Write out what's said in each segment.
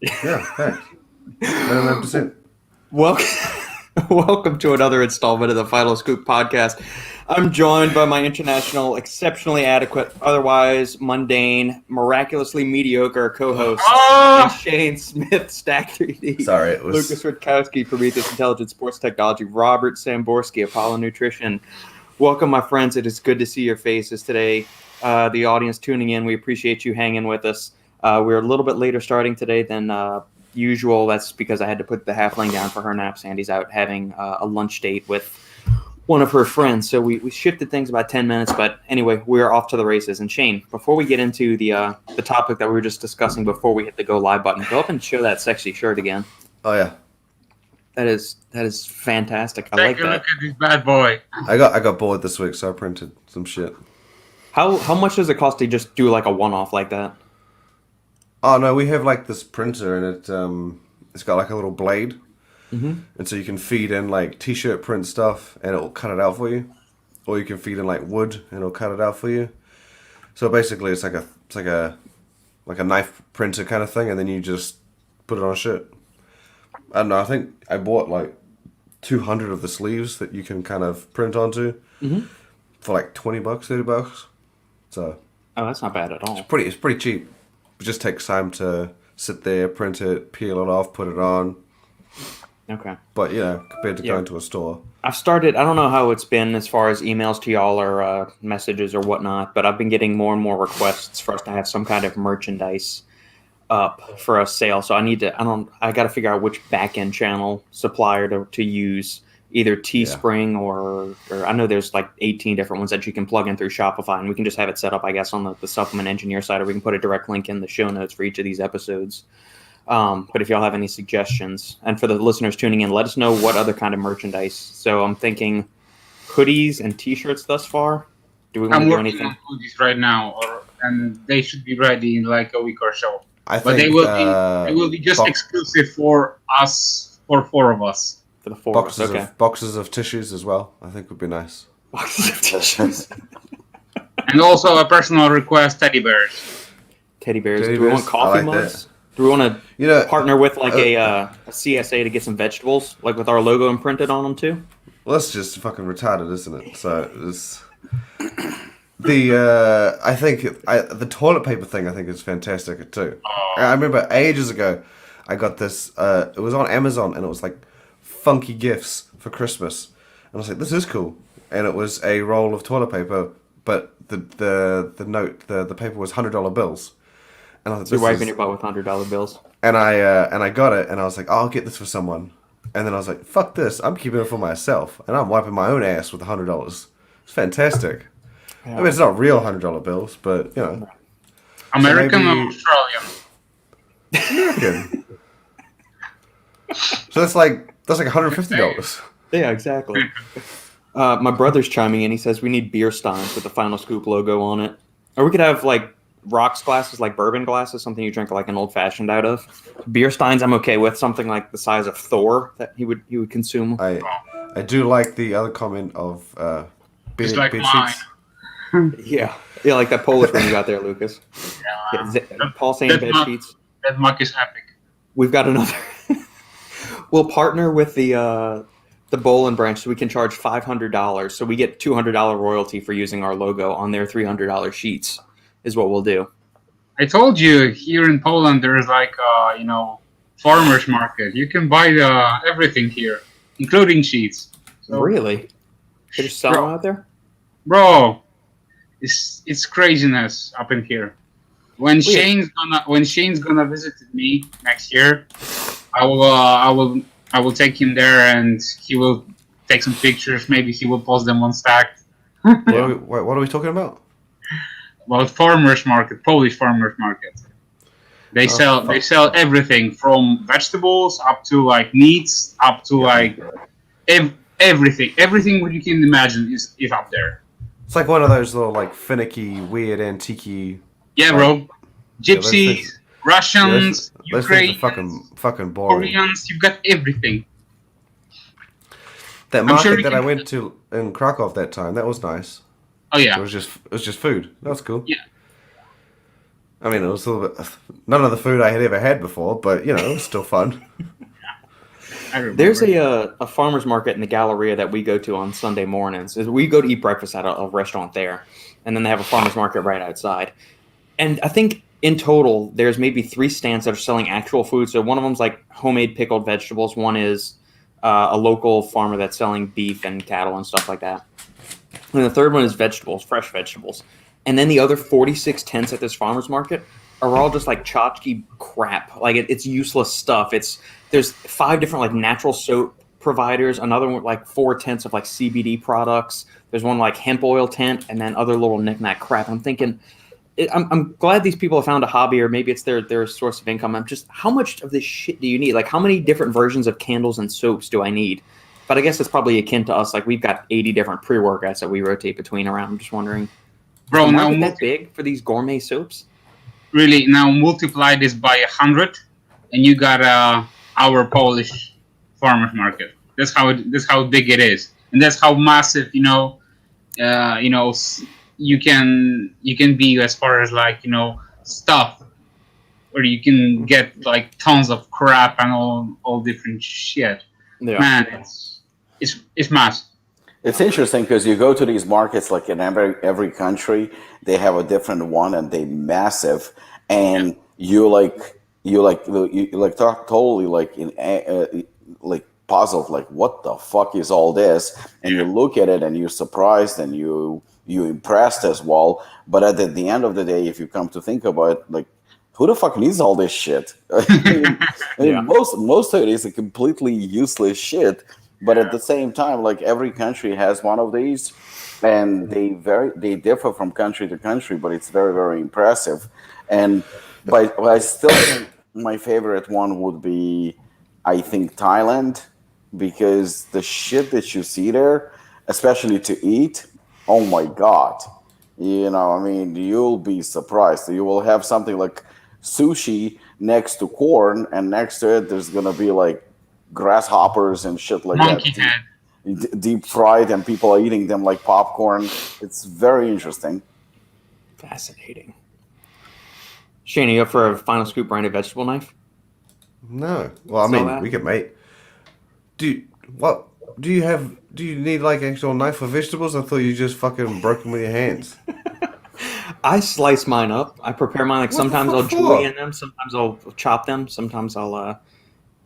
Yeah, thanks. 99%. Welcome, welcome to another installment of the Final Scoop podcast. I'm joined by my international, exceptionally adequate, otherwise mundane, miraculously mediocre co-hosts, Shane Smith, Stack 3D, Sorry, it Lukasz was. Rytkowski, Prometeus Intelligent Sports Technology, Robert Samborsky, Apollon Nutrition. Welcome, my friends. It is good to see your faces today. The audience tuning in, we appreciate you hanging with us. We're a little bit later starting today than usual. That's because I had to put the halfling down for her nap. Sandy's out having a lunch date with one of her friends, so we shifted things about 10 minutes. But anyway, we're off to the races. And Shane, before we get into the topic that we were just discussing before we hit the go live button, go up and show that sexy shirt again. Oh yeah, That is fantastic. I Take like a that. look at this bad boy. I got bored this week, so I printed some shit. How much does it cost to just do like a one-off like that? Oh no, we have like this printer, and it's got like a little blade, Mm-hmm. and so you can feed in like t-shirt print stuff, and it'll cut it out for you, or you can feed in like wood, and it'll cut it out for you. So basically, it's like a knife printer kind of thing, and then you just put it on a shirt. I don't know. I think I bought like 200 of the sleeves that you can kind of print onto for like $20, $30. So Oh, that's not bad at all. it's pretty cheap. It just takes time to sit there, print it, peel it off, put it on. Okay. But compared to Yeah. going to a store. I've started, I don't know how it's been as far as emails to y'all or messages or whatnot, but I've been getting more and more requests for us to have some kind of merchandise up for a sale. So I got to figure out which back end channel supplier to use, either Teespring or I know there's like 18 different ones that you can plug in through Shopify, and we can just have it set up, I guess, on the supplement engineer side, or we can put a direct link in the show notes for each of these episodes. But if y'all have any suggestions, and for the listeners tuning in, let us know what other kind of merchandise. So I'm thinking hoodies and t-shirts thus far. Do we want I'm to do working anything? on hoodies right now, and they should be ready in like a week or so. I But think they will be just exclusive for us, for four of us. For the four of us, boxes okay. of boxes of tissues as well. I think would be nice. Boxes of tissues. And also a personal request: teddy bears. Teddy bears. Teddy Do we bears? want coffee I like mugs? Do we want You know, to partner with like a CSA to get some vegetables, like with our logo imprinted on them too? well, that's just fucking retarded, isn't it? So it's the toilet paper thing. I think is fantastic too. I remember ages ago, I got this. It was on Amazon, and it was like funky gifts for Christmas. And I was like, this is cool. And it was a roll of toilet paper, but the paper was $100 bills. And I was So you're like, wiping your butt with $100 bills. and I got it, and I was like, oh, I'll get this for someone. And then I was like, fuck this, I'm keeping it for myself, and I'm wiping my own ass with $100. It's fantastic. I mean, it's not real $100 bills, but American maybe- or Australian? American. So that's like $150. Yeah, exactly. My brother's chiming in. He says we need beer steins with the Final Scoop logo on it, or we could have like rocks glasses, like bourbon glasses, something you drink like an old fashioned out of. Beer steins, I'm okay with. Something like the size of Thor that he would consume. I do like the other comment of It's bed, like bed mine. sheets. Yeah, like that Polish one you got there, Lucas. Paul saying That bed mug- sheets. That mug is epic. We've got another. We'll partner with the Bolin branch, so we can charge $500. So we get $200 royalty for using our logo on their $300 sheets. Is what we'll do. I told you here in Poland there is like farmers market. You can buy everything here, including sheets. So, Really? They just sell them out there? bro, it's craziness up in here. When Shane's gonna visit me next year, I will take him there, and he will take some pictures. Maybe he will post them on Stack. What are we talking about? Well, farmers market, Polish farmers market. They sell everything from vegetables up to like meats, up to like everything what you can imagine is up there. It's like one of those little like finicky, weird, antique-y. Yeah, bro. Gypsies, things- Russians, Those things Ukrainians, are fucking boring. Koreans. You've got everything. That I'm market sure you that I can- went to in Krakow that time, that was nice. Oh yeah. It was just food. That was cool. Yeah. I mean, it was a little bit none of the food I had ever had before, but you know, it was still fun. I remember. There's a farmer's market in the Galleria that we go to on Sunday mornings. We go to eat breakfast at a restaurant there, and then they have a farmer's market right outside. And I think in total, there's maybe 3 stands that are selling actual food. So one of them's like homemade pickled vegetables. One is a local farmer that's selling beef and cattle and stuff like that. And the third one is vegetables, fresh vegetables. And then the other 46 tents at this farmer's market are all just like tchotchke crap. Like it's useless stuff. There's 5 different like natural soap providers. Another one like 4 tents of like CBD products. There's one like hemp oil tent, and then other little knickknack crap. I'm thinking, I'm glad these people have found a hobby, or maybe it's their source of income. I'm just, how much of this shit do you need? Like, how many different versions of candles and soaps do I need? But I guess it's probably akin to us. Like, we've got 80 different pre-workouts that we rotate between around. I'm just wondering, Bro, is the now market that big for these gourmet soaps? really, now multiply this by 100, and you got our Polish farmers market. That's how big it is, and that's how massive you can be as far as like stuff, where you can get like tons of crap and all different shit. Yeah. Man, it's massive. It's interesting because you go to these markets, like in every country, they have a different one, and they massive, and you totally like like puzzled, like what the fuck is all this? And you look at it and you're surprised and you impressed as well. But at the end of the day, if you come to think about it, like who the fuck needs all this shit? I mean, most of it is a completely useless shit. But at the same time, like every country has one of these, and they differ from country to country, but it's very, very impressive. And but I still think my favorite one would be, I think, Thailand, because the shit that you see there, especially to eat, oh my god, I mean, you'll be surprised. You will have something like sushi next to corn, and next to it, there's gonna be like grasshoppers and shit like Monkey that, head. deep fried, and people are eating them like popcorn. It's very interesting. Fascinating. Shane, are you up for a Final Scoop branded vegetable knife? No. Well, I Smell mean, that? we could make. Do you need like actual knife for vegetables? I thought you just fucking broke them with your hands. I slice mine up. I prepare mine like What the sometimes I'll fuck for? julie in them, sometimes I'll chop them, sometimes I'll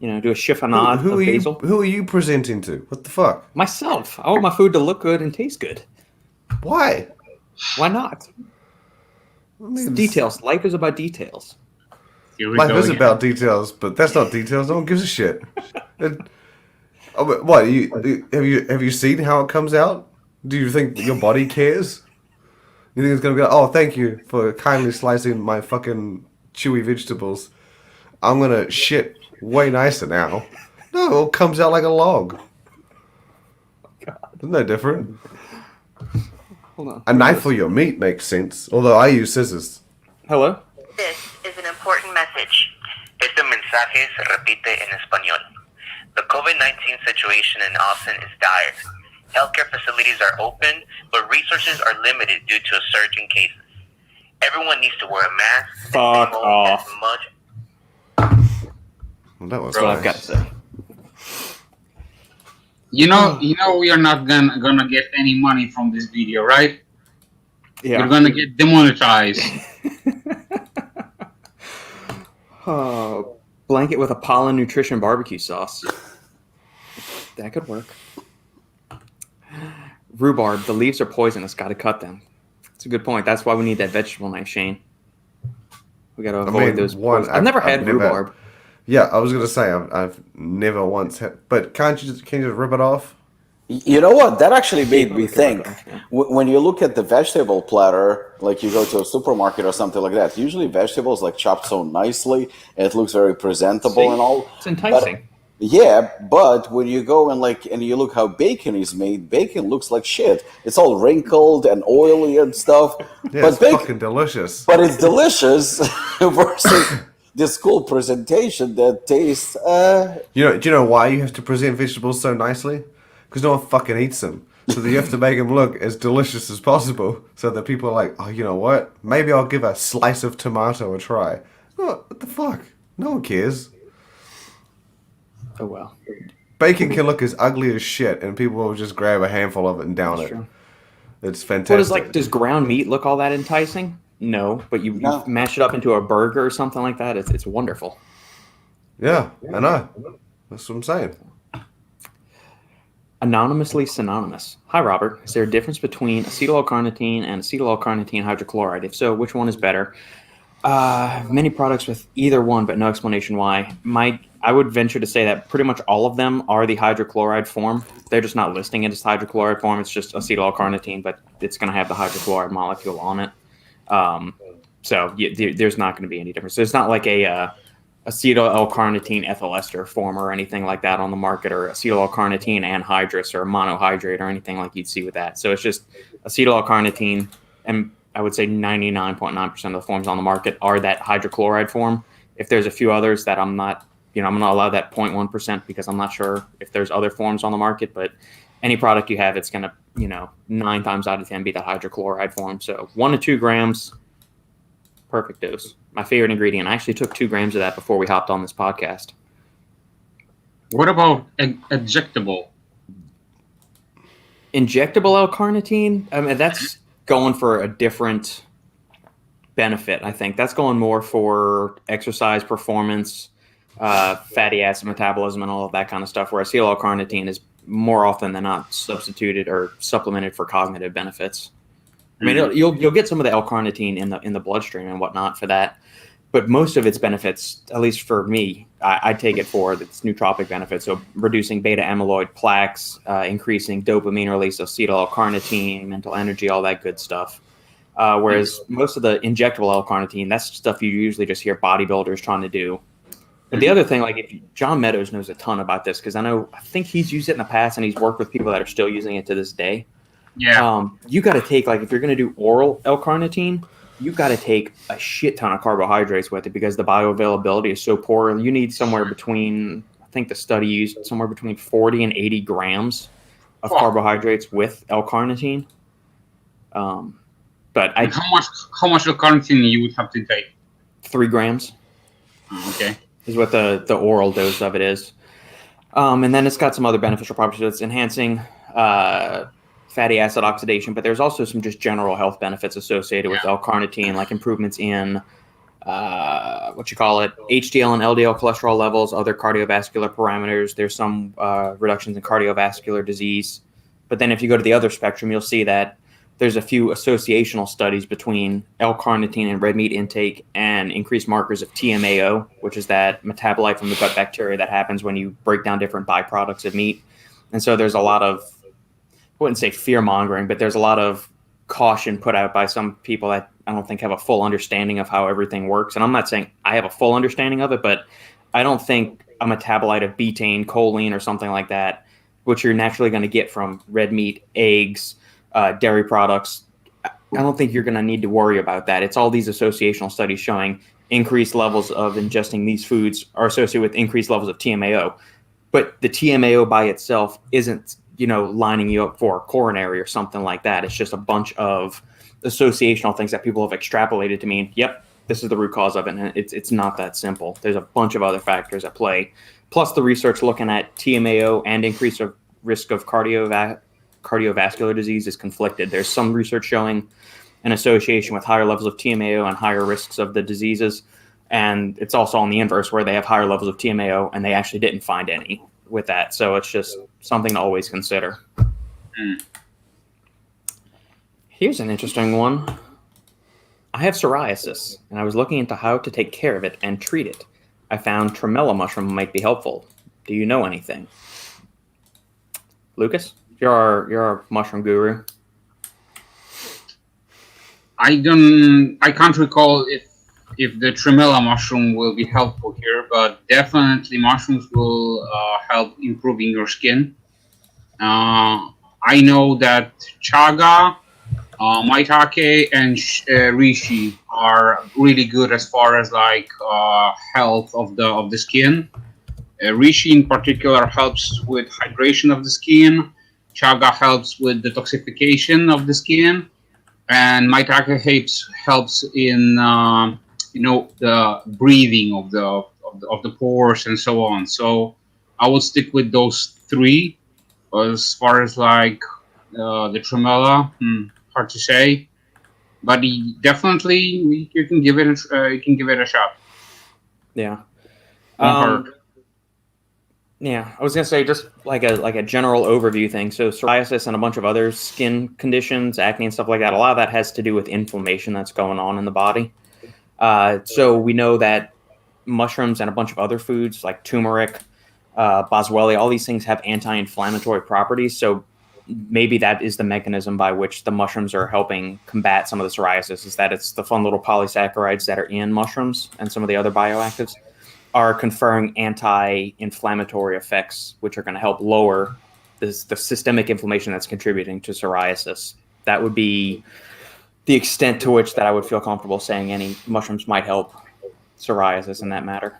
do a chiffonade Who of are basil. you? Who are you presenting to? What the fuck? Myself. I want my food to look good and taste good. Why? Why not? I It's the mean, details. Life is about details. Here we life go is again. about details, but that's not details. No one gives a shit. What? Have you seen how it comes out? Do you think your body cares? You think it's gonna be like, oh, thank you for kindly slicing my fucking chewy vegetables. I'm gonna shit way nicer now. No, it all comes out like a log. It's no different. Hold on. A knife for your meat makes sense, although I use scissors. Hello? This is an important message. Este mensaje se repite en español. The COVID-19 situation in Austin is dire. Healthcare facilities are open, but resources are limited due to a surge in cases. Everyone needs to wear a mask. Fuck and off. as much. Well, that was That's what nice. I've got to say. You know we are not gonna get any money from this video, right? Yeah. You're gonna get demonetized. Blanket with Apollon nutrition barbecue sauce. That could work. Rhubarb. The leaves are poisonous. Got to cut them. That's a good point. That's why we need that vegetable knife, Shane. We got to avoid those. I've never had rhubarb. Yeah, I was gonna say I've never once had, but can you just rip it off? You know what? That actually made me think. When you look at the vegetable platter, like you go to a supermarket or something like that, usually vegetables like chopped so nicely, and it looks very presentable and all. It's enticing. But when you go and you look how bacon is made, bacon looks like shit. It's all wrinkled and oily and stuff. Yeah, but it's fucking delicious. But it's delicious versus this cool presentation that tastes. Do you know why you have to present vegetables so nicely? Because no one fucking eats them. So that you have to make them look as delicious as possible, so that people are like, oh, you know what? Maybe I'll give a slice of tomato a try. What the fuck? No one cares. Oh well. Bacon can look as ugly as shit, and people will just grab a handful of it and down That's it. true. It's fantastic. Does ground meat look all that enticing? No, but you No. mash it up into a burger or something like that. It's wonderful. Yeah, I know. That's what I'm saying. Anonymously synonymous. Hi, Robert. Is there a difference between acetyl-L-carnitine and acetyl-L-carnitine hydrochloride? If so, which one is better? Many products with either one, but no explanation why. I would venture to say that pretty much all of them are the hydrochloride form. They're just not listing it as hydrochloride form. It's just acetyl-L-carnitine, but it's going to have the hydrochloride molecule on it. There's not going to be any difference. There's not like a acetyl-L-carnitine ethyl ester form or anything like that on the market, or acetyl-L-carnitine anhydrous or monohydrate or anything like you'd see with that. So it's just acetyl-L-carnitine, and I would say 99.9% of the forms on the market are that hydrochloride form. If there's a few others that I'm not going to allow that 0.1% because I'm not sure if there's other forms on the market, but any product you have, it's going to, 9 times out of 10 be that hydrochloride form. So 1 to 2 grams, perfect dose. My favorite ingredient. I actually took 2 grams of that before we hopped on this podcast. What about injectable? Injectable L-carnitine, I mean, that's going for a different benefit, I think. That's going more for exercise performance, fatty acid metabolism, and all of that kind of stuff, where acetyl L-carnitine is more often than not substituted or supplemented for cognitive benefits. I mean, you'll get some of the L-carnitine in the bloodstream and whatnot for that, but most of its benefits, at least for me, I take it for its nootropic benefits. So reducing beta amyloid plaques, increasing dopamine release, acetyl L-carnitine, mental energy, all that good stuff. Whereas most of the injectable L-carnitine, that's stuff you usually just hear bodybuilders trying to do. But the other thing, John Meadows knows a ton about this, because I think he's used it in the past, and he's worked with people that are still using it to this day. Yeah. You got to take, if you're going to do oral L-carnitine, you got to take a shit ton of carbohydrates with it, because the bioavailability is so poor. You need somewhere between, I think the study used somewhere between 40 and 80 grams of carbohydrates with L-carnitine. How much L-carnitine you would have to take? 3 grams. Okay. Is what the oral dose of it is. And then it's got some other beneficial properties. It's enhancing fatty acid oxidation, but there's also some just general health benefits associated with L-carnitine, like improvements in HDL and LDL cholesterol levels, other cardiovascular parameters. There's some reductions in cardiovascular disease. But then if you go to the other spectrum, you'll see that there's a few associational studies between L-carnitine and red meat intake and increased markers of TMAO, which is that metabolite from the gut bacteria that happens when you break down different byproducts of meat. And so there's a lot of, I wouldn't say fear-mongering, but there's a lot of caution put out by some people that I don't think have a full understanding of how everything works. And I'm not saying I have a full understanding of it, but I don't think a metabolite of betaine, choline, or something like that, which you're naturally going to get from red meat, eggs, dairy products, I don't think you're going to need to worry about that. It's all these associational studies showing increased levels of ingesting these foods are associated with increased levels of TMAO. But the TMAO by itself isn't, lining you up for coronary or something like that. It's just a bunch of associational things that people have extrapolated to mean, yep, this is the root cause of it. And it's not that simple. There's a bunch of other factors at play. Plus the research looking at TMAO and increase of risk of cardiovascular disease is conflicted. There's some research showing an association with higher levels of TMAO and higher risks of the diseases. And it's also on the inverse, where they have higher levels of TMAO and they actually didn't find any with that. So it's just something to always consider. Here's an interesting one. I have psoriasis, and I was looking into how to take care of it and treat it. I found tremella mushroom might be helpful. Do you know anything? Lukasz? You're our mushroom guru. I can't recall if the tremella mushroom will be helpful here, but definitely mushrooms will help improving your skin. I know that chaga, maitake, and reishi are really good as far as health of the skin. Reishi in particular helps with hydration of the skin. chaga helps with detoxification of the skin, and maitake helps in the breathing of the pores and so on. So I would stick with those three. As far as like the tremella, hard to say, but definitely you can give it you can give it a shot. Yeah. Won't hurt. Yeah, I was gonna say just like a general overview thing. So psoriasis and a bunch of other skin conditions, acne and stuff like that. A lot of that has to do with inflammation that's going on in the body. So we know that mushrooms and a bunch of other foods like turmeric, boswellia, all these things have anti-inflammatory properties. So maybe that is the mechanism by which the mushrooms are helping combat some of the psoriasis, is that it's the fun little polysaccharides that are in mushrooms and some of the other bioactives are conferring anti-inflammatory effects, which are going to help lower the systemic inflammation that's contributing to psoriasis. That would be the extent to which that I would feel comfortable saying any mushrooms might help psoriasis in that matter.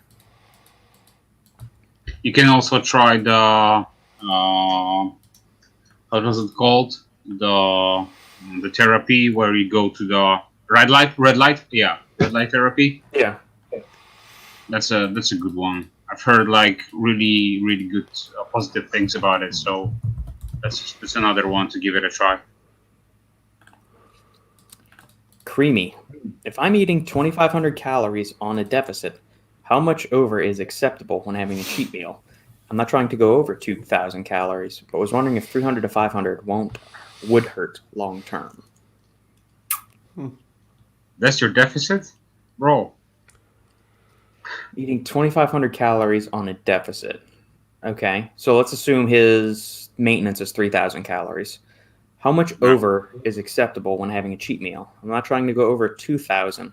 You can also try the what was it called? The therapy where you go to the red light therapy. Yeah. That's a good one. I've heard like really good positive things about it. So that's another one to give it a try. Creamy. If I'm eating 2,500 calories on a deficit, how much over is acceptable when having a cheat meal? I'm not trying to go over 2,000 calories, but was wondering if 300 to 500 would hurt long term. That's your deficit, bro. Eating 2,500 calories on a deficit. Okay, so let's assume his maintenance is 3,000 calories. How much over is acceptable when having a cheat meal? I'm not trying to go over 2,000.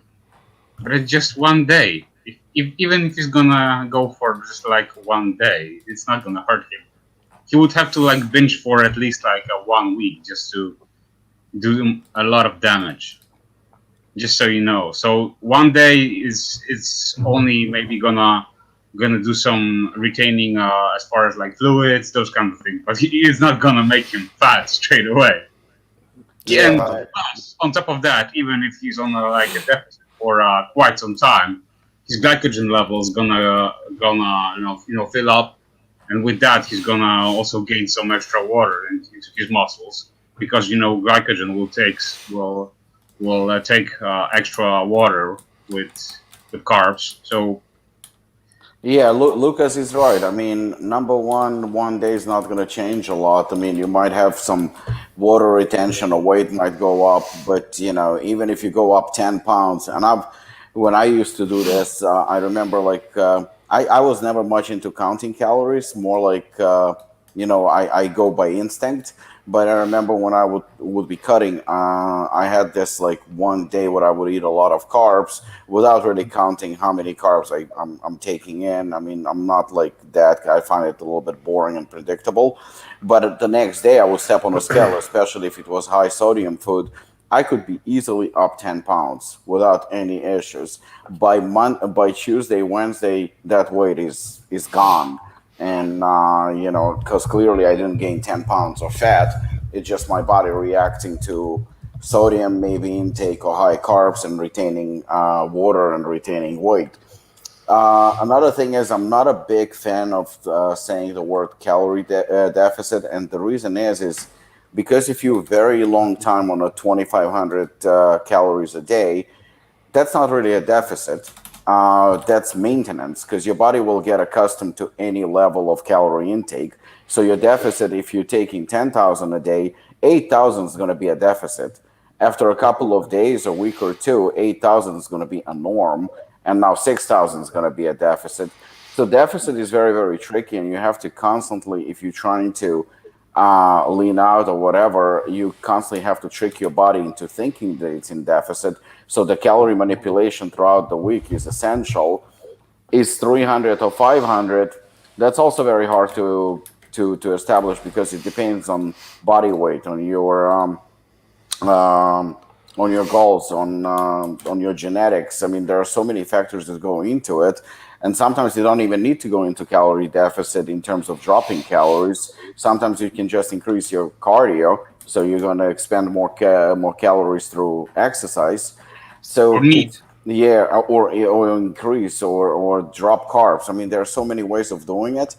But it's just one day. Even if he's gonna go for just like one day, it's not gonna hurt him. He would have to like binge for at least like 1 week just to do a lot of damage. Just so you know. So 1 day is only maybe gonna do some retaining as far as like fluids, those kind of things. But it's not gonna make him fat straight away. Yeah. And plus, on top of that, even if he's on like a deficit for quite some time, his glycogen level is gonna fill up, and with that he's gonna also gain some extra water into his muscles, because glycogen will take extra water with carbs. So Yeah, Lucas is right. I mean, number one day is not going to change a lot. I mean, you might have some water retention or weight might go up, but even if you go up 10 pounds, and when I used to do this, I remember like I was never much into counting calories, more like I go by instinct. But I remember when I would be cutting, I had this like one day where I would eat a lot of carbs without really counting how many carbs I'm taking in. I mean, I'm not like that. I find it a little bit boring and predictable. But the next day I would step on a scale, especially if it was high sodium food. I could be easily up 10 pounds without any issues. By Tuesday, Wednesday, that weight is gone. And, because clearly I didn't gain 10 pounds of fat. It's just my body reacting to sodium, maybe intake or high carbs, and retaining water and retaining weight. Another thing is I'm not a big fan of saying the word calorie deficit. And the reason is because if you very long time on a 2,500 calories a day, that's not really a deficit. That's maintenance, because your body will get accustomed to any level of calorie intake. So your deficit, if you're taking 10,000 a day, 8,000 is going to be a deficit. After a couple of days, a week or two, 8,000 is going to be a norm, and now 6,000 is going to be a deficit. So deficit is very, very tricky, and you have to constantly, if you're trying to lean out or whatever, you constantly have to trick your body into thinking that it's in deficit. So the calorie manipulation throughout the week is essential. Is 300 or 500? That's also very hard to establish, because it depends on body weight, on your on your goals, on your genetics. I mean, there are so many factors that go into it, and sometimes you don't even need to go into calorie deficit in terms of dropping calories. Sometimes you can just increase your cardio, so you're going to expend more calories through exercise. Or So meat. it's yeah, or increase or drop carbs. I mean, there are so many ways of doing it.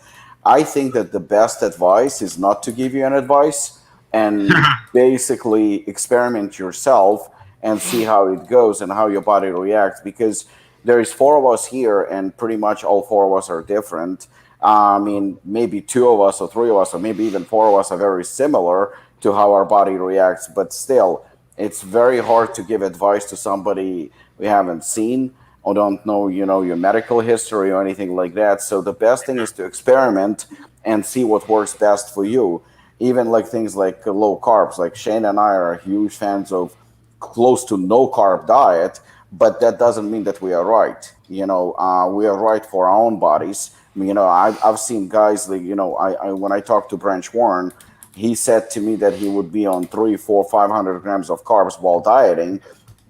I think that the best advice is not to give you an advice and basically experiment yourself and see how it goes and how your body reacts, because there is four of us here and pretty much all four of us are different. I mean, maybe two of us or three of us or maybe even four of us are very similar to how our body reacts, but still it's very hard to give advice to somebody we haven't seen or don't know, your medical history or anything like that. So the best thing is to experiment and see what works best for you. Even like things like low carbs, like Shane and I are huge fans of close to no carb diet, but that doesn't mean that we are right. We are right for our own bodies. I mean, I've seen guys like, when I talked to Branch Warren, he said to me that he would be on 3, 4, 500 grams of carbs while dieting.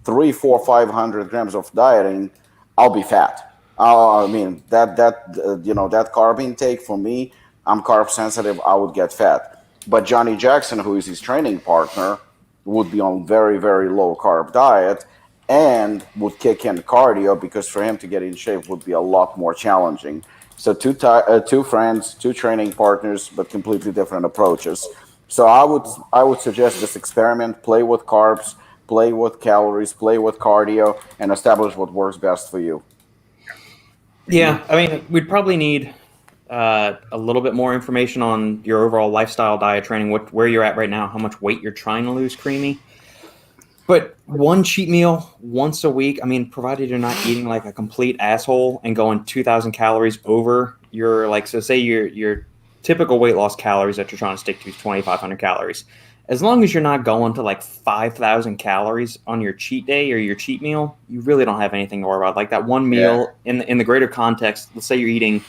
3, 4, 500 grams of dieting, I'll be fat. I mean that carb intake for me, I'm carb sensitive. I would get fat. But Johnny Jackson, who is his training partner, would be on very very low carb diet and would kick in cardio because for him to get in shape would be a lot more challenging. So two friends, two training partners, but completely different approaches. So I would suggest just experiment, play with carbs, play with calories, play with cardio, and establish what works best for you. Yeah, I mean, we'd probably need a little bit more information on your overall lifestyle, diet, training, where you're at right now, how much weight you're trying to lose, Creamy. But one cheat meal once a week, I mean, provided you're not eating like a complete asshole and going 2,000 calories over your, like, so say your typical weight loss calories that you're trying to stick to is 2,500 calories. As long as you're not going to like 5,000 calories on your cheat day or your cheat meal, you really don't have anything to worry about. Like that one meal in the greater context, let's say you're eating,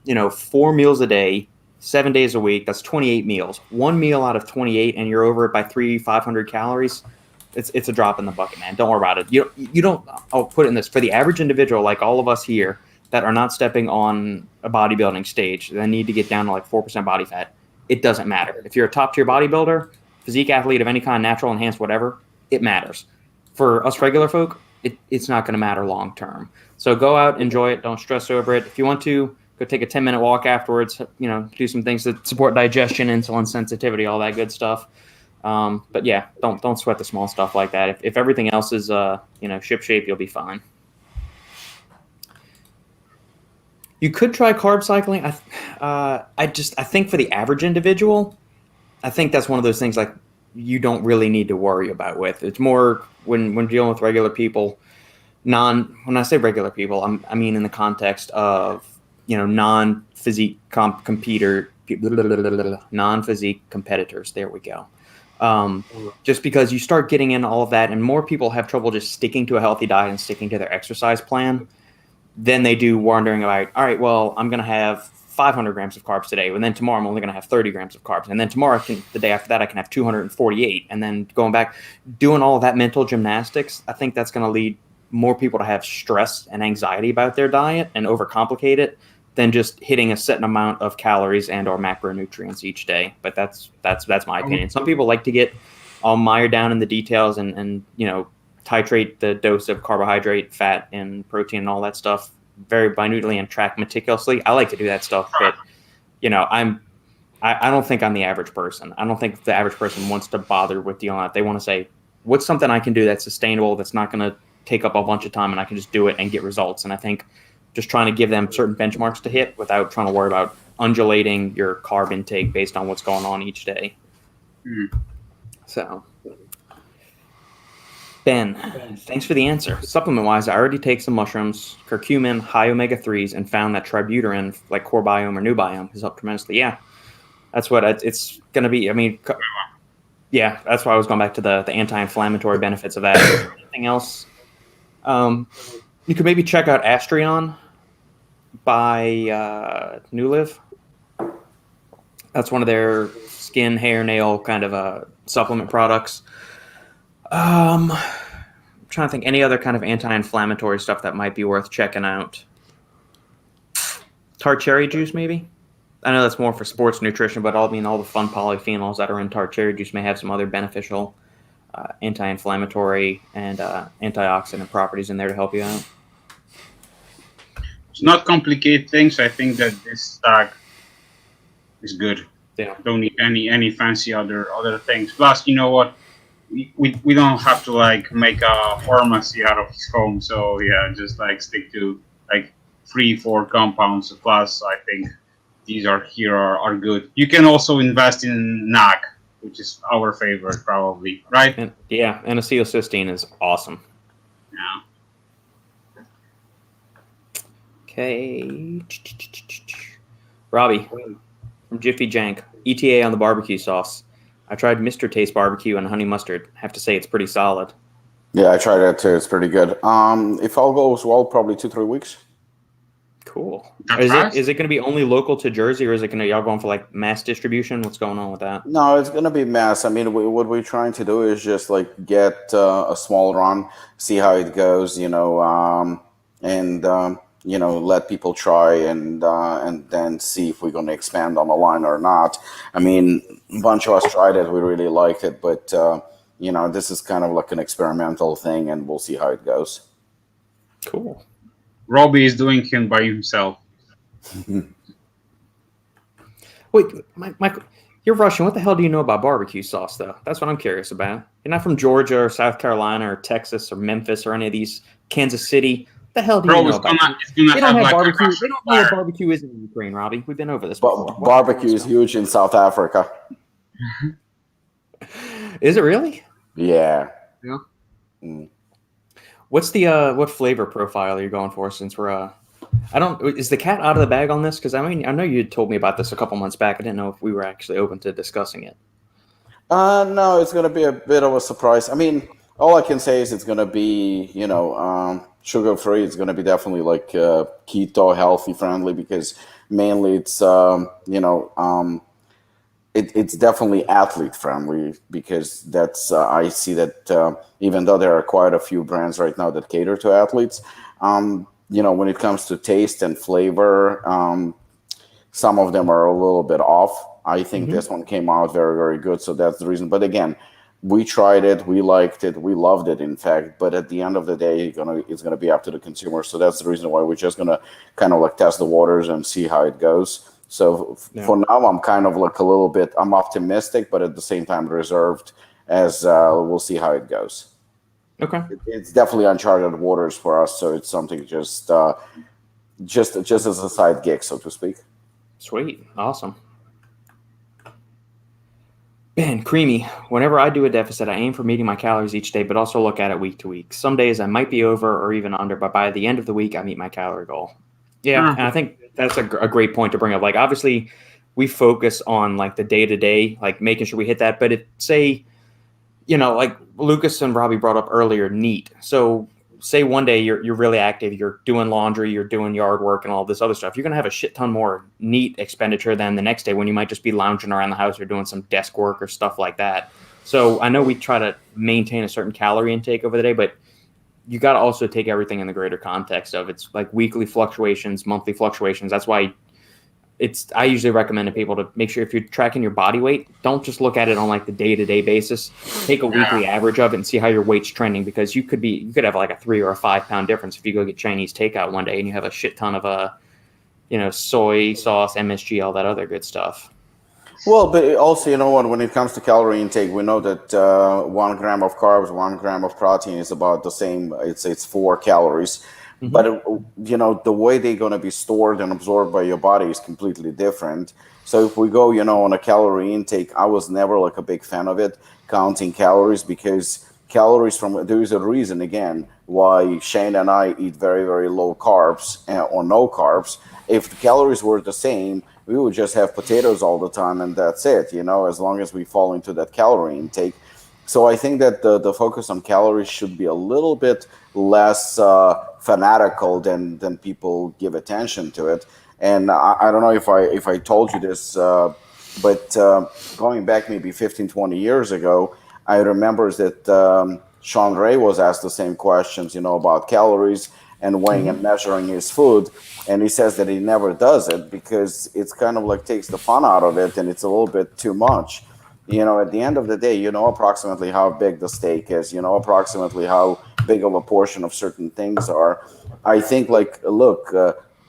4 meals a day, 7 days a week, that's 28 meals. One meal out of 28 and you're over it by 500 calories. It's a drop in the bucket, man. Don't worry about it. You don't. I'll put it in this: for the average individual, like all of us here, that are not stepping on a bodybuilding stage, that need to get down to like 4% body fat. It doesn't matter if you're a top tier bodybuilder, physique athlete of any kind, natural, enhanced, whatever. It matters. For us regular folk, it's not going to matter long term. So go out, enjoy it. Don't stress over it. If you want to, go take a 10-minute walk afterwards. Do some things that support digestion, insulin sensitivity, all that good stuff. But yeah, don't sweat the small stuff like that. If everything else is ship shape, you'll be fine. You could try carb cycling. I think for the average individual, I think that's one of those things like you don't really need to worry about with. It's more when dealing with regular people. When I say regular people, I mean in the context of non-physique non-physique competitors. There we go. Just because you start getting in all of that and more people have trouble just sticking to a healthy diet and sticking to their exercise plan than they do wondering about, all right, well, I'm going to have 500 grams of carbs today, and then tomorrow I'm only going to have 30 grams of carbs, and then tomorrow, the day after that, I can have 248, and then going back, doing all of that mental gymnastics, I think that's going to lead more people to have stress and anxiety about their diet and overcomplicate it than just hitting a set amount of calories and or macronutrients each day. But that's my opinion. Some people like to get all mired down in the details and titrate the dose of carbohydrate, fat, and protein and all that stuff very minutely and track meticulously. I like to do that stuff, but I don't think I'm the average person. I don't think the average person wants to bother with dealing with that. They want to say, what's something I can do that's sustainable, that's not going to take up a bunch of time, and I can just do it and get results. And I think just trying to give them certain benchmarks to hit without trying to worry about undulating your carb intake based on what's going on each day. So, Ben, thanks for the answer. Supplement-wise, I already take some mushrooms, curcumin, high omega-3s, and found that tributyrin, like core biome or new biome, has helped tremendously. Yeah, that's what it's going to be. I mean, yeah, that's why I was going back to the anti-inflammatory benefits of that. Anything else? You could maybe check out Astrion by New Live. That's one of their skin, hair, nail kind of supplement products. I'm trying to think any other kind of anti-inflammatory stuff that might be worth checking out. Tart cherry juice, maybe. I know that's more for sports nutrition, but all the fun polyphenols that are in tart cherry juice may have some other beneficial anti-inflammatory and antioxidant properties in there to help you out. To not complicate things, I think that this stack is good. Yeah. Don't need any fancy other things. Plus, you know what? We don't have to like make a pharmacy out of his home. So yeah, just like stick to like 3-4 compounds. Plus, I think these are good. You can also invest in NAC, which is our favorite probably, right? And acetylcysteine is awesome. Yeah. Okay. Robbie from Jiffy Jank. ETA on the barbecue sauce. I tried Mr. Taste barbecue and honey mustard. Have to say it's pretty solid. Yeah, I tried that too. It's pretty good. If all goes well, probably 2-3 weeks. Cool. That's Is it going to be only local to Jersey, or is it going to y'all going for like mass distribution? What's going on with that? No, it's gonna be mass. I mean, what we're trying to do is just like get a small run, see how it goes, and let people try and then see if we're gonna expand on the line or not. I mean, a bunch of us tried it, we really liked it, but this is kind of like an experimental thing, and we'll see how it goes. Cool. Robbie is doing him by himself. Wait, Michael, you're Russian. What the hell do you know about barbecue sauce, though? That's what I'm curious about. You're not from Georgia or South Carolina or Texas or Memphis or any of these, Kansas City. What the hell do you know about it? They don't have barbecue. They don't know what barbecue is in Ukraine, Robbie. We've been over this before. Barbecue is huge in South Africa. Is it really? Yeah. Yeah. Mm. What's the what flavor profile you're going for? Since we're is the cat out of the bag on this? Because I mean, I know you told me about this a couple months back. I didn't know if we were actually open to discussing it. No, it's gonna be a bit of a surprise. I mean, all I can say is it's gonna be, sugar free. It's gonna be definitely like keto, healthy, friendly, because mainly it's it's definitely athlete friendly, because that's I see that even though there are quite a few brands right now that cater to athletes, when it comes to taste and flavor, some of them are a little bit off. I think this one came out very, very good, so that's the reason. But again, we tried it, we liked it, we loved it, in fact. But at the end of the day, it's gonna be up to the consumer. So that's the reason why we're just gonna kind of like test the waters and see how it goes. So for now, I'm kind of like I'm optimistic, but at the same time reserved, as we'll see how it goes. Okay. It's definitely uncharted waters for us, so it's something just as a side gig, so to speak. Sweet. Awesome. Ben, creamy. Whenever I do a deficit, I aim for meeting my calories each day, but also look at it week to week. Some days I might be over or even under, but by the end of the week, I meet my calorie goal. Yeah, and I think that's a great point to bring up. Like, obviously, we focus on like the day-to-day, like making sure we hit that. But say, like Lukasz and Robbie brought up earlier, NEAT. So say one day you're really active, you're doing laundry, you're doing yard work and all this other stuff. You're going to have a shit ton more NEAT expenditure than the next day when you might just be lounging around the house or doing some desk work or stuff like that. So I know we try to maintain a certain calorie intake over the day, but you got to also take everything in the greater context of it's like weekly fluctuations, monthly fluctuations. That's why I usually recommend to people to make sure if you're tracking your body weight, don't just look at it on like the day-to-day basis. Take a weekly average of it and see how your weight's trending, because you could have like a 3 or a 5 pound difference if you go get Chinese takeout one day and you have a shit ton of soy sauce, MSG, all that other good stuff. Well, but also, when it comes to calorie intake, we know that 1 gram of carbs, 1 gram of protein is about the same. It's 4 calories. Mm-hmm. But, the way they're going to be stored and absorbed by your body is completely different. So if we go, on a calorie intake, I was never like a big fan of it, counting calories, because there is a reason, again, why Shane and I eat very, very low carbs or no carbs. If the calories were the same, we would just have potatoes all the time and that's it, as long as we fall into that calorie intake. So I think that the focus on calories should be a little bit less fanatical than people give attention to it. And I don't know if I told you this, but going back maybe 15, 20 years ago, I remember that Shawn Ray was asked the same questions, about calories and weighing and measuring his food. And he says that he never does it because it's kind of like takes the fun out of it and it's a little bit too much. At the end of the day, approximately how big the steak is, approximately how big of a portion of certain things are. I think, like, look,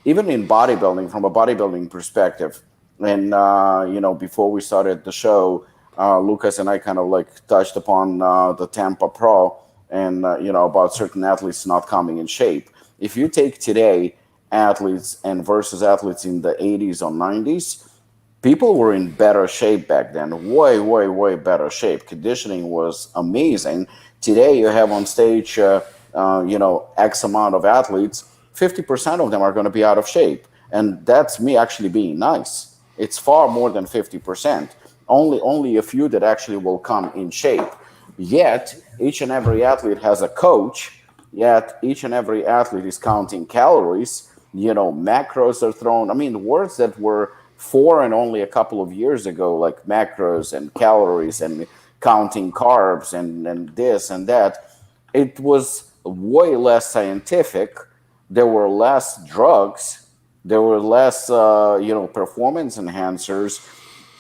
even in bodybuilding, from a bodybuilding perspective, and, before we started the show, Lukasz and I kind of like touched upon the Tampa Pro and, about certain athletes not coming in shape. If you take today athletes and versus athletes in the 80s or 90s, people were in better shape back then, way, way, way better shape. Conditioning was amazing. Today, you have on stage, X amount of athletes, 50% of them are going to be out of shape. And that's me actually being nice. It's far more than 50%. Only a few that actually will come in shape. Yet, each and every athlete has a coach. Yet, each and every athlete is counting calories. Macros are thrown. I mean, words that were foreign only a couple of years ago, like macros and calories and counting carbs and this and that, it was way less scientific. There were less drugs. There were less, performance enhancers.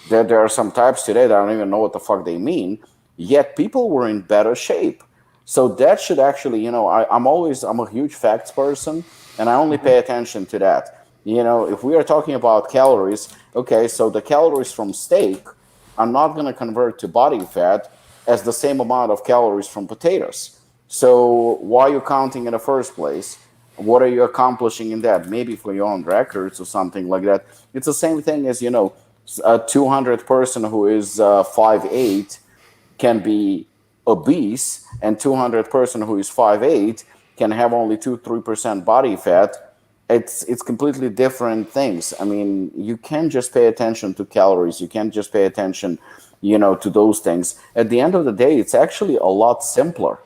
There are some types today that I don't even know what the fuck they mean. Yet people were in better shape. So that should actually, I'm a huge facts person, and I only pay attention to that. If we are talking about calories, okay, so the calories from steak are not going to convert to body fat as the same amount of calories from potatoes. So why are you counting in the first place? What are you accomplishing in that? Maybe for your own records or something like that. It's the same thing as, a 200 person who is 5'8" can be obese, and 200 person who is 5'8" can have only 2-3% body fat. It's completely different things. I mean, you can't just pay attention to calories. You can't just pay attention, to those things. At the end of the day, it's actually a lot simpler.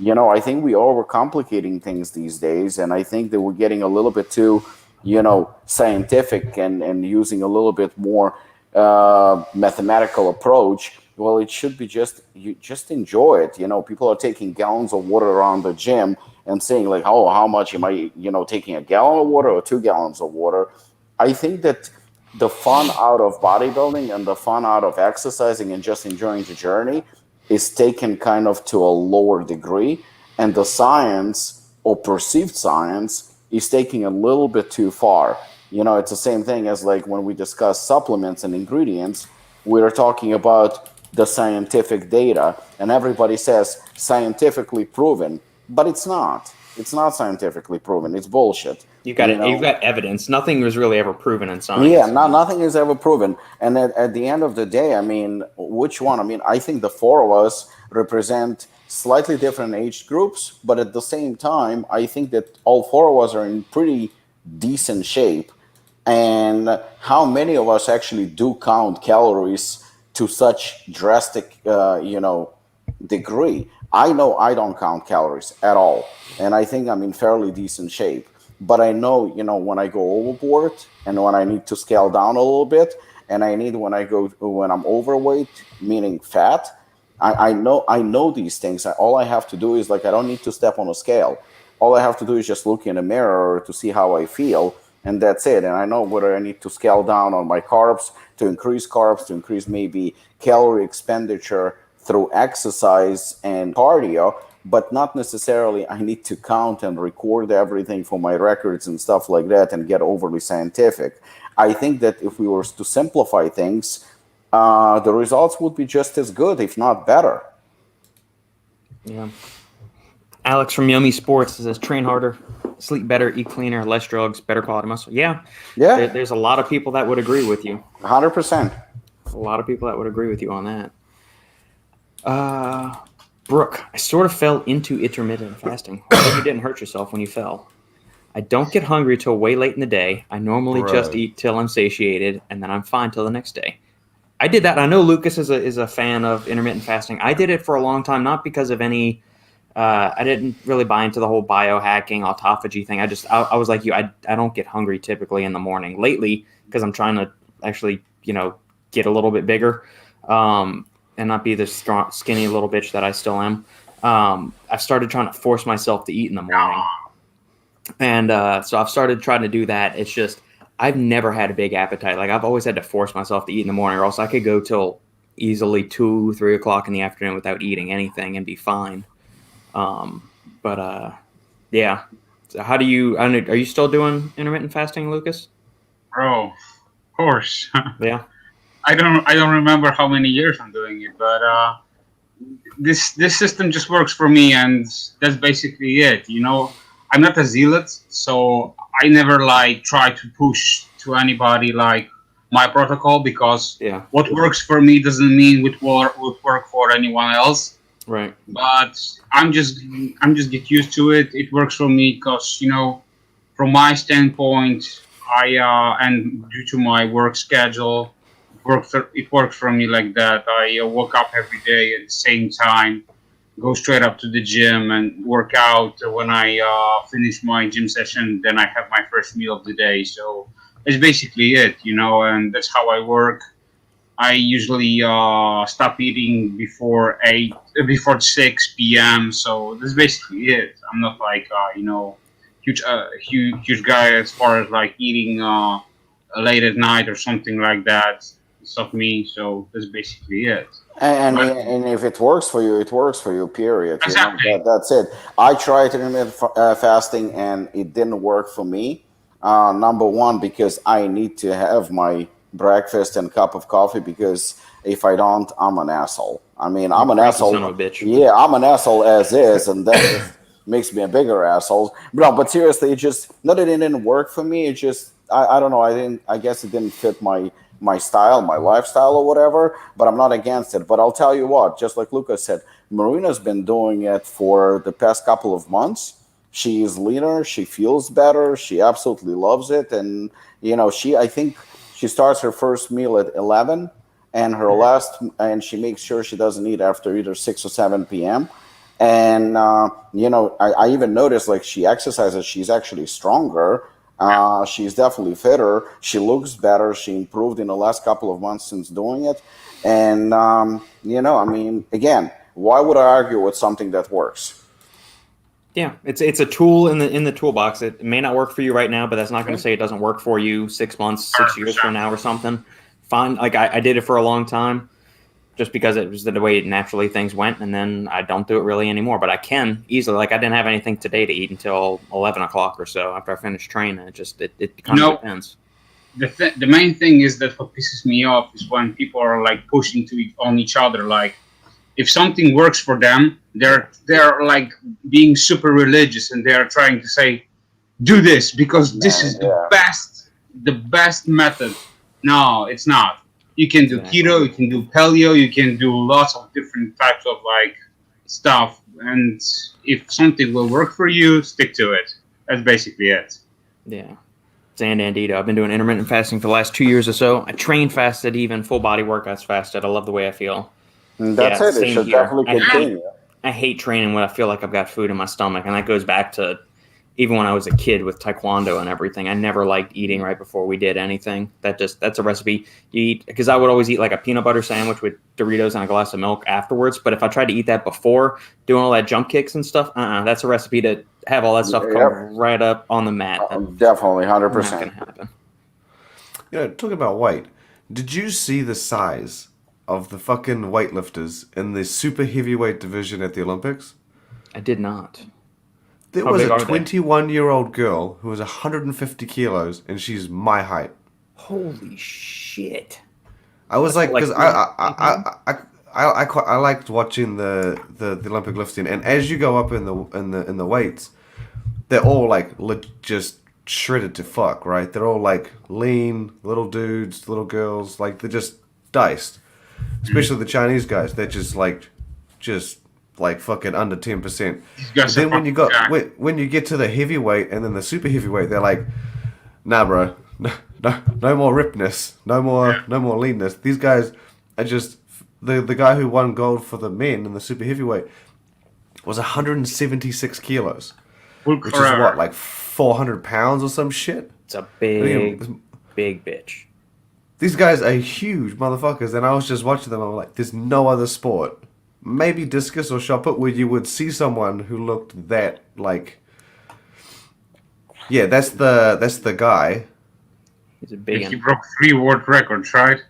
I think we are overcomplicating things these days, and I think that we're getting a little bit too, scientific and using a little bit more mathematical approach. Well, it should be you just enjoy it. People are taking gallons of water around the gym and saying like, oh, how much am I, taking a gallon of water or 2 gallons of water? I think that the fun out of bodybuilding and the fun out of exercising and just enjoying the journey is taken kind of to a lower degree. And the science or perceived science is taking a little bit too far. It's the same thing as like when we discuss supplements and ingredients, we're talking about the scientific data, and everybody says scientifically proven, but it's not. It's not scientifically proven. It's bullshit. You've got evidence. Nothing was really ever proven in science. Yeah, nothing is ever proven. And at the end of the day, I mean, which one? I mean, I think the four of us represent slightly different age groups, but at the same time, I think that all four of us are in pretty decent shape. And how many of us actually do count calories to such drastic, degree? I know I don't count calories at all. And I think I'm in fairly decent shape. But I know, when I go overboard and when I need to scale down a little bit, and when I'm overweight, meaning fat, I know these things. All I have to do is I don't need to step on a scale. All I have to do is just look in a mirror to see how I feel, and that's it. And I know whether I need to scale down on my carbs, to increase maybe calorie expenditure through exercise and cardio, but not necessarily I need to count and record everything for my records and stuff like that and get overly scientific. I think that if we were to simplify things, the results would be just as good, if not better. Yeah. Alex from Yummy Sports says, train harder, sleep better, eat cleaner, less drugs, better quality muscle. Yeah. There's a lot of people that would agree with you. 100%. A lot of people that would agree with you on that. Brooke, I sort of fell into intermittent fasting. I hope you didn't hurt yourself when you fell. I don't get hungry till way late in the day. I normally just eat till I'm satiated, and then I'm fine till the next day. I did that. I know Lukasz is a fan of intermittent fasting. I did it for a long time, not because of any I didn't really buy into the whole biohacking, autophagy thing. I was like you. I don't get hungry typically in the morning. Lately, because I'm trying to actually, get a little bit bigger. and not be the strong, skinny little bitch that I still am, I've started trying to force myself to eat in the morning. And so I've started trying to do that. It's just I've never had a big appetite. Like I've always had to force myself to eat in the morning, or else I could go till easily 2, 3 o'clock in the afternoon without eating anything and be fine. Yeah. So how do you? Are you still doing intermittent fasting, Lukasz? Bro, of course. Yeah. I don't remember how many years I'm doing it, but this system just works for me, and that's basically it. You know, I'm not a zealot, so I never like try to push to anybody like my protocol, because what works for me doesn't mean would work for anyone else. Right. But I'm just get used to it. It works for me because, you know, from my standpoint, and due to my work schedule, it works for me like that. I wake up every day at the same time, go straight up to the gym and work out. When I finish my gym session, then I have my first meal of the day. So that's basically it, you know, and that's how I work. I usually stop eating before 6 p.m. So that's basically it. I'm not like you know, huge guy as far as like eating late at night or something like that. It's not me. So that's basically it. And if it works for you, it works for you. Period. Exactly. You know, that's it. I tried intermittent fasting and it didn't work for me. Number one, because I need to have my breakfast and cup of coffee, because if I don't, I'm an asshole. I mean, I'm an asshole. Son of a bitch. Yeah, I'm an asshole as is, and that just makes me a bigger asshole. But seriously, it just not that it didn't work for me. It just I don't know. I guess it didn't fit my style, my lifestyle, or whatever. But I'm not against it. But I'll tell you what, just like Lukasz said, Marina's been doing it for the past couple of months. She is leaner. She feels better. She absolutely loves it, and you know, I think. She starts her first meal at 11, and and she makes sure she doesn't eat after either 6 or 7 p.m. And you know, I even noticed like she exercises, she's actually stronger. She's definitely fitter. She looks better. She improved in the last couple of months since doing it. And you know, I mean, again, why would I argue with something that works? Yeah, it's a tool in the toolbox. It may not work for you right now, but that's not going to say it doesn't work for you 6 months, 6 years from now or something. Fine. Like I did it for a long time just because it was the way naturally things went, and then I don't do it really anymore. But I can easily. Like I didn't have anything today to eat until 11 o'clock or so after I finished training. It kind of depends. The main thing is that what pisses me off is when people are like pushing on each other. Like if something works for them, they're like being super religious, and they're trying to say, do this because this is the best method. No, it's not. You can do keto, you can do paleo, you can do lots of different types of like stuff, and if something will work for you, stick to it. That's basically it. Yeah. Zan Andito. I've been doing intermittent fasting for the last 2 years or so. I train fasted, even full body workouts fasted. I love the way I feel. That's it. It should definitely continue. I hate training when I feel like I've got food in my stomach, and that goes back to even when I was a kid with taekwondo and everything. I never liked eating right before we did anything. That's a recipe you eat, because I would always eat like a peanut butter sandwich with Doritos and a glass of milk afterwards. But if I tried to eat that before doing all that jump kicks and stuff, that's a recipe to have all that stuff come right up on the mat. Definitely, 100%. Not gonna happen. You know, talking about weight, did you see the size of the fucking weightlifters in the super heavyweight division at the Olympics? I did not. There was a 21-year-old girl who was 150 kilos, and she's my height. Holy shit! I was like, because I liked watching the Olympic lifting, and as you go up in the weights, they're all like just shredded to fuck, right? They're all like lean little dudes, little girls, like they're just diced. Especially the Chinese guys, they're just like fucking under 10%. But then when you get to the heavyweight and then the super heavyweight, they're like, nah, bro, no more ripness, no more leanness. These guys are just the guy who won gold for the men in the super heavyweight was 176 kilos, which is what, like 400 pounds or some shit. It's a big bitch. These guys are huge motherfuckers, and I was just watching them. I'm like, there's no other sport, maybe discus or shot put, where you would see someone who looked that like. Yeah, that's the guy. He's a big He one. broke 3 world records, right?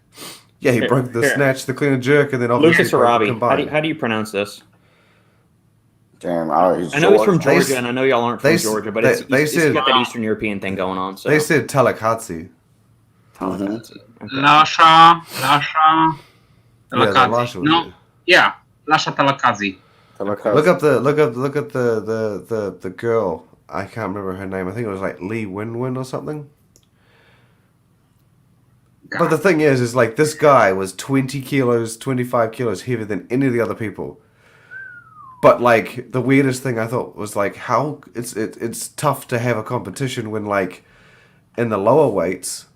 Yeah, he Here, broke the here. snatch, the clean and jerk, and then obviously Lukasz broke the Arabi. combined. How do you pronounce this? Damn, I know he's from They Georgia, s- and I know y'all aren't from they s- Georgia, but they it's said- got that Eastern European thing going on. So They said Talakatsi. Okay. Lasha Yeah, the Talakazi. Lasha was No, it. yeah, Lasha Talakazi. Look up the girl. I can't remember her name. I think it was like Lee Winwin or something. But the thing is like this guy was 20 kilos, 25 kilos heavier than any of the other people. But like the weirdest thing I thought was like how it's tough to have a competition when like in the lower weights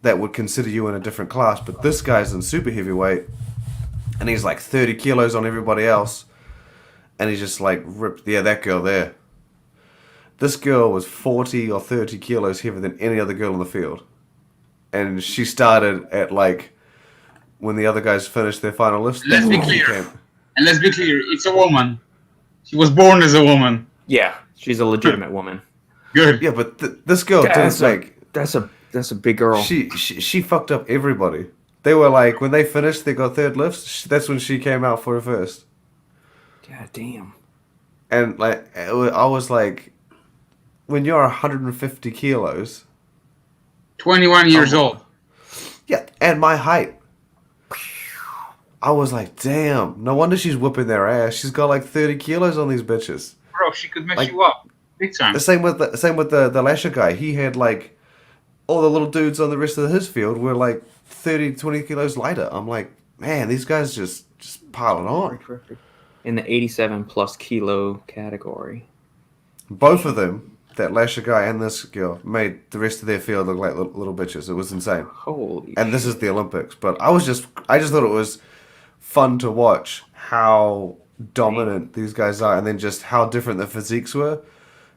that would consider you in a different class, but this guy's in super heavyweight and he's like 30 kilos on everybody else and he's just like ripped. Yeah, that girl there. This girl was 40 or 30 kilos heavier than any other girl in the field. And she started at like when the other guys finished their final lifts. Let's be that's when she clear. came. And let's be clear, it's a woman. She was born as a woman. Yeah, she's a legitimate woman. Good. Yeah, but this girl didn't like. That's a big girl. She fucked up everybody. They were like when they finished, they got third lifts. That's when she came out for her first. God damn. And like I was like, when you're 150 kilos, 21 years old. yeah, and my height. I was like, damn, no wonder she's whipping their ass. She's got like 30 kilos on these bitches. Bro, she could mess Like- you up. Big time. The same with the Lasher guy. He had like all the little dudes on the rest of his field were like 30, 20 kilos lighter. I'm like, man, these guys just piling on. In the 87 plus kilo category. Both of them, that Lasher guy and this girl, made the rest of their field look like little bitches. It was insane. Holy And this is the Olympics. But I just thought it was fun to watch how dominant these guys are, and then just how different the physiques were.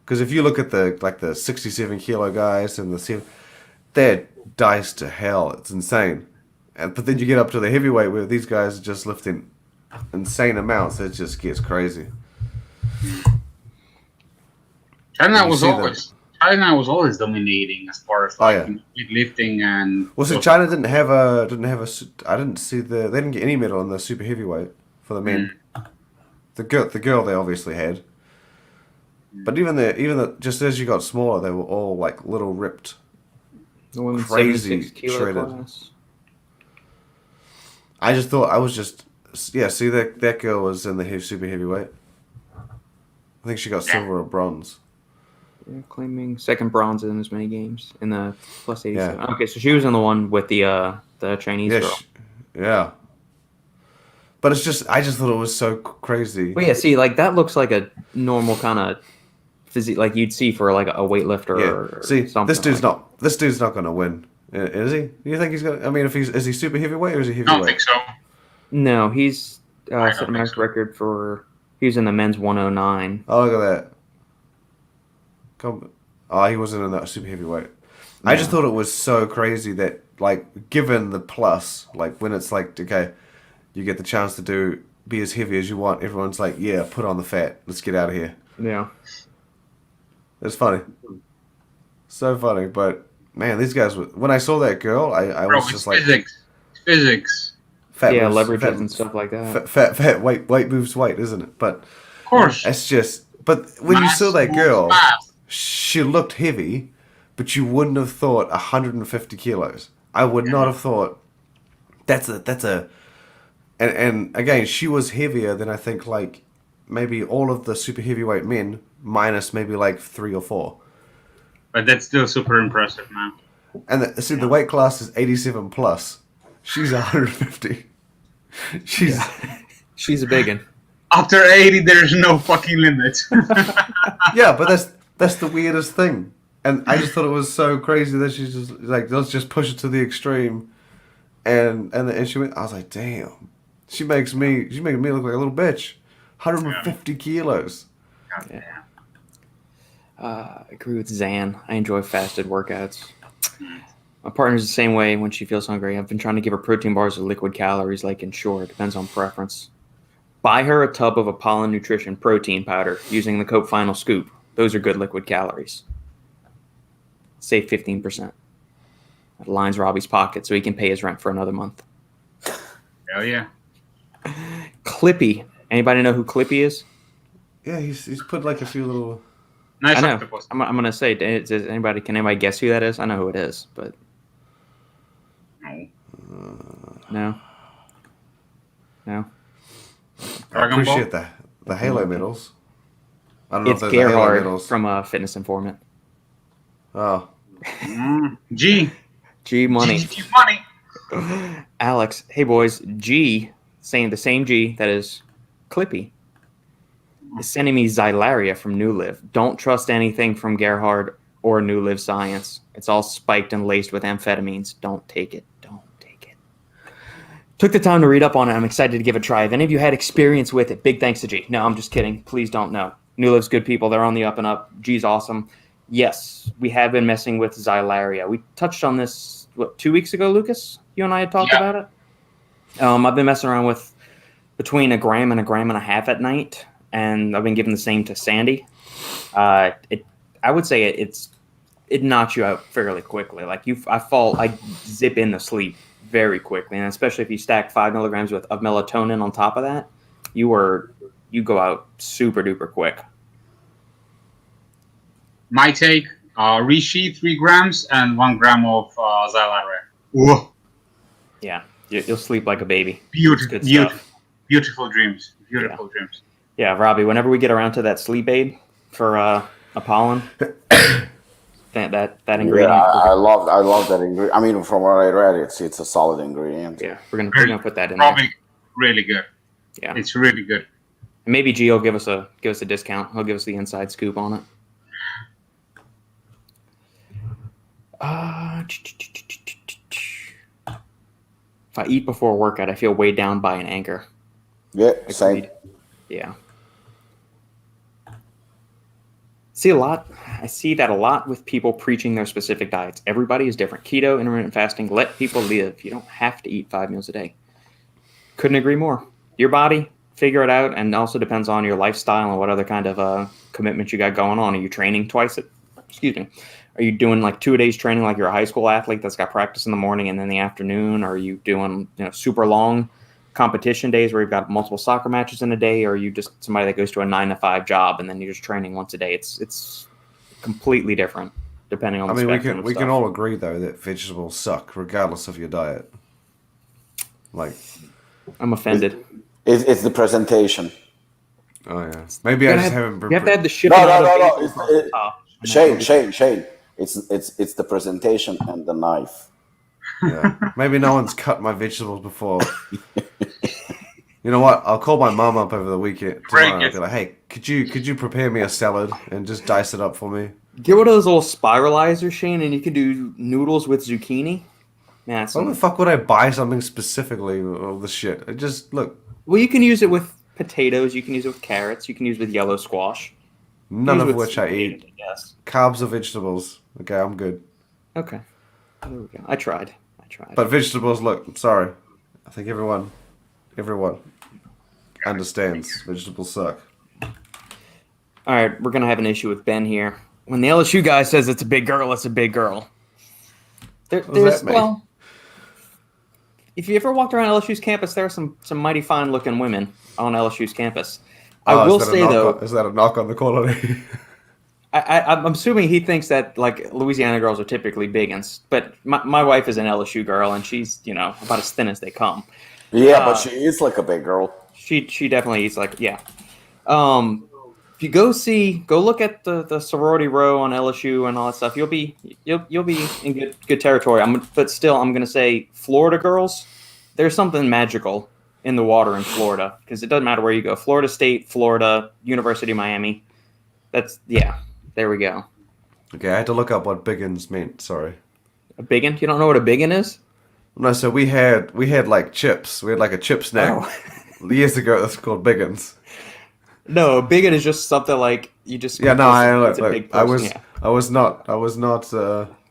Because if you look at the 67 kilo guys and they're diced to hell. It's insane. But then you get up to the heavyweight where these guys are just lifting insane amounts. It just gets crazy. China You was see them. always dominating as far as Oh, like yeah. lifting and. Well, so China didn't have a. I didn't see they didn't get any medal in the super heavyweight for the men. The girl they obviously had. But even the just as you got smaller, they were all like little ripped. The women's Crazy 76 kilo shredded. class. I just thought I was just see that girl was in the super heavyweight. I think she got silver or bronze. Yeah, claiming second bronze in as many games in the plus 87. Yeah. Okay, so she was in the one with the Chinese Yeah, girl. yeah. But it's just I just thought it was so crazy. Well, yeah, see, like that looks like a normal kind of physique, like you'd see for like a weightlifter Yeah. or See, something. this dude's like not going to win, is he? Do you think he's going? to I mean, if is he super heavyweight or is he I heavyweight? don't think so. No, he's don't set a think max so. record for. He was in the men's 109. Oh, look at that. Oh, he wasn't in that super heavyweight. I just thought it was so crazy that, like, given the plus, like, when it's like, okay, you get the chance to be as heavy as you want, everyone's like, yeah, put on the fat. Let's get out of here. Yeah. It's funny. So funny. But, man, these guys, when I saw that girl, I Bro, was it's just like, physics. It's physics. fat Yeah, moves, leverages fat, and stuff like that. fat weight moves weight, isn't it? But Of course. it's just, but when you Mass saw that moves girl, fast. she looked heavy, but you wouldn't have thought 150 kilos. I would not have thought that's a and again, she was heavier than I think like maybe all of the super heavyweight men minus maybe like 3 or 4. But that's still super impressive, man. And the weight class is 87 plus. She's 150. She's a big one. After 80, there's no fucking limit. Yeah, but that's the weirdest thing. And I just thought it was so crazy that she's just like, let's just push it to the extreme. And she went, I was like, damn. She's making me look like a little bitch. 150 kilos. I agree with Zan. I enjoy fasted workouts. My partner's the same way when she feels hungry. I've been trying to give her protein bars with liquid calories, like Ensure. Depends on preference. Buy her a tub of Apollon Nutrition protein powder using the Cope Final Scoop. Those are good liquid calories. Save 15%. That lines Robbie's pocket so he can pay his rent for another month. Hell yeah. Clippy. Anybody know who Clippy is? Yeah, he's put like a few little. Nice I know. octopus. I'm gonna say, can anybody guess who that is? I know who it is, but No. no. I Dragon appreciate the Halo medals. I don't know It's if they're the Halo Gerhard medals. from Fitness Informant. Oh, G. G Money. G money. Alex, hey boys, G, saying the same G that is Clippy, is sending me Xylaria from New Live. Don't trust anything from Gerhard or New Live Science. It's all spiked and laced with amphetamines. Don't take it. Don't take it. Took the time to read up on it. I'm excited to give it a try. Have any of you had experience with it? Big thanks to G. No, I'm just kidding. Please don't know. New Live's good people. They're on the up and up. G's awesome. Yes, we have been messing with Xylaria. We touched on this, 2 weeks ago, Lukasz? You and I had talked about it? I've been messing around with between a gram and a half at night, and I've been giving the same to Sandy. I would say it knocks you out fairly quickly. Like I zip into sleep very quickly, and especially if you stack 5 milligrams of melatonin on top of that, you go out super duper quick. My take: Reishi 3 grams and 1 gram of Xylaria. Whoa. Yeah, you'll sleep like a baby. Beautiful dreams. Yeah. Dreams. Yeah, Robbie, whenever we get around to that sleep aid for Apollon, that ingredient. Yeah, I love that ingredient. I mean, from what I read, it's a solid ingredient. Yeah, we're gonna put that in there. Probably really good. Yeah, It's really good. maybe G will give us a discount. He'll give us the inside scoop on it. If I eat before a workout, I feel weighed down by an anchor. Yeah, same. Agreed. Yeah. I see that a lot with people preaching their specific diets. Everybody is different. Keto, intermittent fasting, let people live. You don't have to eat 5 meals a day. Couldn't agree more. Your body, figure it out, and also depends on your lifestyle and what other kind of commitments you got going on. Are you training Are you doing like 2 days training like you're a high school athlete that's got practice in the morning and then the afternoon? Or are you doing super long competition days where you've got multiple soccer matches in a day? Or are you just somebody that goes to a 9 to 5 job and then you're just training once a day? It's completely different depending on the spectrum of we stuff. can all agree though that vegetables suck regardless of your diet. Like, I'm offended. It's the presentation. oh yeah, maybe I just haven't been. You have to have the shit. No. Shane. It's the presentation and the knife. Yeah. Maybe no one's cut my vegetables before. You know what? I'll call my mom up over the weekend tomorrow and be like, "Hey, could you prepare me a salad and just dice it up for me?" Get one of those little spiralizers, Shane, and you can do noodles with zucchini. Man, Why the fuck would I buy something specifically with all this shit? It just look. Well, you can use it with potatoes. You can use it with carrots. You can use it with yellow squash. None Use of with which I spinach, eat. Yes. Carbs or vegetables. Okay, I'm good. Okay. There we go. I tried. But vegetables, look, I'm sorry. I think everyone understands vegetables suck. All right, we're gonna have an issue with Ben here. When the LSU guy says it's a big girl, it's a big girl. What does that mean? If you ever walked around LSU's campus, there are some mighty fine looking women on LSU's campus. I will say though, is that a knock on the quality? I'm assuming he thinks that like Louisiana girls are typically bigans, but my wife is an LSU girl and she's about as thin as they come. Yeah, but she is like a big girl. She definitely is like If you go look at the sorority row on LSU and all that stuff, you'll be in good territory. But still, I'm gonna say Florida girls. There's something magical in the water in Florida because it doesn't matter where you go. Florida State, Florida, University of Miami. There we go. Okay, I had to look up what biggins meant. Sorry. A biggin? You don't know what a biggin is? No, so we had like chips. We had like a chip snack years ago. That's called biggins. No, a biggin is just something like you just. Yeah, no, it's a big I person, was not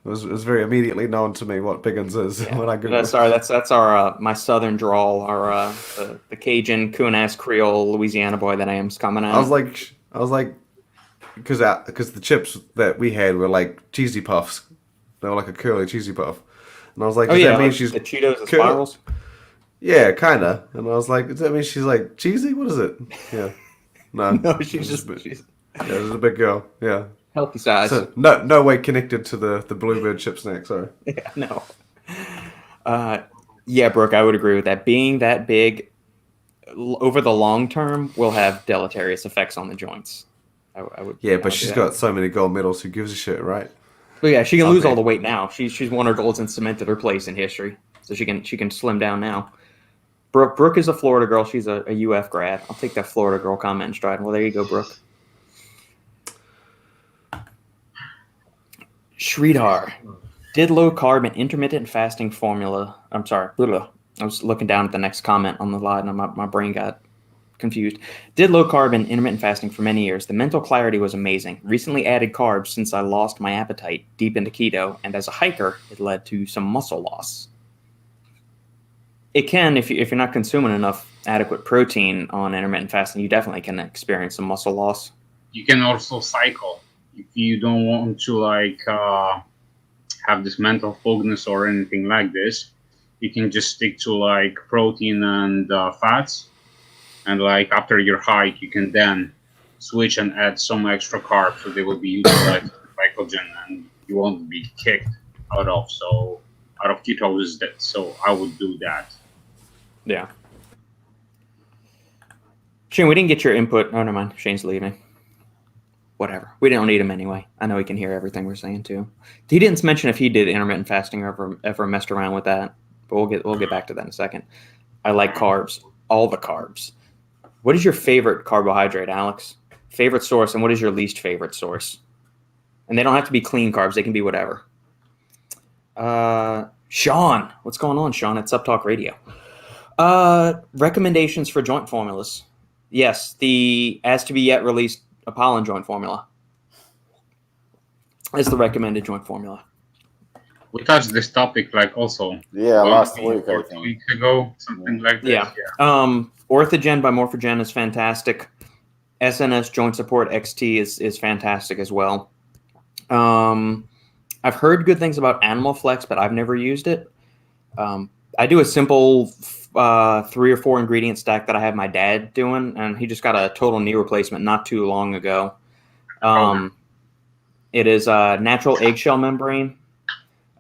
It was very immediately known to me what Biggins is when I googled. That's our my southern drawl, our the Cajun coon-ass Creole Louisiana boy that I am's coming out. I was like, because the chips that we had were like cheesy puffs. They were like a curly cheesy puff, and I was like, does that mean like she's the Cheetos and curl- spirals? Yeah, kinda. And I was like, does that mean she's like cheesy? What is it? Yeah, no, No, she's a big girl. Yeah, healthy size. so no way connected to the Bluebird chip snack. Sorry. Yeah, no. Yeah, Brooke, I would agree with that. Being that big over the long term will have deleterious effects on the joints. I would. Yeah, I but would she's do got so many gold medals. Who gives a shit, right? But yeah, she can lose Okay. all the weight now. She's won her golds and cemented her place in history, so she can slim down now. Brooke is a Florida girl. She's a UF grad. I'll take that Florida girl comment in stride. Well, there you go, Brooke. Sridhar did low carb and intermittent fasting formula. I'm sorry. I was looking down at the next comment on the line and my brain got confused. Did low carb and intermittent fasting for many years. The mental clarity was amazing. Recently added carbs since I lost my appetite deep into keto, and as a hiker, it led to some muscle loss. It can, if you're not consuming enough adequate protein on intermittent fasting, you definitely can experience some muscle loss. You can also cycle if you don't want to have this mental fogness or anything like this. You can just stick to like protein and fats, and like after your hike, you can then switch and add some extra carbs, so they will be utilized for glycogen, and you won't be kicked out of ketosis. So I would do that. Yeah. Shane, we didn't get your input. Oh, never mind. Shane's leaving. Whatever. We don't need him anyway. I know he can hear everything we're saying too. He didn't mention if he did intermittent fasting or ever messed around with that, but we'll get back to that in a second. I like carbs, all the carbs. What is your favorite carbohydrate, Alex? Favorite source, and what is your least favorite source? And they don't have to be clean carbs. They can be whatever. Sean, what's going on, Sean? It's Up Talk Radio. Recommendations for joint formulas. Yes, the as to be yet released Apollon joint formula is the recommended joint formula. We touched this topic like also last week, I 2 think. weeks ago, something like this. Yeah. Orthogen by Morphogen is fantastic. SNS Joint Support XT is fantastic as well. I've heard good things about Animal Flex, but I've never used it. I do a simple 3 or 4 ingredient stack that I have my dad doing, and he just got a total knee replacement not too long ago. It is a natural eggshell membrane,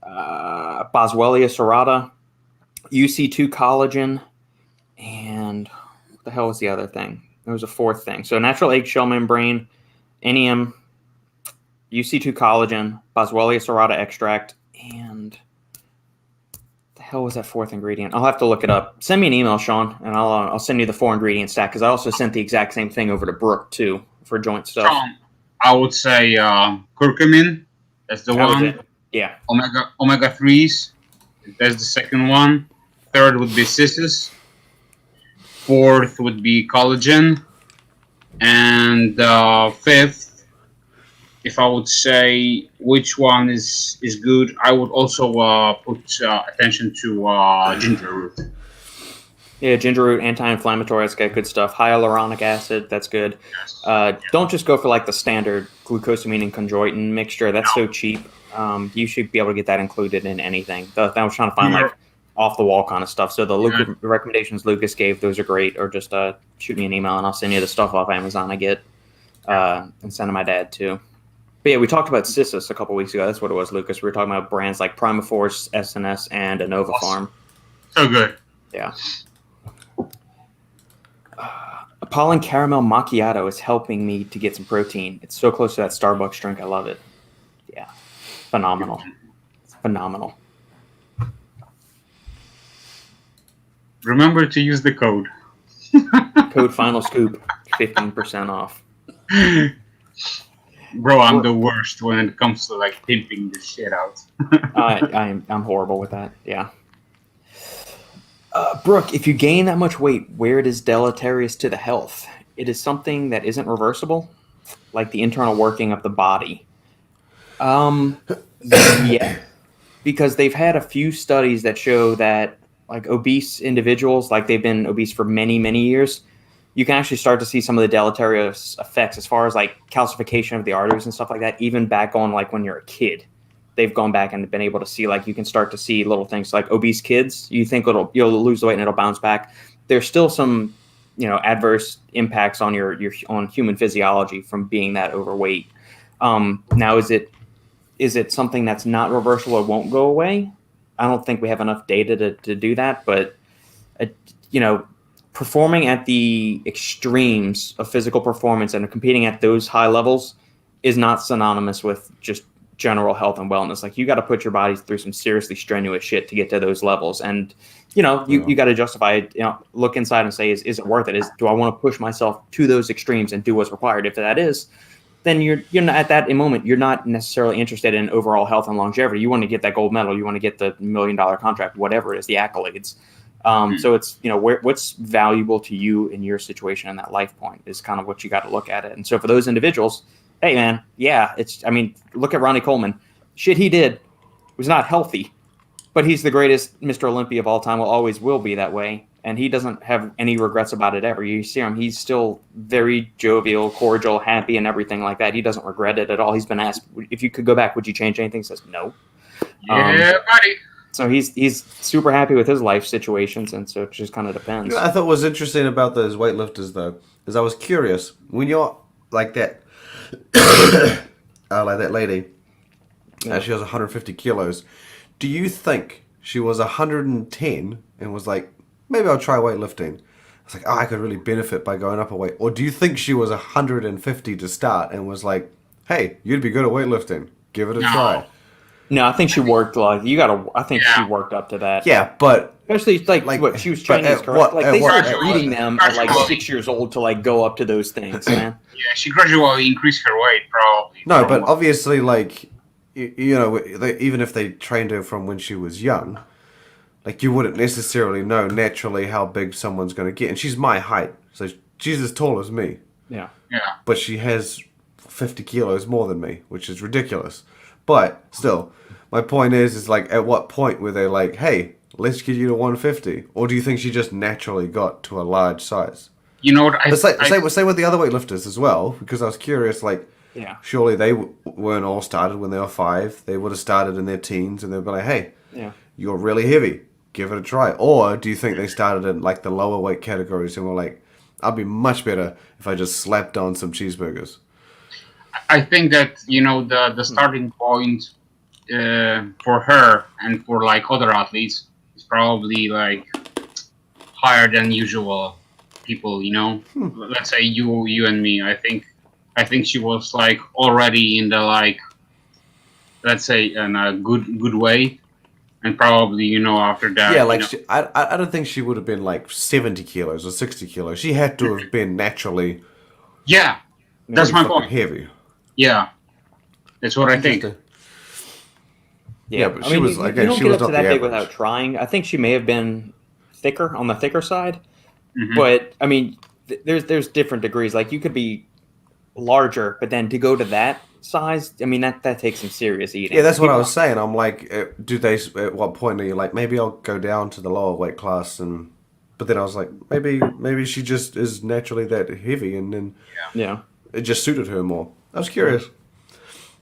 Boswellia serrata, UC2 collagen, and what the hell was the other thing? There was a fourth thing. So natural eggshell membrane, NEM, UC2 collagen, Boswellia serrata extract, and the hell was that fourth ingredient? I'll have to look it up. Send me an email, Sean, and I'll send you the 4 ingredient stack, because I also sent the exact same thing over to Brooke too for joint stuff. I would say curcumin. That's the That was one. it. Yeah. Omega 3s. That's the second one. Third would be cissus. Fourth would be collagen. And fifth, if I would say which one is good, I would also put attention to ginger root. Yeah, ginger root, anti-inflammatory, that's got good stuff. Hyaluronic acid, that's good. Don't just go for like the standard glucosamine and chondroitin mixture. That's so cheap. You should be able to get that included in anything. I was trying to find like off-the-wall kind of stuff. So the recommendations Lukasz gave, those are great. Or just shoot me an email and I'll send you the stuff off Amazon I get and send to my dad too. But yeah, we talked about cissus a couple weeks ago. That's what it was, Lukasz. We were talking about brands like Primaforce, SNS, and Innova Farm. So good. Yeah. Apollon Caramel Macchiato is helping me to get some protein. It's so close to that Starbucks drink. I love it. Yeah. Phenomenal. It's phenomenal. Remember to use the code. Code Final Scoop, 15% off. Bro, I'm the worst when it comes to like pimping this shit out. I'm horrible with that. Yeah. Brooke, if you gain that much weight, where it is deleterious to the health, it is something that isn't reversible, like the internal working of the body. Yeah, because they've had a few studies that show that like obese individuals, like they've been obese for many, many years, you can actually start to see some of the deleterious effects as far as like calcification of the arteries and stuff like that, even back on like when you're a kid. They've gone back and been able to see, like, you can start to see little things like obese kids. You think you'll lose the weight and it'll bounce back. There's still some, adverse impacts on your on human physiology from being that overweight. Now, is it something that's not reversible or won't go away? I don't think we have enough data to do that, but performing at the extremes of physical performance and competing at those high levels is not synonymous with just general health and wellness. Like, you got to put your body through some seriously strenuous shit to get to those levels. And, you got to justify it, look inside and say, is it worth it? Do I want to push myself to those extremes and do what's required? If that is, then you're not, at that moment, you're not necessarily interested in overall health and longevity. You want to get that gold medal. You want to get the $1 million contract, whatever it is, the accolades. So it's, what's valuable to you in your situation and that life point is kind of what you got to look at it. And so for those individuals, hey man, yeah, look at Ronnie Coleman. Shit he did was not healthy, but he's the greatest Mr. Olympia of all time, always will be that way. And he doesn't have any regrets about it ever. You see him, he's still very jovial, cordial, happy, and everything like that. He doesn't regret it at all. He's been asked, if you could go back, would you change anything? He says, no. Yeah, buddy. So he's super happy with his life situations, and so it just kind of depends. I thought was interesting about those weightlifters, though, is I was curious, when you're like that, like that lady, she was 150 kilos, do you think she was 110 and was like, maybe I'll try weightlifting? It's like, I could really benefit by going up a weight. Or do you think she was 150 to start and was like, hey, you'd be good at weightlifting, give it a try? No, I think she worked she worked up to that. Yeah, but especially like what she was Chinese, correct? Like they started breeding them at like 6 years old to like go up to those things, man. Yeah, she gradually increased her weight, probably. No, but obviously, like, even if they trained her from when she was young, like, you wouldn't necessarily know naturally how big someone's going to get. And she's my height, so she's as tall as me. Yeah. Yeah. But she has 50 kilos more than me, which is ridiculous. But still, my point is like, at what point were they like, hey, let's get you to 150? Or do you think she just naturally got to a large size? You know what? Same with the other weightlifters as well, because I was curious, like, surely they weren't all started when they were 5. They would have started in their teens, and they'd be like, hey, you're really heavy, give it a try. Or do you think they started in, like, the lower weight categories and were like, I'd be much better if I just slapped on some cheeseburgers? I think that, the starting point for her and for, like, other athletes is probably, like, higher than usual people, Let's say you and me. I think she was, like, already in the, like, let's say, in a good way. And probably, after that... Yeah, like, I don't think she would have been, like, 70 kilos or 60 kilos. She had to have been naturally... Yeah, that's my point. Heavy. Yeah, that's what I think. Yeah, but she was, again, you she don't was get up not to that the big average. without trying. I think she may have been on the thicker side. Mm-hmm. But, I mean, there's different degrees. Like, you could be larger, but then to go to that size, I mean, that takes some serious eating. Yeah, that's what I was saying. I'm like, at what point are you like, maybe I'll go down to the lower weight class? But then I was like, maybe she just is naturally that heavy, and then it just suited her more. I was curious.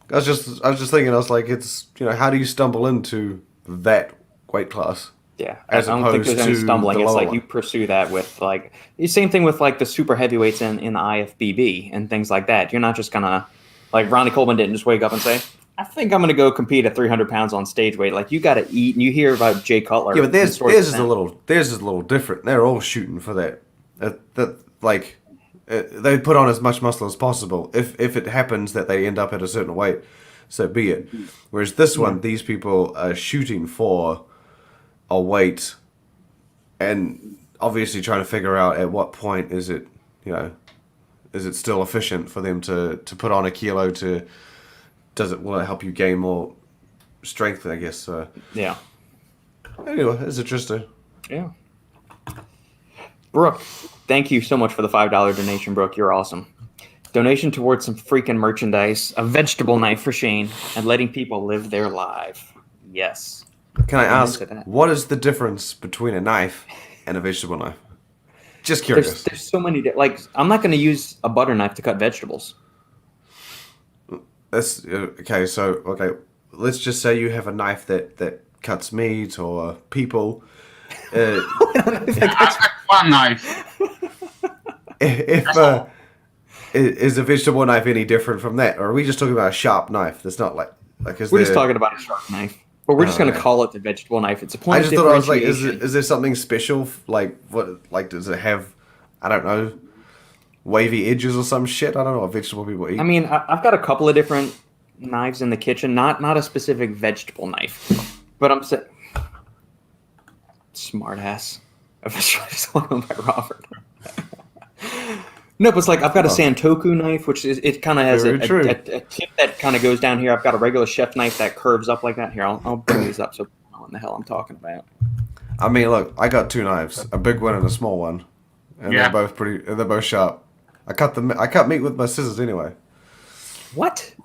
I was just thinking, I was like, it's, how do you stumble into that weight class? Yeah, I don't think there's any opposed to stumbling. the It's like lower. you pursue that with like the same thing with like the super heavyweights in the IFBB and things like that. You're not just gonna, like, Ronnie Coleman didn't just wake up and say, I think I'm gonna go compete at 300 pounds on stage weight. Like, you got to eat, and you hear about Jay Cutler. Yeah, but theirs is a little different. They're all shooting for that. They put on as much muscle as possible. If it happens that they end up at a certain weight, so be it. Whereas this one, these people are shooting for a weight, and obviously trying to figure out at what point is it still efficient for them to put on a kilo will it help you gain more strength, I guess. Yeah. Anyway, it's interesting. Yeah. Brooke, thank you so much for the $5 donation, Brooke. You're awesome. Donation towards some freaking merchandise, a vegetable knife for Shane, and letting people live their life. Yes. Can I Amen ask, to that. what is the difference between a knife and a vegetable knife? Just curious. There's so many. Like, I'm not going to use a butter knife to cut vegetables. Okay, let's just say you have a knife that cuts meat or people. Yeah, I've got one knife. Is a vegetable knife any different from that, or are we just talking about a sharp knife? That's not like we're just talking about a sharp knife, but we're just going to yeah. call it the vegetable knife. It's a point I of just thought I was like, differentiation. is there something special? Like what? Like does it have? I don't know, wavy edges or some shit. I don't know what vegetable people eat. I mean, I've got a couple of different knives in the kitchen, not a specific vegetable knife, but I'm saying, smart ass. I was trying to swallow by Robert. No, but it's like I've got a Santoku knife, which is it kind of has a tip that kind of goes down here. I've got a regular chef knife that curves up like that. Here, I'll bring these up so people know what the hell I'm talking about. I mean, look, I got two knives, a big one and a small one, and Yeah. they're both sharp. I cut meat with my scissors anyway. What?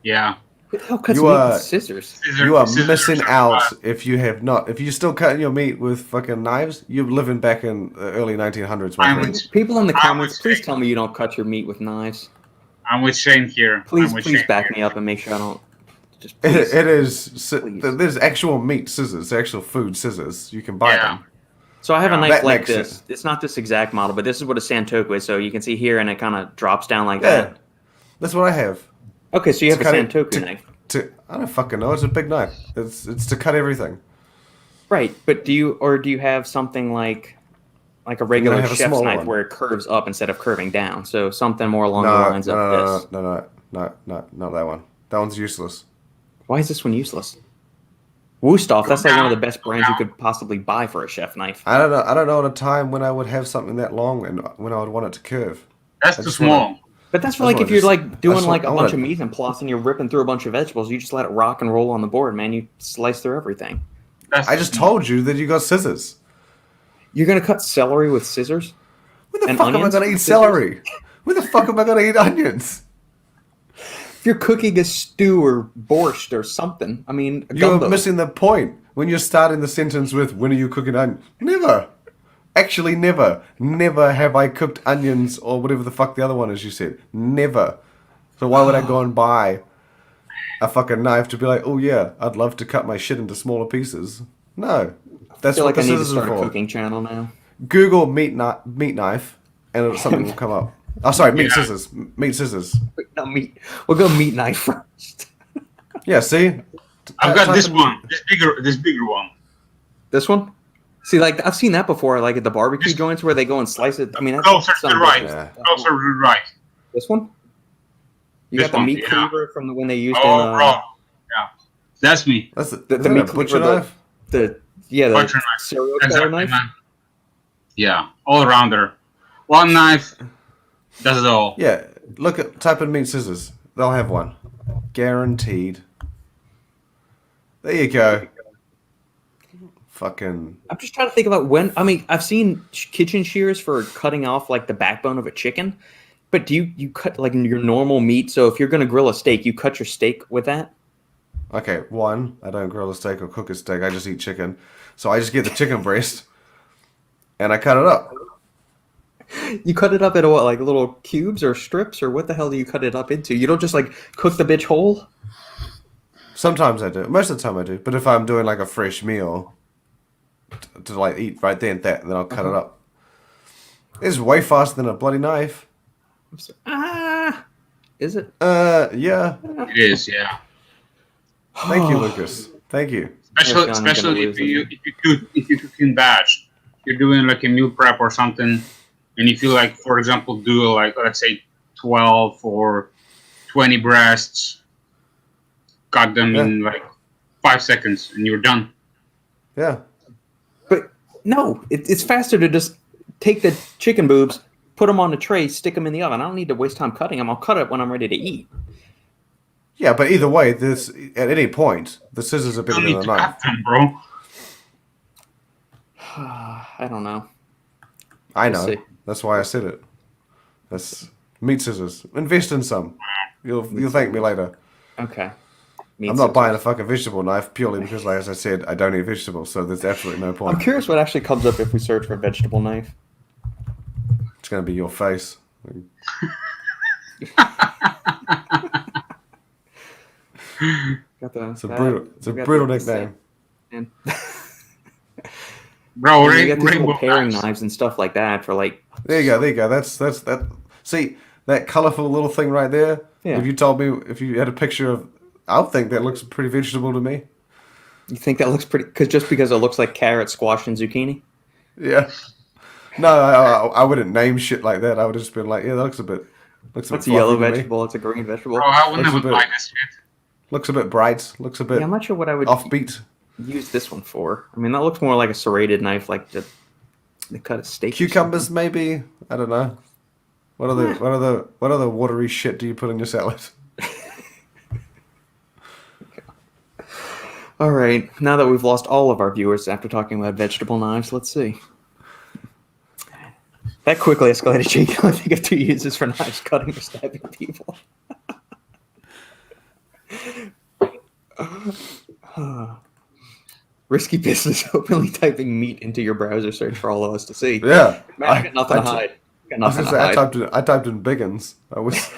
Yeah. Who the hell cuts You meat are- with scissors? You are Scissors missing are out fun. if you're still cutting your meat with fucking knives. You're living back in the early 1900s, my I'm friend. with- People in the I comments, would please say- tell me you don't cut your meat with knives. I'm with Shane here. Please, I'm with please Shane back here. me up and make sure I don't. Just It please. is. Please. There's actual meat scissors, actual food scissors. You can buy Yeah. them. So I have a Yeah. knife That like makes this. It's not this exact model, but this is what a Santoku is. So you can see here, and it kind of drops down like Yeah, that. that's what I have. Okay, so you have a To cut it- Santoku knife, I don't fucking know. It's a big knife. It's to cut everything. right? But do you have something like a regular have a chef's smaller knife one. where it curves up instead of curving down? So something more along the No, lines of this. no, not that one. That one's useless. Why is this one useless? Wusthof, that's like one of the down, best go brands you down. could possibly buy for a chef knife. I don't know. I don't know at a time when I would have something that long and when I would want it to curve. That's I too just wanna- small. But that's for That's like what if I you're just- like doing that's like what a I bunch wanna- of mise en place and you're ripping through a bunch of vegetables, you just let it rock and roll on the board, man. You slice through everything. That's I too just small. told you that you got scissors. You're gonna cut celery with scissors? When the And fuck am I onions gonna with eat scissors? celery? When the fuck am I gonna eat onions? If you're cooking a stew or borscht or something, I mean, a You're gumbo. missing the point when you're starting the sentence with "When are you cooking onions?" Never. Actually, never. Never have I cooked onions or whatever the fuck the other one is you said. Never. So why would I go and buy a fucking knife to be like, oh yeah, I'd love to cut my shit into smaller pieces? No. I That's feel what like I the need to scissors are start a for. cooking channel now. Google meat knife and something will come up. Oh, sorry, meat Yeah. scissors. Meat scissors. Wait, no, meat. We'll go meat knife first. Yeah, see? I've got Type this in- one. This bigger one. This one? See, like I've seen that before, like at the barbecue joints where they go and slice it. I mean, that's Closer to the some right. business. Yeah. Closer to the right. This one? You This got the one, meat yeah. cleaver from the when they used Oh, in bro. Yeah. That's me. That's the meat butcher cleaver, knife. the Butcher knife. cereal Exactly, color knife. man. Yeah. All rounder. One knife does it all. Yeah, type in meat scissors. They'll have one. Guaranteed. There you go. Fucking. I'm just trying to think about when. I mean, I've seen kitchen shears for cutting off like the backbone of a chicken, but do you cut like your normal meat? So if you're gonna grill a steak, you cut your steak with that. Okay, one, I don't grill a steak or cook a steak. I just eat chicken. So I just get the chicken breast and I cut it up. You cut it up into what, like little cubes or strips, or what the hell do you cut it up into? You don't just like cook the bitch whole. Sometimes I do. Most of the time I do. But if I'm doing like a fresh meal to like eat right there and then I'll cut it up. It's way faster than a bloody knife. Is it? Yeah. It is, yeah. Thank you, Lucas. Thank you. I'm Especially gonna if lose you cook in batch. You're doing like a meal prep or something, and if you like, for example, do like let's say 12 or 20 breasts, cut them in like 5 seconds, and you're done. Yeah. But no, it's faster to just take the chicken boobs, put them on a tray, stick them in the oven. I don't need to waste time cutting them. I'll cut it when I'm ready to eat. Yeah, but either way, this at any point, the scissors are You bigger don't than need a to knife. cut them, bro. I don't know. I We'll know. see. That's why I said it. That's Meat scissors. Invest in some. You'll thank me later. Okay. I'm not buying a fucking vegetable knife purely because, like as I said, I don't eat vegetables, so there's absolutely no I'm point. curious what actually comes up if we search for a vegetable knife. It's gonna be your face. It's a brutal nickname. And Bro, you got these little rainbow pairing knives. knives and stuff like that for like. There you go. That's that. See that colorful little thing right there. Yeah. If you told me, if you had a picture of, I would think that looks pretty vegetable to me. You think that looks pretty? Because it looks like carrot, squash, and zucchini. Yeah. No, I wouldn't name shit like that. I would just been like, yeah, that looks a bit. It's a yellow vegetable. It's a green vegetable. Bro, I would Looks a never bit- buy this shit. Looks a bit bright. Looks a bit Yeah, I'm not sure what I would offbeat. use this one for. I mean, that looks more like a serrated knife, like to cut a steak. or Cucumbers, maybe. I don't know. What other watery shit do you put in your salad? All right. Now that we've lost all of our viewers after talking about vegetable knives, let's see. That quickly escalated. Jake, you only think of 2 uses for knives, cutting or stabbing people. Risky business, openly typing meat into your browser search for all of us to see. Yeah. Man, I got nothing to hide. Got nothing to hide. I typed in biggins. I was.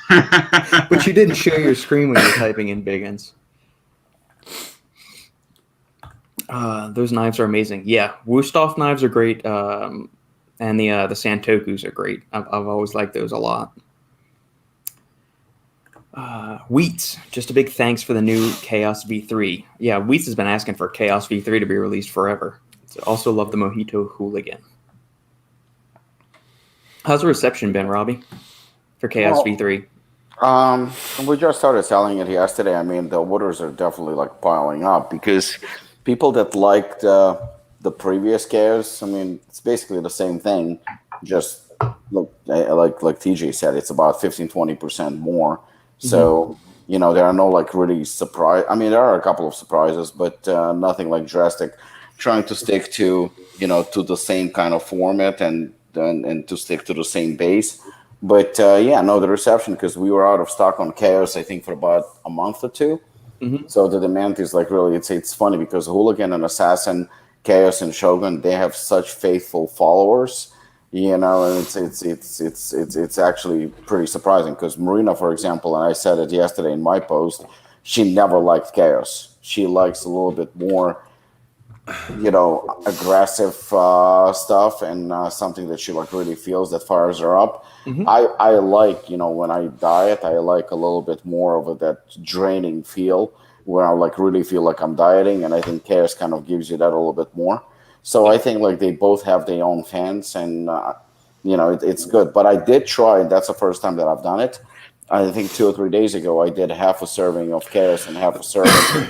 But you didn't share your screen when you were typing in biggins. Those knives are amazing. Yeah, Wusthof knives are great, and the Santokus are great. I've always liked those a lot. Wheats, just a big thanks for the new Chaos V3. Yeah, Wheats has been asking for Chaos V3 to be released forever. Also love the Mojito Hooligan. How's the reception been, Robbie, for Chaos V3? We just started selling it yesterday. I mean, the orders are definitely like piling up because people that liked the previous Chaos, I mean, it's basically the same thing. Just look, like TJ said, it's about 15-20% more. So, you know, there are no like really surprise. I mean, there are a couple of surprises, but nothing like drastic. Trying to stick to, you know, to the same kind of format and to stick to the same base. But yeah, no, the reception, because we were out of stock on Chaos, I think, for about a month or two. So the demand is like really, it's funny because Hooligan and Assassin, Chaos and Shogun, they have such faithful followers. You know, and it's actually pretty surprising because Marina, for example, and I said it yesterday in my post, she never liked Chaos. She likes a little bit more, you know, aggressive stuff and something that she like really feels that fires her up. I like, you know, when I diet, I like a little bit more of that draining feel where I like really feel like I'm dieting, and I think Chaos kind of gives you that a little bit more. So I think like they both have their own fans, and you know, it's good. But I did try. That's the first time that I've done it. I think 2 or 3 days ago, I did half a serving of Chaos and half a serving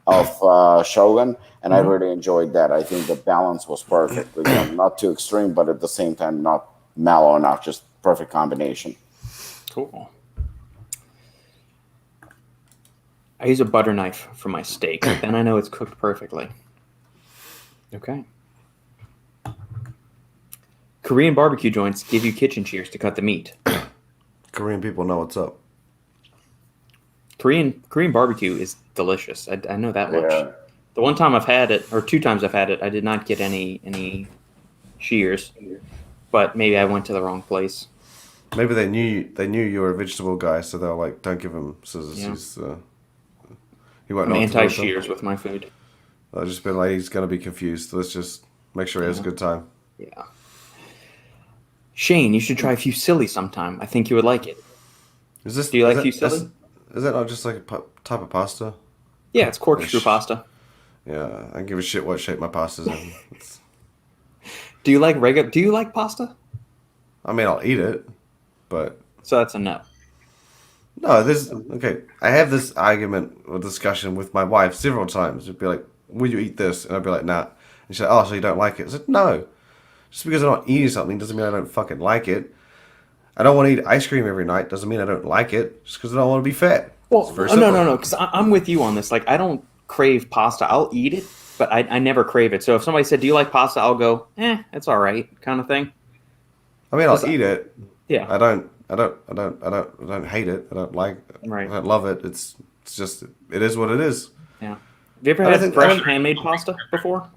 of Shogun, and I really enjoyed that. I think the balance was perfect. You know, not too extreme, but at the same time not mellow enough. Just perfect combination. Cool. I use a butter knife for my steak. Then I know it's cooked perfectly. Okay. Korean barbecue joints give you kitchen shears to cut the meat. Korean people know what's up. Korean barbecue is delicious. I know that much. Yeah. The one time I've had it, or 2 times I've had it, I did not get any shears. But maybe I went to the wrong place. Maybe they knew you were a vegetable guy, so they're like, don't give him scissors. Yeah. He won't I'm know what to do with them. anti-shears with my food. I've just been like, he's gonna be confused. Let's just make sure he has a good time. Yeah. Shane, you should try fusilli sometime. I think you would like it. Is this? Do you like is that- fusilli? Is that not just like a type of pasta? Yeah, it's corkscrew Ish. pasta. Yeah, I don't give a shit what shape my pasta's in. Do you like regular? Do you like pasta? I mean, I'll eat it, but So that's a no. no. Okay. I have this argument or discussion with my wife several times. It'd be like, "Will you eat this?" And I'd be like, "Nah." And she's like, "Oh, so you don't like it?" I said, "No. Just because I'm not eating something doesn't mean I don't fucking like it. I don't want to eat ice cream every night doesn't mean I don't like it. Just because I don't want to be fat." Well, It's very no, simple. because I'm with you on this. Like, I don't crave pasta. I'll eat it, but I never crave it. So if somebody said, "Do you like pasta?" I'll go, "It's all right," kind of thing. I mean, I'll eat it, Yeah. I don't hate it. I don't like it. Right. I don't love it. It's just, it is what it is. Yeah. Have you ever I had think- fresh handmade pasta before?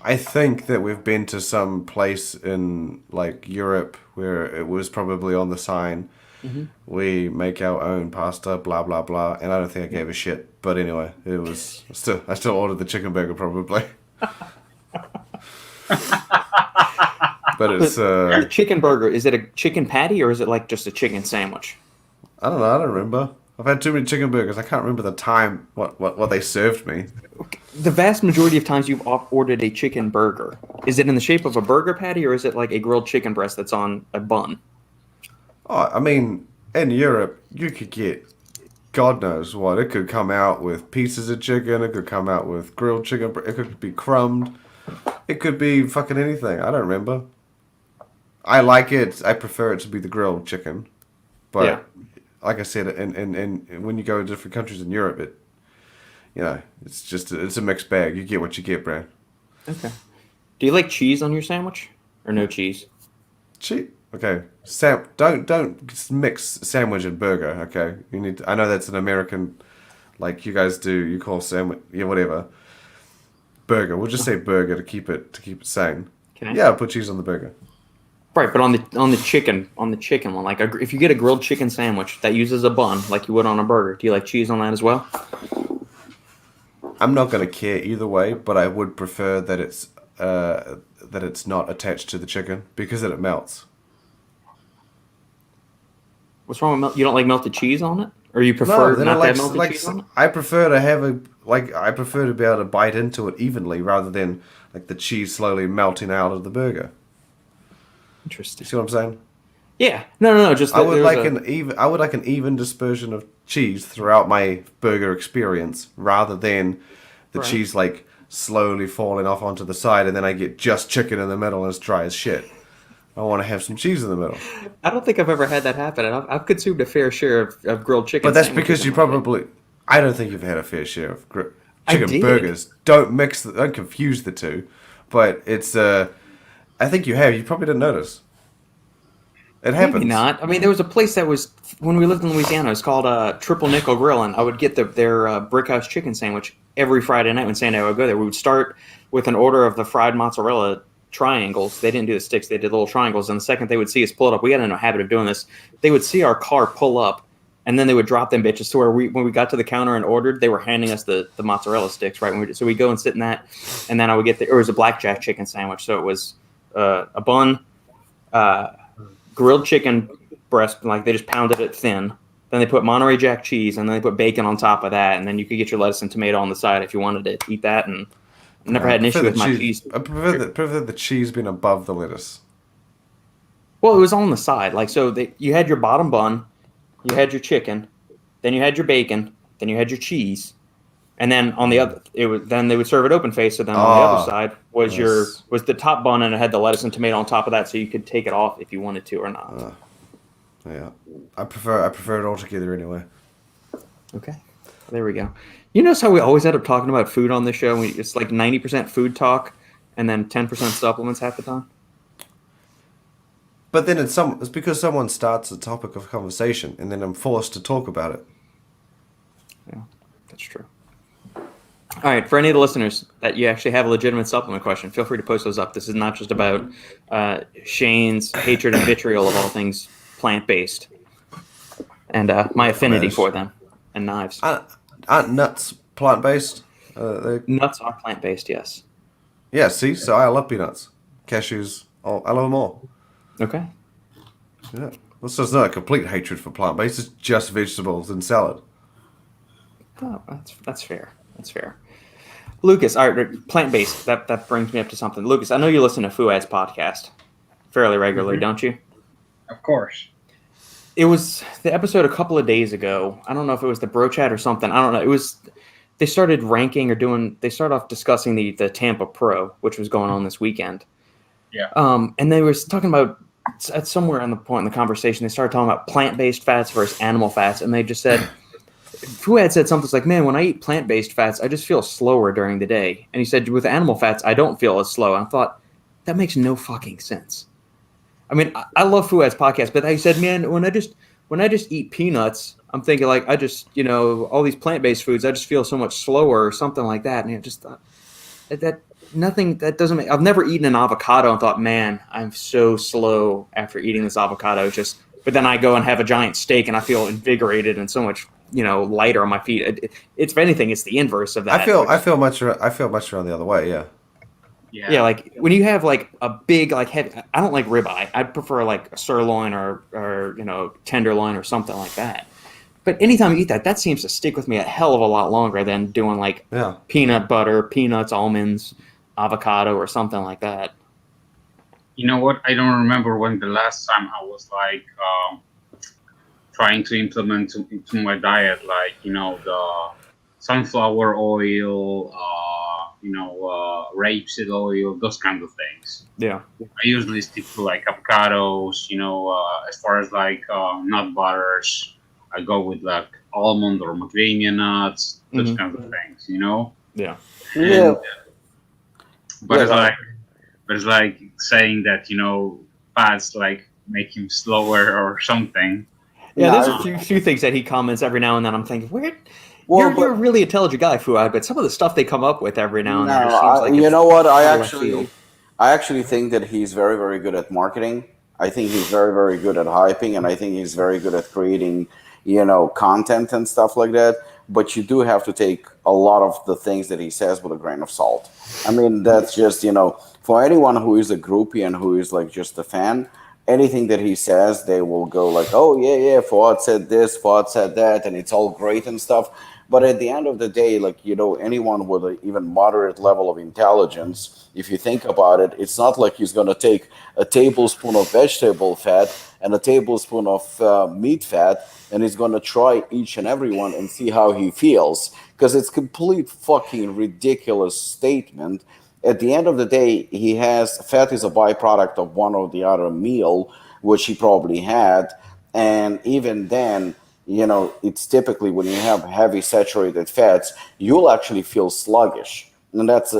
I think that we've been to some place in like Europe where it was probably on the sign. We make our own pasta, blah blah blah, and I don't think I gave a shit. But anyway, it was I still ordered the chicken burger probably. But it's The chicken burger, is it a chicken patty or is it like just a chicken sandwich? I don't know. I don't remember. I've had too many chicken burgers. I can't remember the time what they served me. The vast majority of times you've ordered a chicken burger, is it in the shape of a burger patty or is it like a grilled chicken breast that's on a bun? Oh, I mean, in Europe, you could get God knows what. It could come out with pieces of chicken. It could come out with grilled chicken. It could be crumbed. It could be fucking anything. I don't remember. I like it. I prefer it to be the grilled chicken. But Yeah. like I said, and when you go to different countries in Europe, it's a mixed bag. You get what you get, Brad. Okay. Do you like cheese on your sandwich or no cheese? Cheap. Okay. Don't mix sandwich and burger. Okay. You need. I know that's an American, like you guys do. You call sandwich, yeah, whatever. Burger. We'll just say burger to keep it sane. Okay. Yeah, put cheese on the burger. Right, but on the chicken one, like if you get a grilled chicken sandwich that uses a bun like you would on a burger, do you like cheese on that as well? I'm not gonna care either way, but I would prefer that it's not attached to the chicken because then it melts. What's wrong with you don't like melted cheese on it, or you prefer then not to I have melted cheese on it? I prefer to have I prefer to be able to bite into it evenly rather than like the cheese slowly melting out of the burger. Interesting. You see what I'm saying? Yeah. No. Just I would like an an even dispersion of cheese throughout my burger experience rather than the Right. cheese like slowly falling off onto the side and then I get just chicken in the middle and it's dry as shit. I want to have some cheese in the middle. I don't think I've ever had that happen. And I've consumed a fair share of grilled chicken. But that's sandwiches because in you my life. probably. I don't think you've had a fair share of I chicken did. burgers. Don't confuse the two. But it's. I think you have. You probably didn't notice. It happens. Maybe not. I mean, there was a place that was when we lived in Louisiana. It was called Triple Nickel Grill, and I would get their brick house chicken sandwich every Friday night when Sandy would go there. We would start with an order of the fried mozzarella triangles. They didn't do the sticks; they did little triangles. And the second they would see us pull it up, we had in a habit of doing this. They would see our car pull up, and then they would drop them bitches to where when we got to the counter and ordered, they were handing us the mozzarella sticks, right? So we go and sit in that, and then I would get it was a blackjack chicken sandwich. So it was a bun. Grilled chicken breast, like they just pounded it thin. Then they put Monterey Jack cheese, and then they put bacon on top of that, and then you could get your lettuce and tomato on the side if you wanted to eat that. And I never had an issue with my cheese. I prefer the cheese being above the lettuce. Well, it was on the side, like so. You had your bottom bun, you had your chicken, then you had your bacon, then you had your cheese, and then on the other, then they would serve it open face. So then on the other side was yes. was the top bun, and it had the lettuce and tomato on top of that, so you could take it off if you wanted to or not. Yeah, I prefer it all together anyway. Okay, there we go. You notice how we always end up talking about food on this show? It's like 90% food talk, and then 10% supplements half the time. But then it's because someone starts a topic of conversation, and then I'm forced to talk about it. Yeah, that's true. All right, for any of the listeners that you actually have a legitimate supplement question, feel free to post those up. This is not just about Shane's hatred and vitriol of all things plant-based and my affinity for them and knives. Aren't nuts plant-based? Nuts are plant-based, yes. Yeah, see? So I love peanuts. Cashews, I love them all. Okay. Yeah. Well, so it's not a complete hatred for plant-based, it's just vegetables and salad. Oh, that's fair. That's fair. Lukasz, all right, plant-based. That brings me up to something. Lukasz, I know you listen to Fuad's podcast fairly regularly, don't you? Of course. It was the episode a couple of days ago. I don't know if it was the Bro Chat or something. I don't know. It was they started ranking they started off discussing the Tampa Pro, which was going on this weekend. Yeah. And they were talking about at somewhere on the point in the conversation, they started talking about plant-based fats versus animal fats, and they just said Fuad said something like, "Man, when I eat plant-based fats, I just feel slower during the day." And he said, "With animal fats, I don't feel as slow." And I thought, that makes no fucking sense. I mean, I love Fuad's podcast, but he said, man, when I just eat peanuts, I'm thinking like I just, all these plant-based foods, I just feel so much slower or something like that. And I just thought that doesn't make. I've never eaten an avocado and thought, man, I'm so slow after eating this avocado. But then I go and have a giant steak and I feel invigorated and so much, lighter on my feet. It's if anything, it's the inverse of that. I feel much around the other way. Yeah. Yeah, like when you have like a big like heavy, I don't like ribeye. I prefer like a sirloin or tenderloin or something like that. But anytime you eat that seems to stick with me a hell of a lot longer than doing like peanut butter, peanuts, almonds, avocado, or something like that. You know what? I don't remember when the last time I was like trying to implement into my diet, like the sunflower oil. Rapeseed oil, those kinds of things. Yeah. I usually stick to like avocados, as far as like nut butters, I go with like almond or macadamia nuts, those kinds of things, Yeah. And, but it's like saying that, fats like make him slower or something. Yeah, there's a few things that he comments every now and then. I'm thinking, you're a really intelligent guy, Fuad, but some of the stuff they come up with every now and then just seems like you know what? I actually think that he's very, very good at marketing. I think he's very, very good at hyping, and I think he's very good at creating, content and stuff like that. But you do have to take a lot of the things that he says with a grain of salt. I mean, that's just, for anyone who is a groupie and who is like just a fan, anything that he says, they will go like, oh, yeah, Fuad said this, Fuad said that, and it's all great and stuff. But at the end of the day, like, anyone with an even moderate level of intelligence, if you think about it, it's not like he's going to take a tablespoon of vegetable fat and a tablespoon of meat fat, and he's going to try each and every one and see how he feels. Because it's complete fucking ridiculous statement. At the end of the day, fat is a byproduct of one or the other meal, which he probably had. And even then, it's typically when you have heavy saturated fats, you'll actually feel sluggish. And that's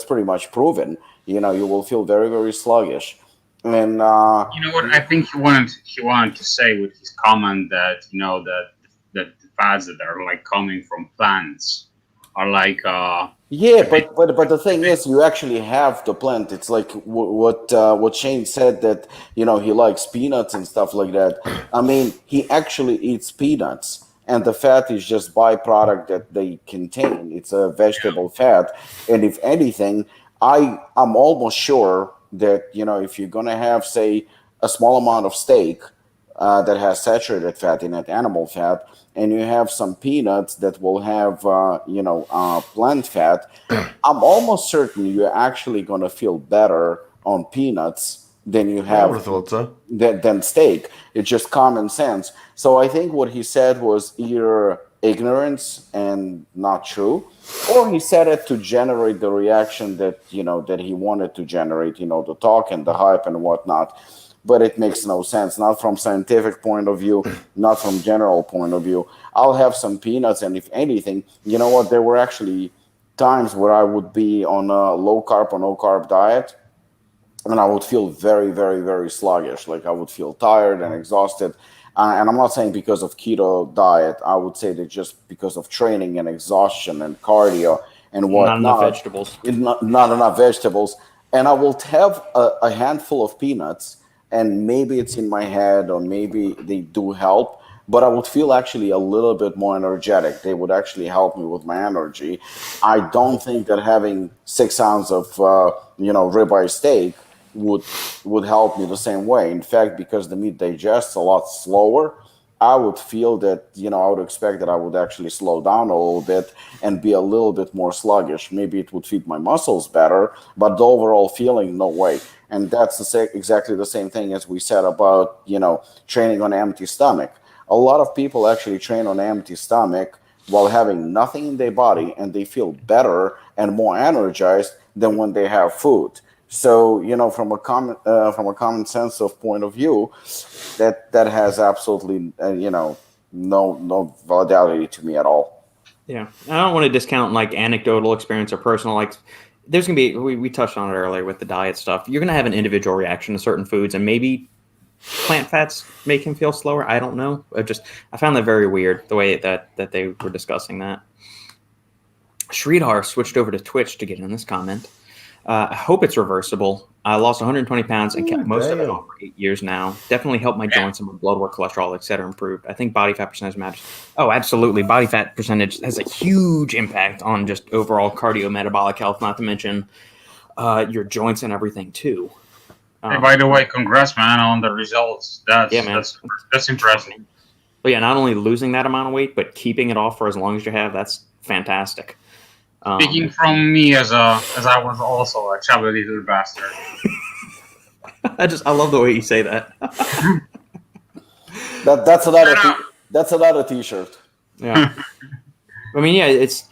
pretty much proven. You will feel very, very sluggish. And you know what? I think he wanted to say with his comment that that the fats that are like coming from plants are like but the thing is, you actually have the plant. It's like what Shane said, that he likes peanuts and stuff like that. I mean, he actually eats peanuts, and the fat is just byproduct that they contain. It's a vegetable fat, and if anything, I'm almost sure that if you're gonna have, say, a small amount of steak that has saturated fat in it, animal fat, and you have some peanuts that will have, plant fat, I'm almost certain you're actually going to feel better on peanuts than you have I would have thought so. than steak. It's just common sense. So I think what he said was either ignorance and not true, or he said it to generate the reaction that that he wanted to generate, the talk and the hype and whatnot. But it makes no sense, not from scientific point of view, not from general point of view. I'll have some peanuts, and if anything, you know what, there were actually times where I would be on a low carb or no carb diet, and I would feel very, very, very sluggish. Like I would feel tired and exhausted. And I'm not saying because of keto diet. I would say that just because of training and exhaustion and cardio and whatnot. Not enough vegetables. Not enough vegetables. And I will have a handful of peanuts, and maybe it's in my head, or maybe they do help, but I would feel actually a little bit more energetic. They would actually help me with my energy. I don't think that having 6 ounces of ribeye steak would help me the same way. In fact, because the meat digests a lot slower, I would feel that, I would expect that I would actually slow down a little bit and be a little bit more sluggish. Maybe it would feed my muscles better, but the overall feeling, no way. And that's exactly the same thing as we said about, training on an empty stomach. A lot of people actually train on an empty stomach while having nothing in their body, and they feel better and more energized than when they have food. So, from a common sense of point of view, that has absolutely, no validity to me at all. Yeah, I don't want to discount like anecdotal experience or personal. Like there's going to be, we touched on it earlier with the diet stuff. You're going to have an individual reaction to certain foods, and maybe plant fats make him feel slower. I don't know. I found that very weird, the way that they were discussing that. Sridhar switched over to Twitch to get in this comment. I hope it's reversible. I lost 120 pounds and kept most of it off for 8 years now. Definitely helped my joints and my blood work, cholesterol, etc. improved. I think body fat percentage matters. Oh, absolutely. Body fat percentage has a huge impact on just overall cardiometabolic health, not to mention your joints and everything, too. Hey, by the way, congrats, man, on the results. That's impressive. But yeah, not only losing that amount of weight, but keeping it off for as long as you have, that's fantastic. Speaking from me as I was also a chubby little bastard. I love the way you say that. That's another T-shirt. Yeah. I mean, yeah, it's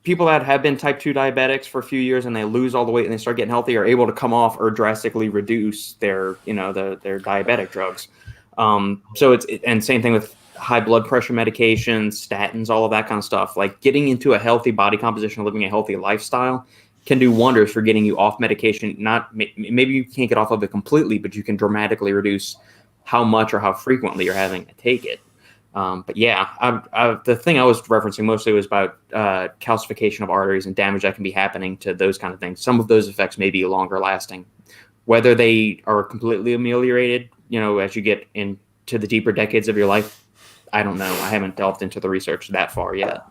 people that have been type 2 diabetics for a few years and they lose all the weight and they start getting healthy are able to come off or drastically reduce their diabetic drugs. So and same thing with high blood pressure medications, statins, all of that kind of stuff. Like getting into a healthy body composition, living a healthy lifestyle can do wonders for getting you off medication. Maybe you can't get off of it completely, but you can dramatically reduce how much or how frequently you're having to take it. But yeah, the thing I was referencing mostly was about calcification of arteries and damage that can be happening to those kind of things. Some of those effects may be longer lasting. Whether they are completely ameliorated, as you get into the deeper decades of your life, I don't know. I haven't delved into the research that far yet.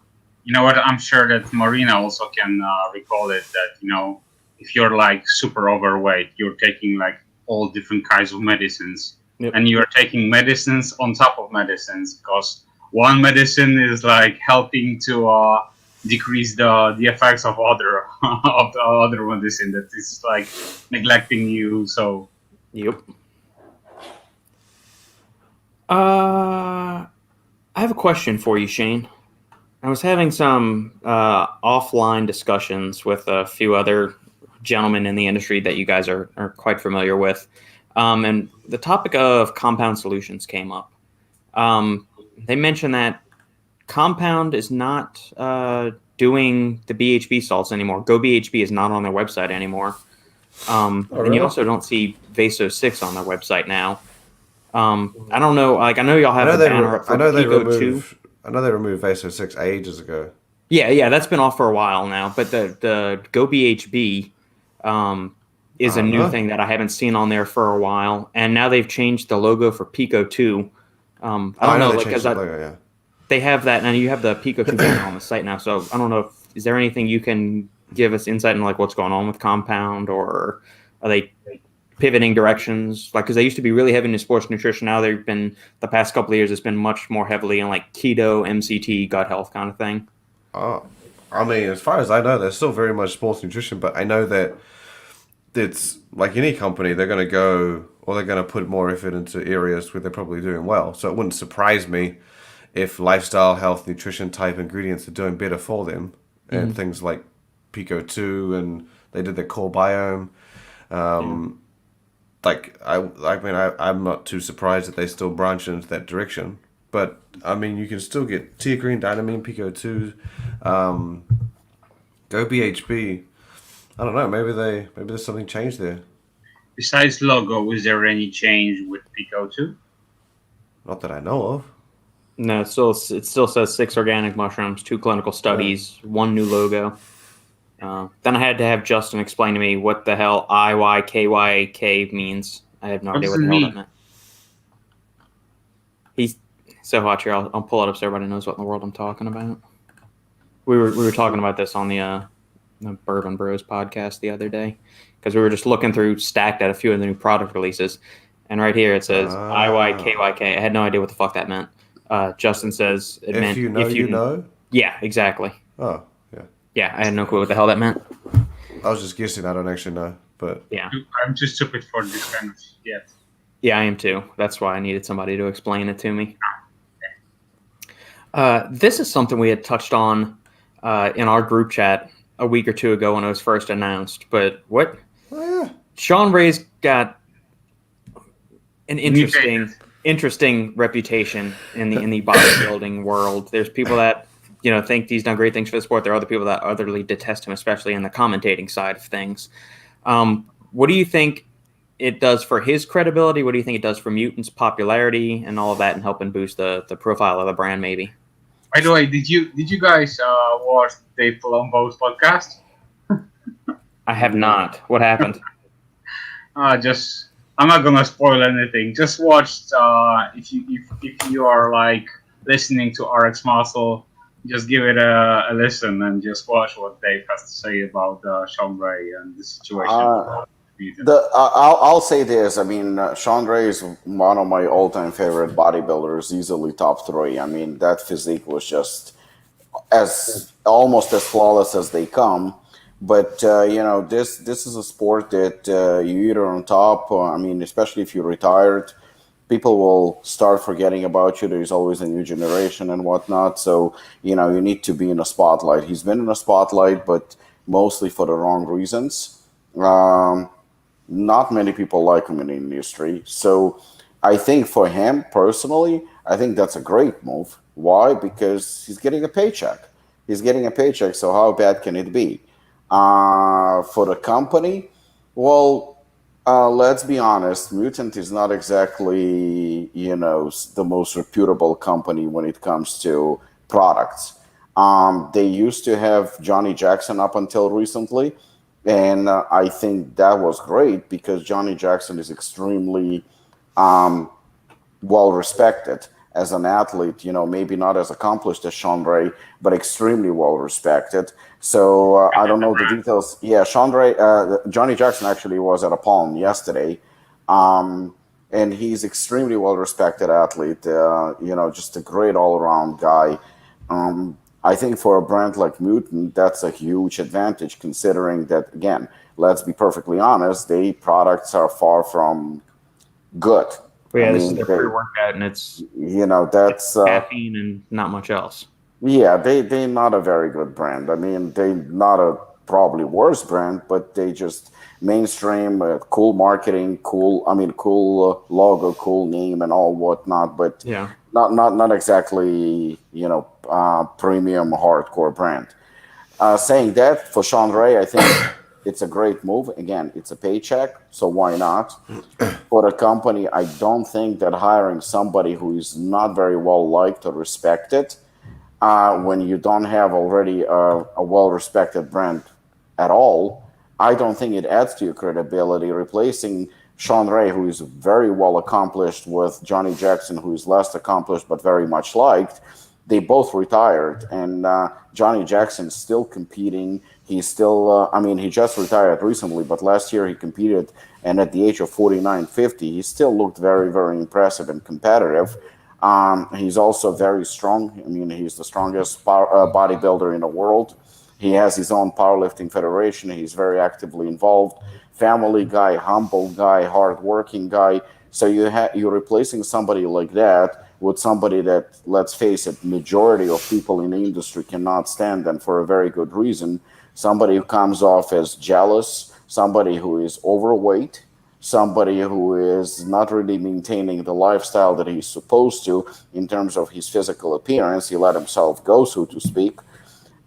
You know what? I'm sure that Marina also can recall it that, if you're like super overweight, you're taking like all different kinds of medicines. Yep. And you're taking medicines on top of medicines because one medicine is like helping to decrease the effects of other of the other medicine that is like neglecting you. So. Yep. I have a question for you, Shane. I was having some offline discussions with a few other gentlemen in the industry that you guys are quite familiar with. And the topic of compound solutions came up. They mentioned that Compound is not doing the BHB salts anymore. Go BHB is not on their website anymore. And you also don't see Vaso 6 on their website now. I don't know. Like I know y'all have the banner up for Pico 2. I know they removed Vaso 6 ages ago. Yeah, that's been off for a while now. But the Go BHB is a new thing that I haven't seen on there for a while. And now they've changed the logo for Pico 2. I don't know because they have that, and you have the Pico 2 banner on the site now. So I don't know is there anything you can give us insight in like what's going on with Compound, or are they pivoting directions? Like, because they used to be really heavy into sports nutrition. Now they've been the past couple of years. It's been much more heavily in like keto, MCT, gut health kind of thing. I mean, as far as I know, they're still very much sports nutrition, but I know that it's like any company, they're going to go or they're going to put more effort into areas where they're probably doing well. So it wouldn't surprise me if lifestyle, health, nutrition type ingredients are doing better for them, and things like Pico 2, and they did their core biome. Like I'm not too surprised that they still branch into that direction. But I mean, you can still get Teagreen, Dynamine, Pico 2, Go BHB. I don't know. Maybe there's something changed there. Besides logo, is there any change with Pico 2? Not that I know of. No, it still says 6 organic mushrooms, 2 clinical studies, 1 new logo. Then I had to have Justin explain to me what the hell IYKYK means. I have no idea what the hell that meant. He's so hot here. I'll pull it up so everybody knows what in the world I'm talking about. We were talking about this on the Bourbon Bros podcast the other day because we were just looking through Stacked at a few of the new product releases, and right here it says IYKYK. I had no idea what the fuck that meant. Justin says it meant if you know. Yeah, exactly. Oh, yeah. Yeah, I had no clue what the hell that meant. I was just guessing. I don't actually know, but yeah, I'm too stupid for this kind of shit. Yeah, I am too. That's why I needed somebody to explain it to me. This is something we had touched on in our group chat a week or two ago when it was first announced. But what? Oh, yeah. Shawn Ray's got an interesting reputation in the bodybuilding world. There's people that think he's done great things for the sport. There are other people that utterly detest him, especially in the commentating side of things. What do you think it does for his credibility? What do you think it does for Mutant's popularity and all of that, and helping boost the profile of the brand? Maybe. By the way, did you guys watch Dave Palumbo's podcast? I have not. What happened? I'm not gonna spoil anything. Just watch. If you are like listening to RX Muscle, just give it a listen and just watch what Dave has to say about Shawn Ray and the situation. I'll say this. I mean, Shawn Ray is one of my all-time favorite bodybuilders, easily top 3. I mean, that physique was just almost as flawless as they come. But this is a sport that you either on top. I mean, especially if you're retired, people will start forgetting about you. There's always a new generation and whatnot. So you need to be in a spotlight. He's been in a spotlight, but mostly for the wrong reasons. Not many people like him in the industry. So I think for him personally, I think that's a great move. Why? Because he's getting a paycheck. So how bad can it be? For the company, well, let's be honest. Mutant is not exactly, the most reputable company when it comes to products. They used to have Johnny Jackson up until recently. And I think that was great because Johnny Jackson is extremely well respected as an athlete, maybe not as accomplished as Shawn Ray, but extremely well respected. So I don't know the details. Yeah, Shawn Ray, Johnny Jackson actually was at Apollon yesterday. And he's extremely well respected athlete, just a great all around guy. I think for a brand like Mutant, that's a huge advantage considering that, again, let's be perfectly honest, their products are far from good. Well, yeah, this is their pre-workout, and it's that's caffeine and not much else. Yeah, they're not a very good brand. I mean, they're not a probably worse brand, but they just mainstream, cool marketing, cool logo, cool name, and all whatnot. But yeah, not exactly premium hardcore brand. Saying that, for Shawn Ray, I think it's a great move. Again, it's a paycheck, so why not? For the company, I don't think that hiring somebody who is not very well liked or respected, when you don't have already a well-respected brand at all, I don't think it adds to your credibility. Replacing Shawn Ray, who is very well accomplished, with Johnny Jackson, who is less accomplished but very much liked, they both retired, and Johnny Jackson is still competing. He's still, he just retired recently, but last year he competed, and at the age of 49, 50, he still looked very, very impressive and competitive. He's also very strong. I mean, he's the strongest bodybuilder in the world. He has his own powerlifting federation. He's very actively involved. Family guy, humble guy, hardworking guy. So you're replacing somebody like that with somebody that, let's face it, majority of people in the industry cannot stand, and for a very good reason. Somebody who comes off as jealous, somebody who is overweight, somebody who is not really maintaining the lifestyle that he's supposed to in terms of his physical appearance. He let himself go, so to speak.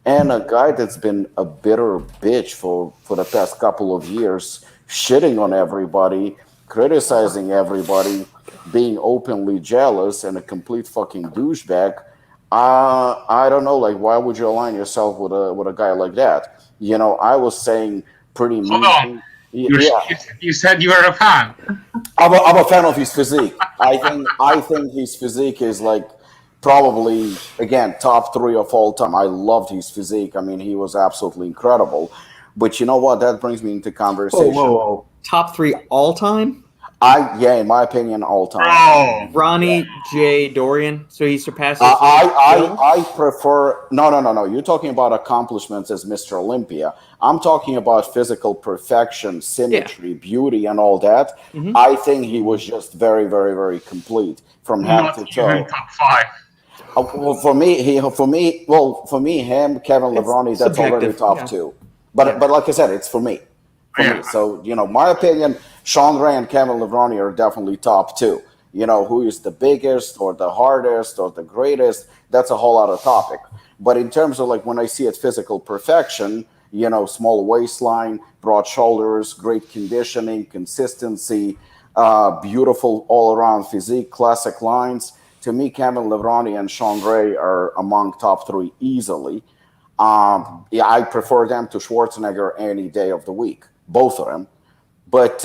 And a guy that's been a bitter bitch for the past couple of years, shitting on everybody, criticizing everybody, being openly jealous, and a complete fucking douchebag. I don't know, like, why would you align yourself with a guy like that? I was saying pretty mean. Hold on. You said you were a fan. I'm a fan of his physique. I think his physique is like probably, again, top 3 of all time. I loved his physique. I mean, he was absolutely incredible. But you know what? That brings me into conversation. Whoa. Top 3 all time? In my opinion, all time. Oh, Ronnie J. Dorian. So he surpasses. I prefer. No. You're talking about accomplishments as Mr. Olympia. I'm talking about physical perfection, symmetry, beauty, and all that. Mm-hmm. I think he was just very, very, very complete from head to toe. Top 5. For me, him, Kevin Levrone, that's already top 2. But like I said, it's for me. Me. So, my opinion, Shawn Ray and Kevin Levrone are definitely top 2. who is the biggest or the hardest or the greatest, that's a whole other topic. But in terms of like when I see it physical perfection, small waistline, broad shoulders, great conditioning, consistency, beautiful all-around physique, classic lines. To me, Kevin Levroni and Shawn Ray are among top 3 easily. Yeah, I prefer them to Schwarzenegger any day of the week, both of them. But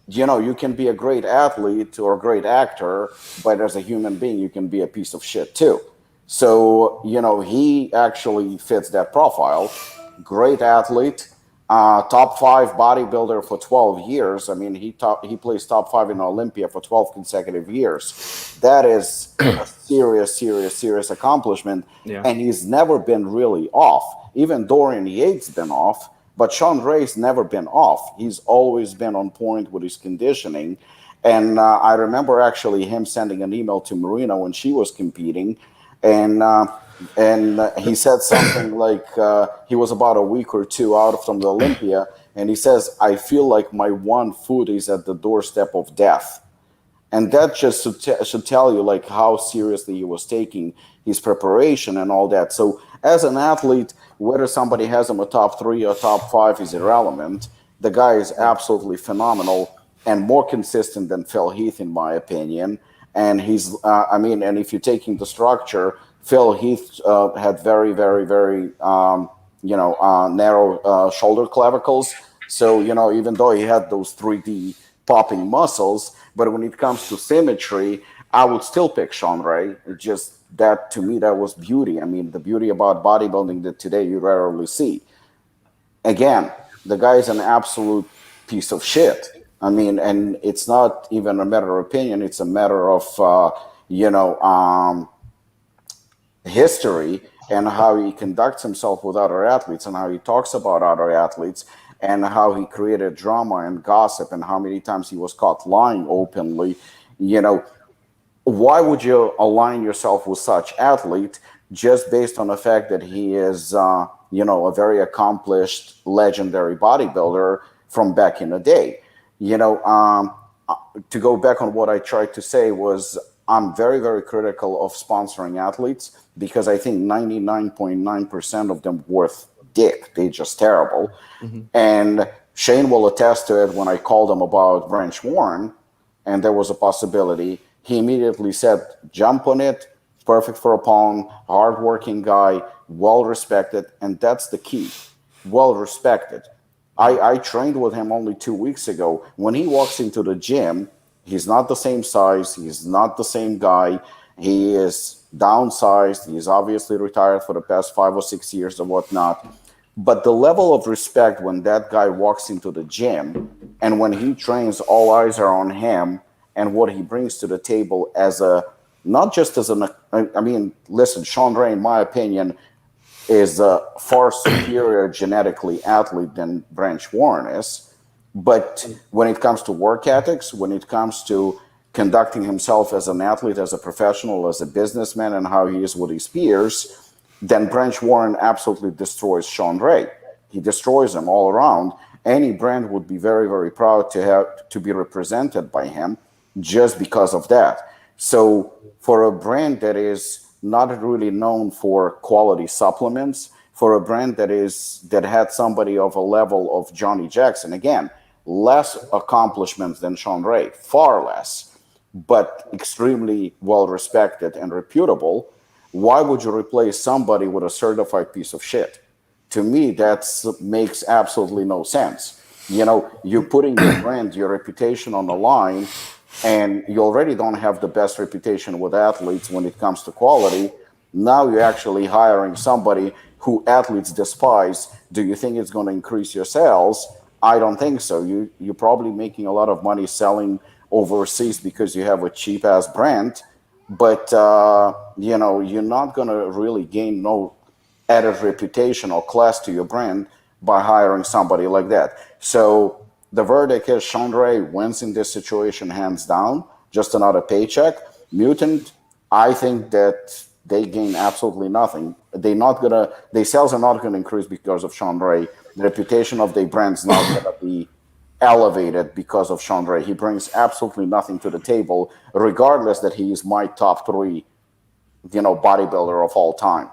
you can be a great athlete or a great actor, but as a human being, you can be a piece of shit too. So he actually fits that profile. Great athlete, top 5 bodybuilder for 12 years. I mean, he plays top 5 in Olympia for 12 consecutive years. That is a serious accomplishment. Yeah. And he's never been really off. Even Dorian Yates been off, but Shawn Ray's never been off. He's always been on point with his conditioning. And I remember actually him sending an email to Marina when she was competing, and he said something like he was about a week or 2 out from the Olympia, and he says, "I feel like my one foot is at the doorstep of death." And that just should tell you like how seriously he was taking his preparation and all that. So as an athlete, whether somebody has him a top 3 or top 5 is irrelevant. The guy is absolutely phenomenal and more consistent than Phil Heath, in my opinion. And he's, and if you're taking the structure, Phil Heath had very, very, very, narrow shoulder clavicles. So, even though he had those 3D popping muscles, but when it comes to symmetry, I would still pick Shawn Ray. Just that, to me, that was beauty. I mean, the beauty about bodybuilding that today you rarely see. Again, the guy is an absolute piece of shit. I mean, and it's not even a matter of opinion. It's a matter of, history and how he conducts himself with other athletes and how he talks about other athletes and how he created drama and gossip and how many times he was caught lying openly. Why would you align yourself with such athlete just based on the fact that he is, a very accomplished, legendary bodybuilder from back in the day? To go back on what I tried to say was I'm very, very critical of sponsoring athletes because I think 99.9% of them worth dick. They're just terrible. Mm-hmm. And Shane will attest to it when I called him about Branch Warren and there was a possibility. He immediately said, jump on it. Perfect for Apollon, hardworking guy, well-respected. And that's the key, well-respected. I trained with him only 2 weeks ago. When he walks into the gym, he's not the same size. He's not the same guy. He is downsized. He's obviously retired for the past 5 or 6 years or whatnot. But the level of respect when that guy walks into the gym and when he trains, all eyes are on him and what he brings to the table as not just as listen, Shawn Ray, in my opinion, is a far superior genetically athlete than Branch Warren is. But when it comes to work ethics, when it comes to conducting himself as an athlete, as a professional, as a businessman, and how he is with his peers, then Branch Warren absolutely destroys Shawn Ray. He destroys him all around. Any brand would be very, very proud to be represented by him just because of that. So for a brand that is not really known for quality supplements, for a brand that had somebody of a level of Johnny Jackson, again, less accomplishments than Shawn Ray, far less, but extremely well respected and reputable, why would you replace somebody with a certified piece of shit? To me, that makes absolutely no sense. You're putting your brand, your reputation on the line, and you already don't have the best reputation with athletes when it comes to quality. Now you're actually hiring somebody who athletes despise. Do you think it's going to increase your sales? I don't think so. You're probably making a lot of money selling overseas because you have a cheap ass brand, but you're not going to really gain no added reputation or class to your brand by hiring somebody like that. So the verdict is Shawn Ray wins in this situation hands down, just another paycheck. Mutant, I think that they gain absolutely nothing. Their sales are not gonna increase because of Shawn Ray. The reputation of their brand's not gonna be elevated because of Shawn Ray. He brings absolutely nothing to the table, regardless that he is my top 3, bodybuilder of all time.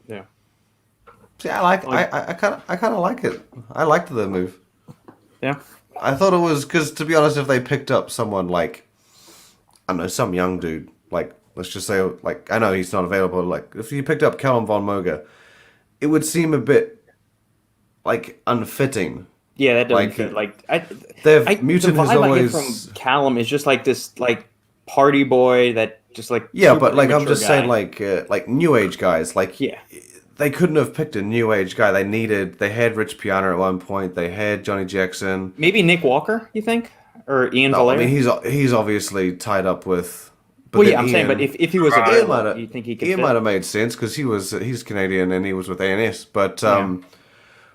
Yeah. See, I kind of like it. I liked the move. Yeah. I thought it was because, to be honest, if they picked up someone like, I don't know, some young dude, like, let's just say, like, I know he's not available, like, if you picked up Callum von Moger, it would seem a bit, like, unfitting. Yeah, that doesn't Like, fit. Like, Mutant the has vibe always... I get from Callum is just like this, like, party boy that just, like, Yeah, super but, like, I'm immature just guy. saying, like new age guys, like, Yeah. they couldn't have picked a new age guy. They had Rich Piana at one point, they had Johnny Jackson. Maybe Nick Walker, you think? Or Ian No, I Valera? mean, he's obviously tied up with... Well, then yeah, I'm saying, but if he was Ian available, do you think he could Ian fit? might have made sense because he's Canadian and he was with ANS. But Yeah.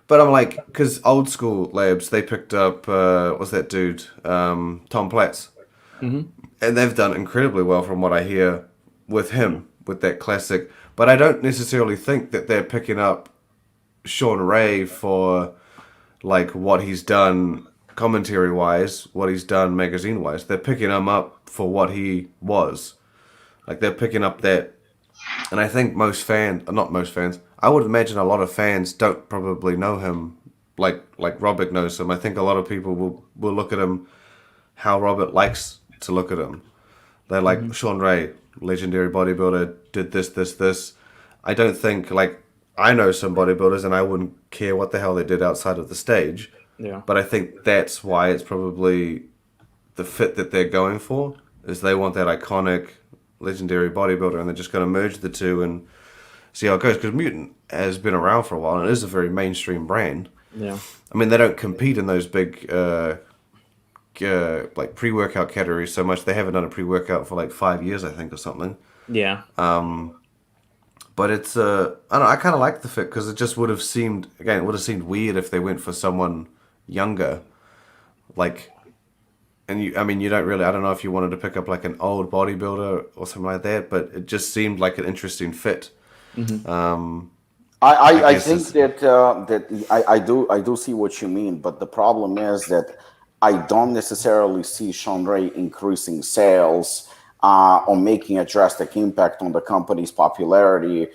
but I'm like, because Old School Labs, they picked up what's that dude, Tom Platz, and they've done incredibly well from what I hear with him with that classic. But I don't necessarily think that they're picking up Shawn Ray for like what he's done commentary wise, what he's done magazine wise. They're picking him up for what he was. Like they're picking up that, and I think not most fans, I would imagine a lot of fans don't probably know him like Robert knows him. I think a lot of people will look at him how Robert likes to look at him. They're like, Shawn Ray, legendary bodybuilder, did this. I don't think, like, I know some bodybuilders and I wouldn't care what the hell they did outside of the stage. Yeah. But I think that's why it's probably the fit that they're going for, is they want that iconic, legendary bodybuilder, and they're just going to merge the two and see how it goes. Because Mutant has been around for a while and it is a very mainstream brand. Yeah. I mean, they don't compete in those big, like pre-workout categories so much. They haven't done a pre-workout for like 5 years, I think, or something. Yeah. But it's, I don't know, I kind of like the fit because it just would have seemed, again, it would have seemed weird if they went for someone younger. Like, and you don't really, I don't know if you wanted to pick up like an old bodybuilder or something like that, but it just seemed like an interesting fit. I think that I do see what you mean, but the problem is that I don't necessarily see Shawn Ray increasing sales or making a drastic impact on the company's popularity,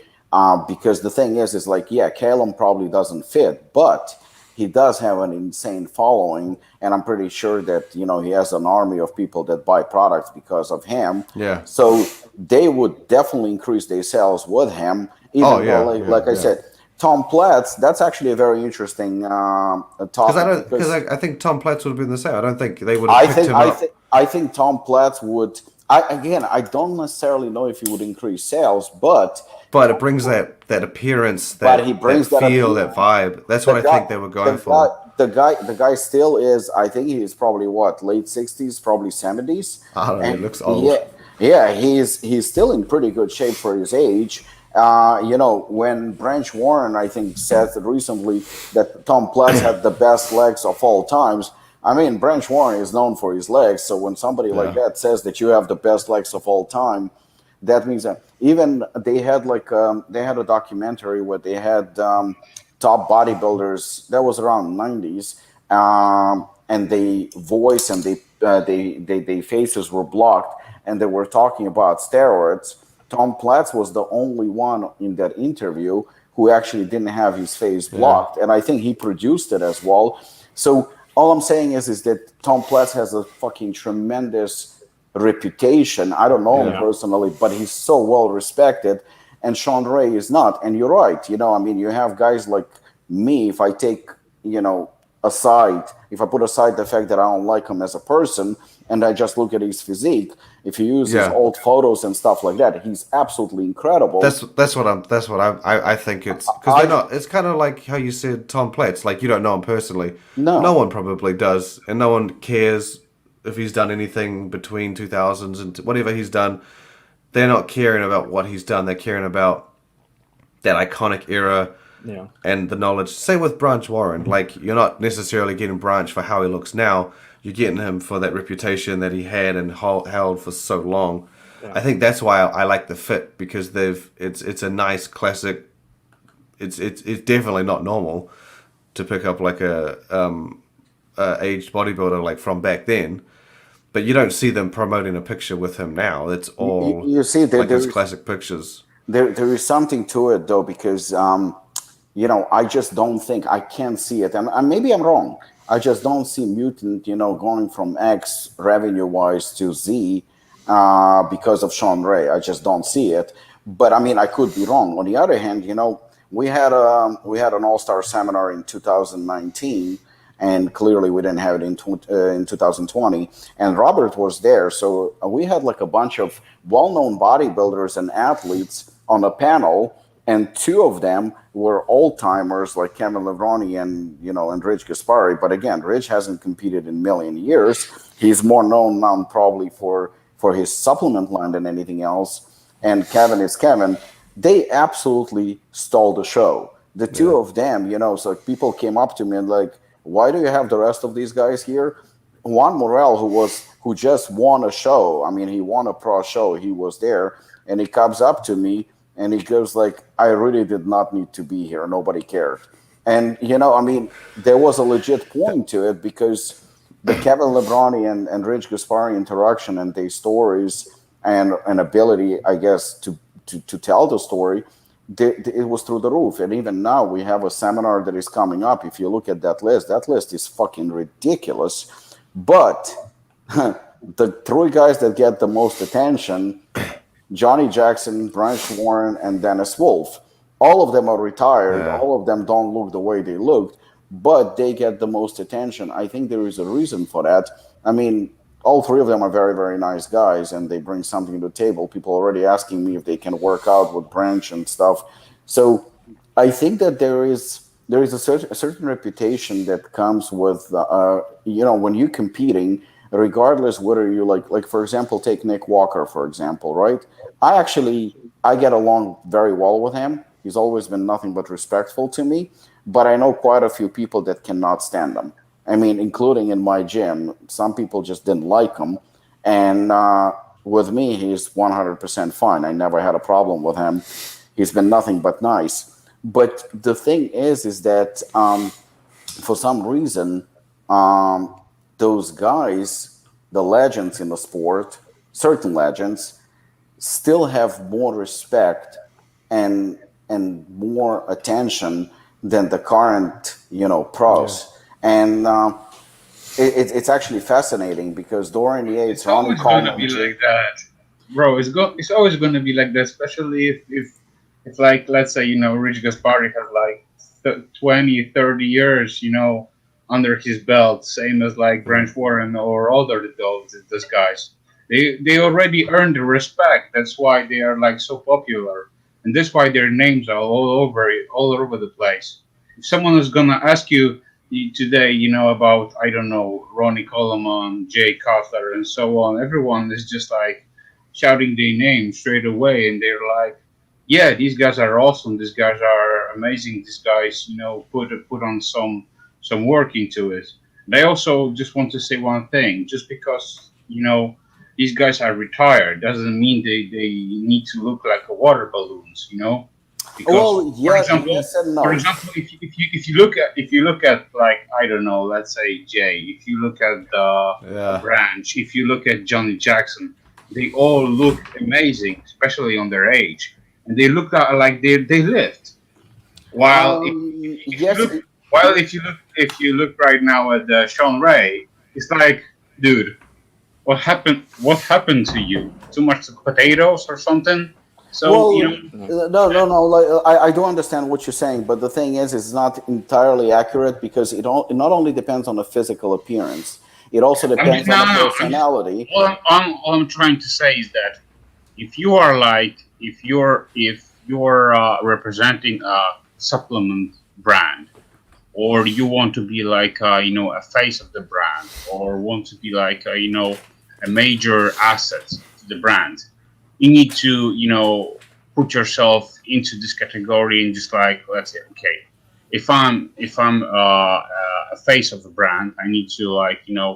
because the thing is like, yeah, Callum probably doesn't fit, but he does have an insane following, and I'm pretty sure that he has an army of people that buy products because of him. Yeah. So they would definitely increase their sales with him. Even though, like I said, Tom Platz, that's actually a very interesting topic. Because I think Tom Platz would have been the same. I don't think they would have picked him up. I think Tom Platz would. I don't necessarily know if he would increase sales, but it brings that appearance, but he brings that feel, that vibe. That's what I think they were going for. The guy still is. I think he is probably late 60s, probably 70s. I don't know. He looks old. Yeah, he's still in pretty good shape for his age. When Branch Warren, I think, said recently that Tom Platz had the best legs of all times. I mean, Branch Warren is known for his legs. So when somebody like that says that you have the best legs of all time, that means that even they had a documentary where they had top bodybuilders that was around 90s, and they voice and they faces were blocked, and they were talking about steroids. Tom Platz was the only one in that interview who actually didn't have his face blocked, and I think he produced it as well. So all I'm saying is that Tom Platz has a fucking tremendous reputation. I don't know him personally, but he's so well respected, and Shawn Ray is not. And you're right. You have guys like me. If I take, if I put aside the fact that I don't like him as a person, and I just look at his physique, if you use his old photos and stuff like that, he's absolutely incredible. That's what I think it's, because they're not. It's kind of like how you said Tom Platz. Like, you don't know him personally. No one probably does, and no one cares if he's done anything between 2000s and whatever he's done. They're not caring about what he's done. They're caring about that iconic era. Yeah. And the knowledge. Same with Branch Warren. Like, you're not necessarily getting Branch for how he looks now. You're getting him for that reputation that he had and held for so long. Yeah. I think that's why I like the fit, because it's a nice classic. It's definitely not normal to pick up like a aged bodybuilder like from back then, but you don't see them promoting a picture with him now. It's all You see, like his classic pictures. there is something to it though, because I just don't think, I can't see it, and maybe I'm wrong. I just don't see Mutant, going from X revenue wise to Z because of Shawn Ray. I just don't see it. But I mean, I could be wrong. On the other hand, we had an all-star seminar in 2019, and clearly we didn't have it in 2020. And Robert was there, so we had like a bunch of well-known bodybuilders and athletes on a panel, and two of them were old-timers like Kevin Levrone and Rich Gaspari. But again, Rich hasn't competed in a million years. He's more known now probably for his supplement line than anything else. And Kevin is Kevin. They absolutely stole the show. The two of them, so people came up to me and like, why do you have the rest of these guys here? Juan Morel, who just won a show. I mean, he won a pro show. He was there, and he comes up to me and he goes like, I really did not need to be here. Nobody cared. And, I mean, there was a legit point to it, because the Kevin Levrone and Rich Gaspari interaction and their stories and ability, I guess, to tell the story, it was through the roof. And even now we have a seminar that is coming up. If you look at that list is fucking ridiculous. But the three guys that get the most attention, Johnny Jackson, Branch Warren, and Dennis Wolf, all of them are retired. Yeah. All of them don't look the way they looked, but they get the most attention. I think there is a reason for that. I mean, all three of them are very, very nice guys, and they bring something to the table. People are already asking me if they can work out with Branch and stuff. So I think that there is a certain reputation that comes with, when you're competing, regardless whether you like, for example, take Nick Walker, for example, right? I get along very well with him. He's always been nothing but respectful to me, but I know quite a few people that cannot stand him. I mean, including in my gym, some people just didn't like him. And with me, he's 100% fine. I never had a problem with him. He's been nothing but nice. But the thing is that for some reason, those guys, the legends in the sport, certain legends, still have more respect and more attention than the current, pros. Yeah. And it's actually fascinating, because Dorian Yates, it's always going to be like that, bro. It's always going to be like that, especially if like, let's say, Rich Gaspari has like 20, 30 years, under his belt, same as like Branch Warren or other those guys. They already earned the respect. That's why they are like so popular, and that's why their names are all over the place. If someone is gonna ask you today, about, I don't know, Ronnie Coleman, Jay Cutler, and so on, everyone is just like shouting their name straight away, and they're like, yeah, these guys are awesome, these guys are amazing, these guys, put on some work into it. And I also just want to say one thing: just because these guys are retired doesn't mean they need to look like a water balloons, Because, for example, if you look at like, I don't know, let's say Jay, if you look at Branch, if you look at Johnny Jackson, they all look amazing, especially on their age, and they look like they lived. While if you look right now at Shawn Ray, it's like, dude, what happened to you? Too much potatoes or something? So, no. Like, I do understand what you're saying, but the thing is, it's not entirely accurate, because it not only depends on the physical appearance, it also depends on the personality. All I'm trying to say is that if you're representing a supplement brand, or you want to be like a face of the brand, or want to be like a major asset to the brand, you need to, put yourself into this category and just like, let's say, okay, if I'm a face of the brand, I need to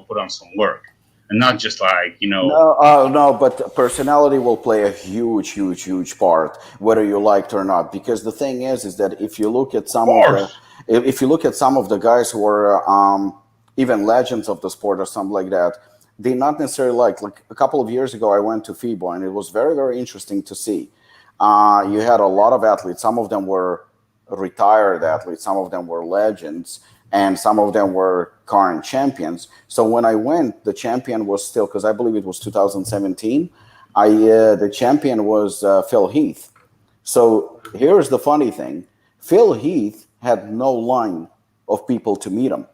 put on some work, and not just like No, but personality will play a huge part, whether you like it or not. Because the thing is that if you look at some of the guys who are even legends of the sport or something like that, they not necessarily like a couple of years ago, I went to FIBO, and it was very, very interesting to see. You had a lot of athletes. Some of them were retired athletes, some of them were legends, and some of them were current champions. So when I went, the champion was still, because I believe it was 2017, the champion was Phil Heath. So here's the funny thing. Phil Heath had no line of people to meet him.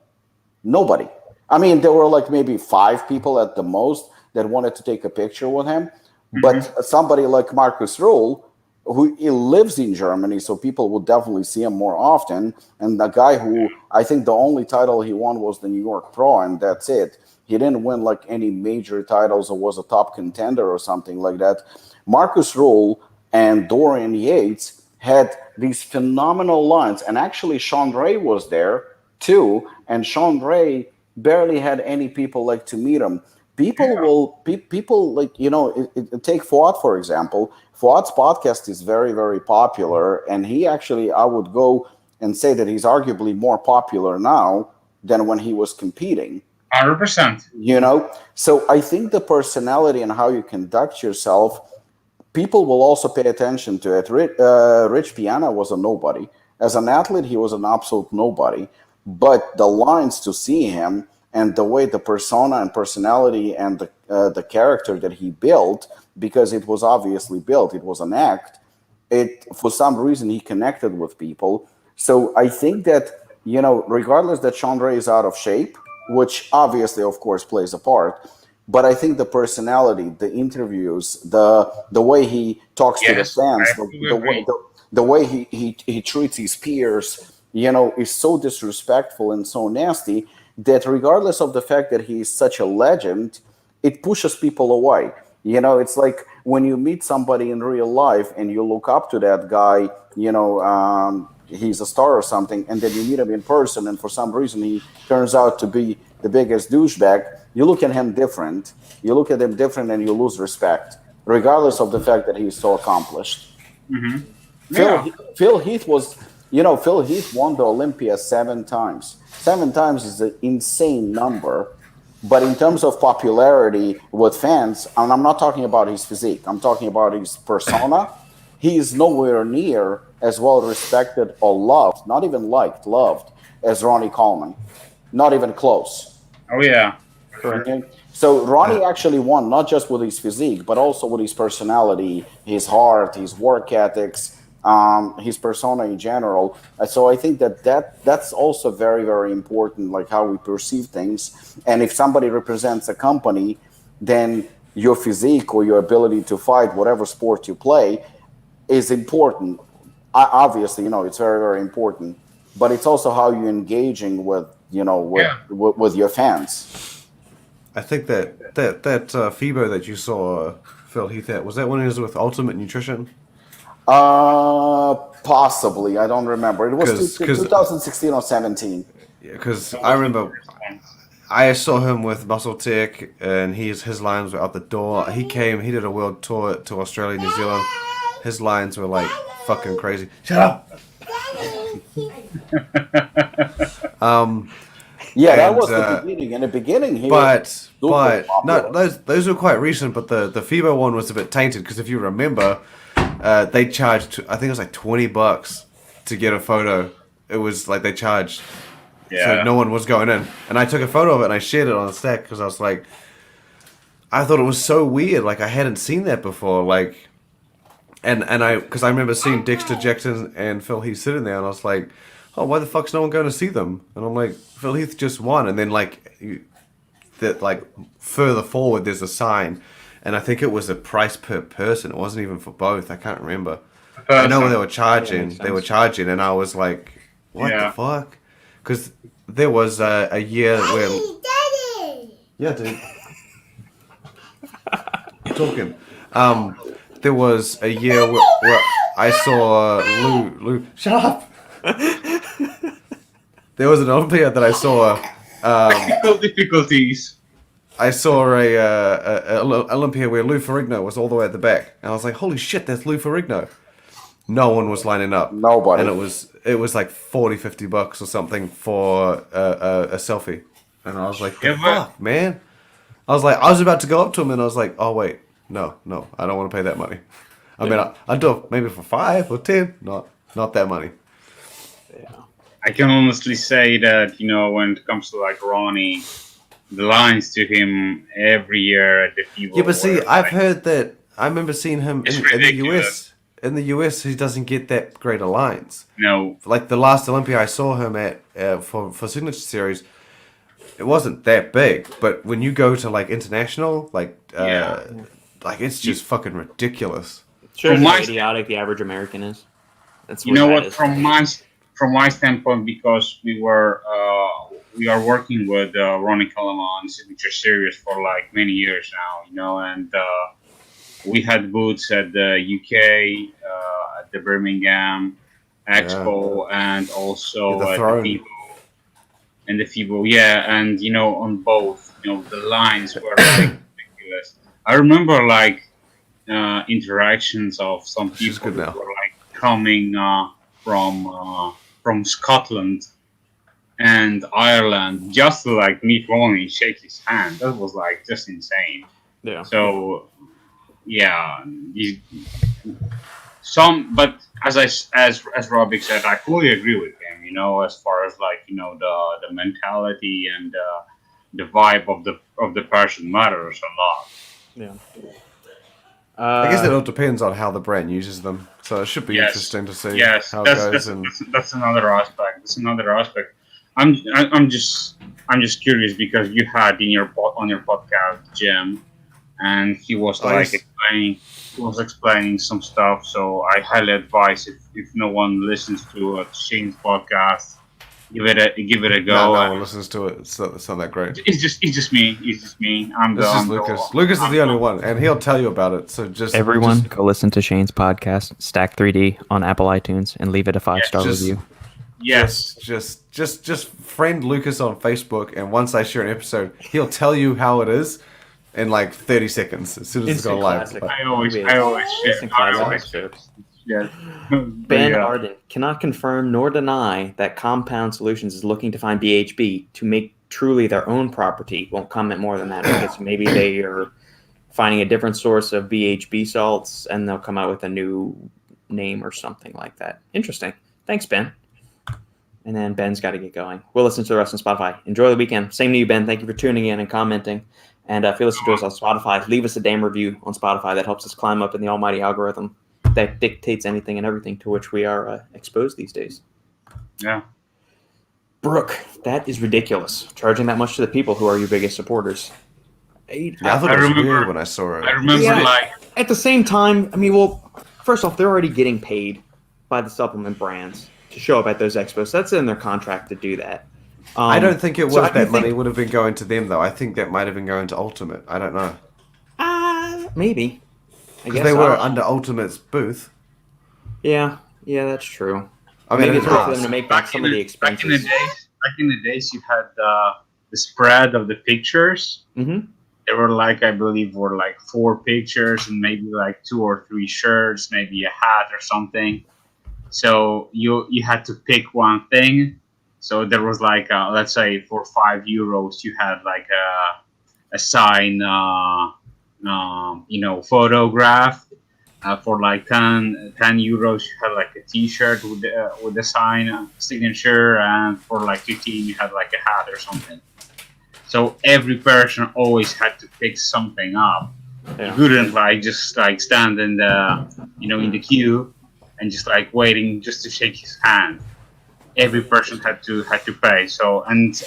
Nobody. I mean, there were like maybe 5 people at the most that wanted to take a picture with him. Mm-hmm. But somebody like Marcus Rule, who he lives in Germany, so people would definitely see him more often. And the guy who, I think the only title he won was the New York Pro, and that's it. He didn't win like any major titles or was a top contender or something like that. Marcus Rule and Dorian Yates had these phenomenal lines. And actually, Shawn Ray was there too. And Shawn Ray barely had any people like to meet him. People like, take Fuad, for example. Fuad's podcast is very, very popular. And he actually, I would go and say that he's arguably more popular now than when he was competing. 100%. So I think the personality and how you conduct yourself, people will also pay attention to it. Rich Piana was a nobody. As an athlete, he was an absolute nobody. But the lines to see him and the way the persona and personality and the character that he built, because it was obviously built, it was an act, for some reason he connected with people. So I think that, regardless that Shawn Ray is out of shape, which obviously, of course, plays a part, but I think the personality, the interviews, the way he talks to the fans, the way he treats his peers, is so disrespectful and so nasty that regardless of the fact that he is such a legend, it pushes people away. It's like when you meet somebody in real life and you look up to that guy, he's a star or something, and then you meet him in person and for some reason he turns out to be the biggest douchebag, you look at him different. You look at him different and you lose respect, regardless of the fact that he's so accomplished. Mm-hmm. Phil Heath was, Phil Heath won the Olympia 7 times. 7 times is an insane number. But in terms of popularity with fans, and I'm not talking about his physique, I'm talking about his persona, he is nowhere near as well respected or loved, not even liked, loved, as Ronnie Coleman. Not even close. Oh, yeah. Correct. Okay? So Ronnie actually won, not just with his physique, but also with his personality, his heart, his work ethics, his persona in general. So I think that's also very, very important, like how we perceive things. And if somebody represents a company, then your physique or your ability to fight, whatever sport you play, is important. Obviously, it's very, very important. But it's also how you're engaging with, with your fans. I think that FIBO that you saw Phil Heath at, was that when he was with Ultimate Nutrition? Possibly. I don't remember. It was 2016 or 17. Yeah, because I remember I saw him with Muscle Tech, and his lines were out the door. He did a world tour to Australia, New Zealand. His lines were like fucking crazy. Shut up! Yeah, that was the beginning. In the beginning, those were quite recent. But the FIBO one was a bit tainted because if you remember, they charged, I think it was like $20 to get a photo. It was like they charged, so no one was going in. And I took a photo of it and I shared it on the stack because I was like, I thought it was so weird. Like I hadn't seen that before. Like, because I remember seeing Dexter Jackson and Phil Heath sitting there, and I was like, oh, why the fuck's no one going to see them? And I'm like, Phil Heath just won. And then further forward, there's a sign. And I think it was a price per person. It wasn't even for both. I can't remember. I know they were charging. They were charging, and I was like, what the fuck? Because there was a year where... Daddy! Yeah, dude. Talking. There was a year where I saw Lou... Shut up! There was an Olympia that I saw. Technical difficulties. I saw a Olympia where Lou Ferrigno was all the way at the back, and I was like, "Holy shit, that's Lou Ferrigno!" No one was lining up. Nobody. And it was like $40-$50 or something for a selfie. And I was like, Yeah, the but- fuck, man? I was about to go up to him, and I was like, oh, wait. No, I don't want to pay that money. I mean, I'd do it maybe for 5 or 10, not that money. Yeah. I can honestly say that, when it comes to like Ronnie, the lines to him every year at the FIBO. Yeah, but see, were, I've like, heard that. I remember seeing him It's in the ridiculous. US. In the US, he doesn't get that great of lines. No, Like the last Olympia I saw him at for Signature Series, it wasn't that big. But when you go to like international, like it's just fucking ridiculous. Shows From you how my- idiotic the average American is. That's you know that what? is. From my standpoint, because we are working with Ronnie Coleman on Signature Series for like many years now, and we had booths at the UK, at the Birmingham Expo, and also The at Throne. the FIBO. And the FIBO, and on both, the lines were like ridiculous. I remember like interactions of some She's people good who now. were like coming from Scotland and Ireland just to like meet Ronnie, shake his hand. That was like just insane. Yeah. So yeah, but as Robic said, I fully agree with him. As far as like the mentality and the vibe of the person matters a lot. Yeah. I guess it all depends on how the brand uses them. So it should be Yes. interesting to see Yes, how it that's goes. that's another aspect. That's another aspect. I'm just curious because you had on your podcast Jim, and he was Nice. explaining some stuff. So I highly advise if no one listens to Shane's podcast, give it a go. No one listens to it. It's not that great. It's just me. I'm This is Lucas. Lucas is the only one, and he'll tell you about it. So just Everyone, just- go listen to Shane's podcast, Stack 3D, on Apple iTunes, and leave it a 5-star just- review. Yes. just friend Lucas on Facebook, and once I share an episode, he'll tell you how it is in like 30 seconds as soon as it's gone live. classic. Like, I always Instant share. I classic always episode. yeah. Ben Yeah. Arden cannot confirm nor deny that Compound Solutions is looking to find BHB to make truly their own property. Won't comment more than that because maybe they are finding a different source of BHB salts and they'll come out with a new name or something like that. Interesting. Thanks, Ben. And then Ben's got to get going. We'll listen to the rest on Spotify. Enjoy the weekend. Same to you, Ben. Thank you for tuning in and commenting. And if you listen to us on Spotify, leave us a damn review on Spotify. That helps us climb up in the almighty algorithm that dictates anything and everything to which we are exposed these days. Yeah. Brooke, that is ridiculous. Charging that much to the people who are your biggest supporters. yeah, I thought I it was remember- weird when I saw it. I remember Yeah. like At the same time, I mean, well, first off, they're already getting paid by the supplement brands to show up at those expos. That's in their contract to do that. I don't think it was so I that think- money would have been going to them though. I think that might have been going to Ultimate. I don't know Maybe. I because guess they were I- under Ultimate's booth. Yeah, that's true. I mean, Maybe in it's the hard for them past. to make back some of the expenses. Back in the days, you had the spread of the pictures. Mm-hmm. There were like, I believe, 4 pictures and maybe like 2 or 3 shirts, maybe a hat or something. So you had to pick one thing. So there was like, let's say for €5, you had like a sign, photograph. For like 10 euros, you had like a T-shirt with the sign signature, and for like 15, you had like a hat or something. So every person always had to pick something up. Yeah. You couldn't like just like stand in the in the queue and just like waiting just to shake his hand. Every person had to pay. So and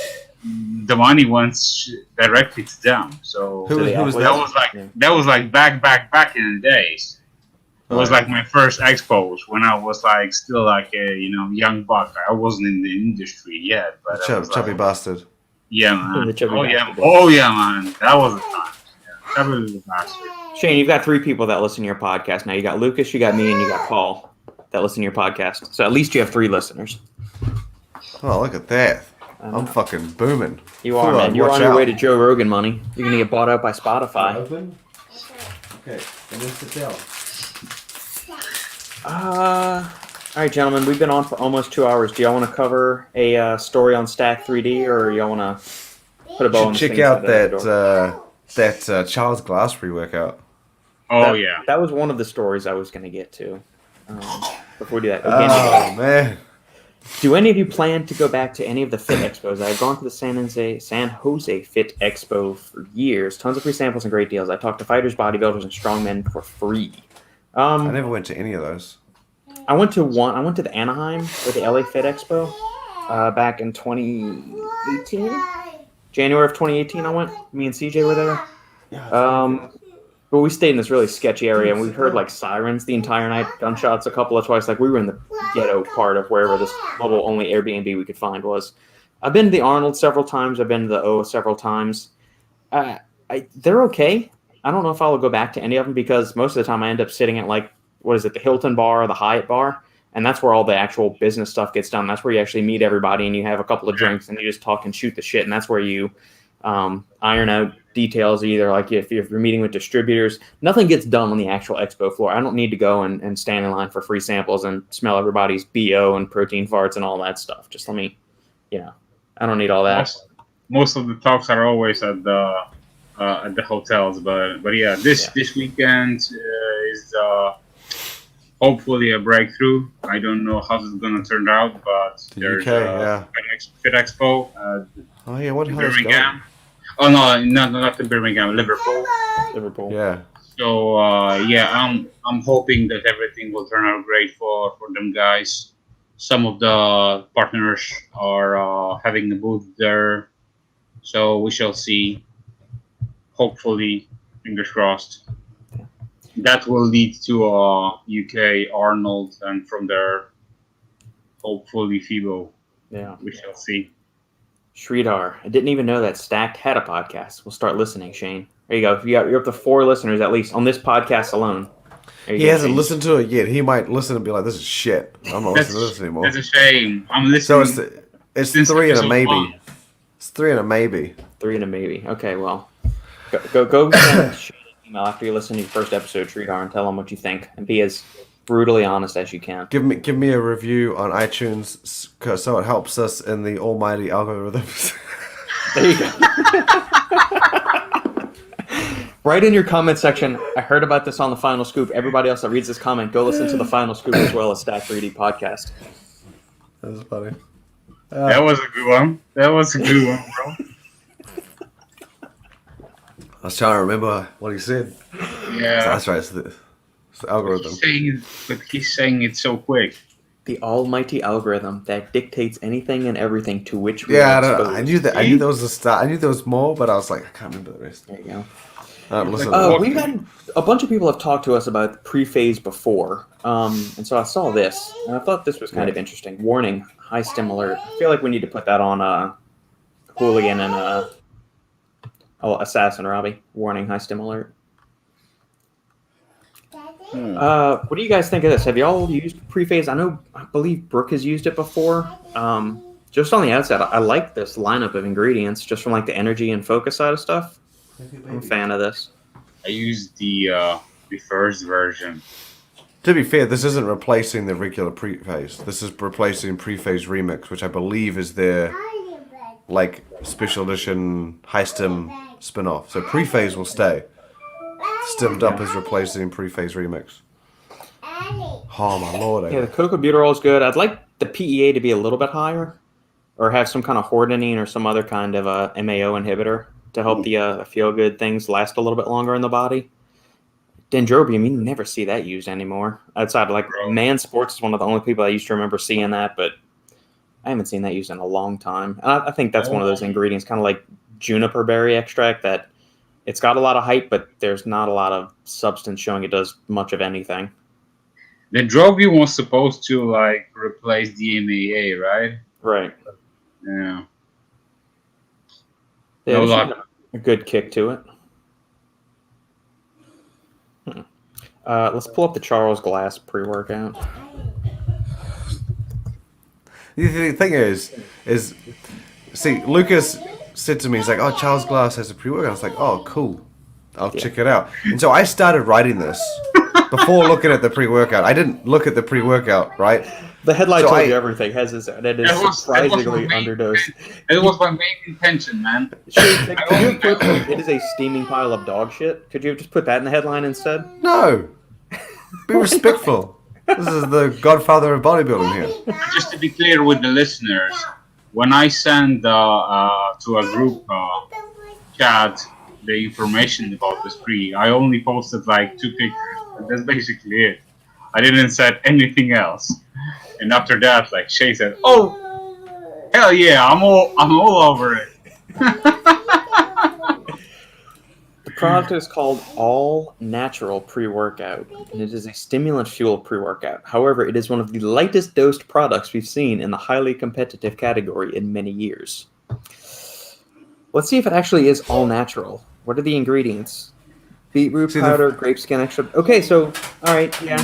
the money went directly to them. So Who was that? that was like back in the days. It was like my first expos when I was like still like a young buck. I wasn't in the industry yet, but I was Chubby like, bastard. yeah, man. The chubby bastard. Oh yeah, man. That was the time. Yeah, chubby little bastard. Shane, you've got 3 people that listen to your podcast now. You got Lucas, you got me, and you got Paul that listen to your podcast. So at least you have 3 listeners. Oh, look at that! I'm fucking booming. You are, Hold man. on, You're watch on your out. way to Joe Rogan money. You're going to get bought out by Spotify. Open? Okay, and then sit down. All right, gentlemen. We've been on for almost 2 hours. Do y'all want to cover a story on Stack 3D, or y'all want to Put a bow on Should the check out door. that Charles Glass pre-workout. Oh yeah. That was one of the stories I was going to get to. Before we do that, Oh man. do any of you plan to go back to any of the Fit Expos? I've gone to the San Jose Fit Expo for years. Tons of free samples and great deals. I talked to fighters, bodybuilders, and strongmen for free. I never went to any of those. I went to one. I went to the Anaheim or the LA Fit Expo back in 2018. January of 2018, I went. Me and CJ were there. But we stayed in this really sketchy area, and we heard like sirens the entire night, gunshots a couple of twice. Like we were in the ghetto part of wherever this little only Airbnb we could find was. I've been to the Arnold several times. I've been to the O several times. They're okay. I don't know if I'll go back to any of them because most of the time I end up sitting at like, what is it, the Hilton bar or the Hyatt bar? And that's where all the actual business stuff gets done. That's where you actually meet everybody and you have a couple of drinks and you just talk and shoot the shit. And that's where you iron out details, either like if you're meeting with distributors. Nothing gets done on the actual expo floor. I don't need to go and stand in line for free samples and smell everybody's BO and protein farts and all that stuff. Just let me, I don't need all that. Most of the talks are always at the hotels, but yeah, this weekend is hopefully a breakthrough. I don't know how it's gonna turn out, but there's Fit Expo. Oh yeah, what the hell is Birmingham. Oh no, not in Birmingham, Liverpool. Yeah. So I'm hoping that everything will turn out great for them guys. Some of the partners are having a booth there, so we shall see. Hopefully, fingers crossed. That will lead to UK Arnold, and from there, hopefully FIBO. Yeah, we shall see. Sridhar, I didn't even know that Stacked had a podcast. We'll start listening, Shane. There you go. You're up to 4 listeners at least on this podcast alone. He hasn't listened to it yet. He might listen and be like, "This is shit. I'm not listening to this anymore." That's a shame. I'm listening. So it's 3 and a maybe. It's 3 and a maybe. 3 and a maybe. Okay, well, go send Shane an email after you listen to your first episode, Sridhar, and tell him what you think, and be as brutally honest as you can. Give me a review on iTunes, so it helps us in the almighty algorithms. There you go. Write in your comment section, I heard about this on the Final Scoop. Everybody else that reads this comment, go listen to the Final Scoop as well as Stat 3D podcast. That was funny. That was a good one. Bro. I was trying to remember what he said. Yeah. That's right. It's the algorithm. He's saying it so quick. The almighty algorithm that dictates anything and everything to which we Yeah, are I knew that. I knew there was a start. I knew there was more, but I was like, I can't remember the rest. There you go. We've had a bunch of people have talked to us about pre-phase before, and so I saw this, and I thought this was kind of interesting. Warning: high stim alert. I feel like we need to put that on Hooligan and Assassin Robbie. Warning: high stim alert. What do you guys think of this? Have y'all used pre-phase? I believe Brooke has used it before. Just on the outset, I like this lineup of ingredients, just from like the energy and focus side of stuff. I'm a fan of this. I used the first version. To be fair, this isn't replacing the regular pre-phase. This is replacing pre-phase remix, which I believe is their like special edition high stim spin-off. So pre-phase will stay. Stimmed up is replacing pre-phase remix. Oh my lord! Yeah, the cocobutyrol is good. I'd like the PEA to be a little bit higher, or have some kind of hordenine or some other kind of MAO inhibitor to help the feel-good things last a little bit longer in the body. Dendrobium, you never see that used anymore. Outside of like Man Sports is one of the only people I used to remember seeing that, but I haven't seen that used in a long time. And I think that's one of those ingredients, kind of like juniper berry extract, that it's got a lot of hype, but there's not a lot of substance showing it does much of anything. Dendrobium was supposed to like replace DMAA, right? Right. Yeah. Yeah, there's a good kick to it. Let's pull up the Charles Glass pre-workout. The thing is, see, Lukasz said to me, he's like, "Oh, Charles Glass has a pre-workout." I was like, "Oh, cool. I'll check it out." And so I started writing this before looking at the pre-workout. I didn't look at the pre-workout, right? The headline So told I- you everything. Has this, and it is It was surprisingly my main underdosed. It was my main intention, man. Could you have put, it is a steaming pile of dog shit? Could you have just put that in the headline instead? No. Be respectful. This is the godfather of bodybuilding here. Just to be clear with the listeners, when I send to a group chat the information about this pre, I only posted like 2 pictures. That's basically it. I didn't say anything else. And after that, like Shay said, "Oh, hell yeah, I'm all over it." The product is called All Natural Pre-Workout, and it is a stimulant-fueled pre-workout. However, it is one of the lightest dosed products we've seen in the highly competitive category in many years. Let's see if it actually is all natural. What are the ingredients? Beetroot powder, grape skin extract. Okay, so all right, yeah,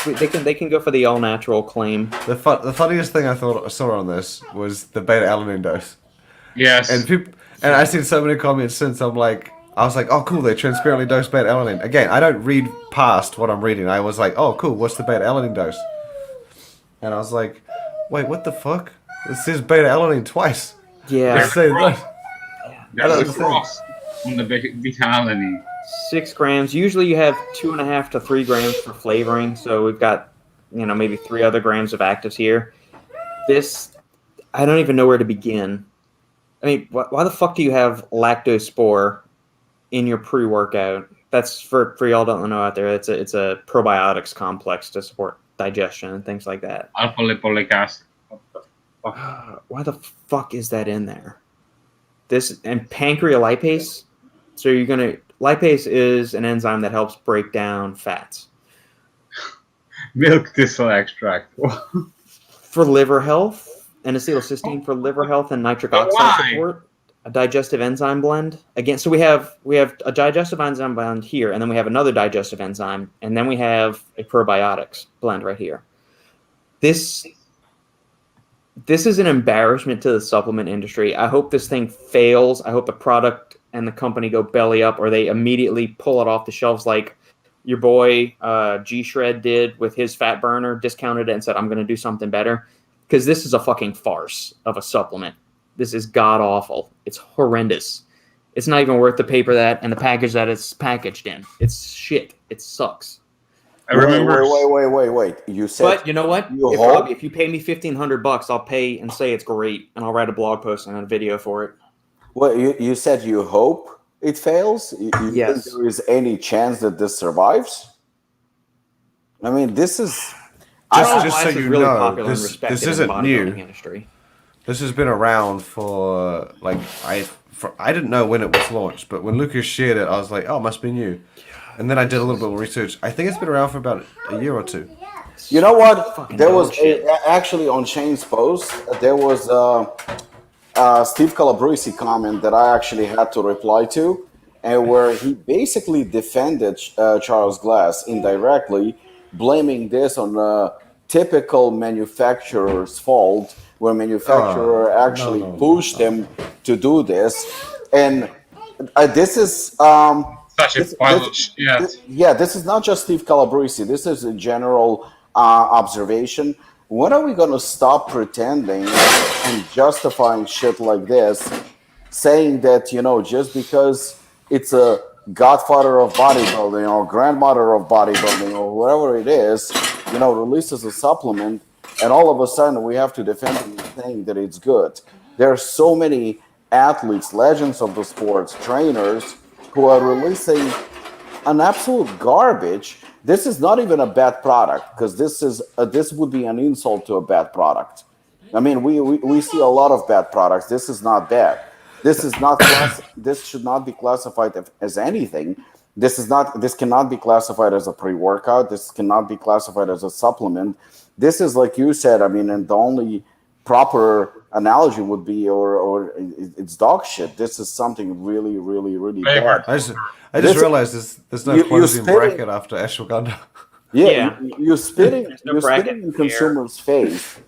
they can go for the all natural claim. The funniest thing I saw on this was the beta alanine dose. Yes. And I've seen so many comments since. I was like, oh cool, they transparently dose beta alanine. Again, I don't read past what I'm reading. I was like, oh cool, what's the beta alanine dose? And I was like, wait, what the fuck? It says beta alanine twice. Yeah. It says that. That's the cross on the beta-alanine. 6 grams. Usually you have 2.5 to 3 grams for flavoring. So we've got, maybe 3 other grams of actives here. This, I don't even know where to begin. I mean, why the fuck do you have lactose spore in your pre-workout? That's for y'all don't know out there. It's a probiotics complex to support digestion and things like that. Alpha lipoic acid. Why the fuck is that in there? This and pancreolipase. So lipase is an enzyme that helps break down fats. Milk thistle extract. For liver health, and acetylcysteine for liver health and nitric oxide support. A digestive enzyme blend. Again, so we have a digestive enzyme blend here, and then we have another digestive enzyme, and then we have a probiotics blend right here. This is an embarrassment to the supplement industry. I hope this thing fails. I hope the product and the company go belly up, or they immediately pull it off the shelves like your boy G-Shred did with his fat burner, discounted it and said, I'm going to do something better. Because this is a fucking farce of a supplement. This is god-awful. It's horrendous. It's not even worth the paper and the package that it's packaged in. It's shit. It sucks. I remember. Wait. You said. But you know what? If you pay me $1,500, I'll pay and say it's great, and I'll write a blog post and a video for it. Well, you said you hope it fails. You Yes. think there is any chance that this survives? I mean, this is. Just so Glass is you really know, popular and this respected in isn't the new. bodybuilding industry. This has been around for I didn't know when it was launched, but when Lukasz shared it, I was like, oh, it must be new. And then I did a little bit of research. I think it's been around for about a year or 2. You know what? Fucking There dog was shit. actually on Shane's post. There was Steve Calabrese comment that I actually had to reply to, and where he basically defended Charles Glass indirectly, blaming this on a typical manufacturer's fault, where manufacturer actually pushed him to do this, and this is. Such a pile of shit. This is not just Steve Calabrese. This is a general observation. When are we going to stop pretending and justifying shit like this, saying that, just because it's a godfather of bodybuilding or grandmother of bodybuilding or whatever it is, releases a supplement, and all of a sudden we have to defend it saying that it's good. There are so many athletes, legends of the sports, trainers, who are releasing an absolute garbage. This is not even a bad product, because this would be an insult to a bad product. I mean, we see a lot of bad products. This is not bad. This is not. This should not be classified as anything. This cannot be classified as a pre-workout. This cannot be classified as a supplement. This is, like you said. I mean, and the only proper analogy would be, or it's dog shit. This is something really, really, really bad. I just realized there's no closing bracket after ashwagandha. You're spitting. no You're bracket spitting in here. consumers' face.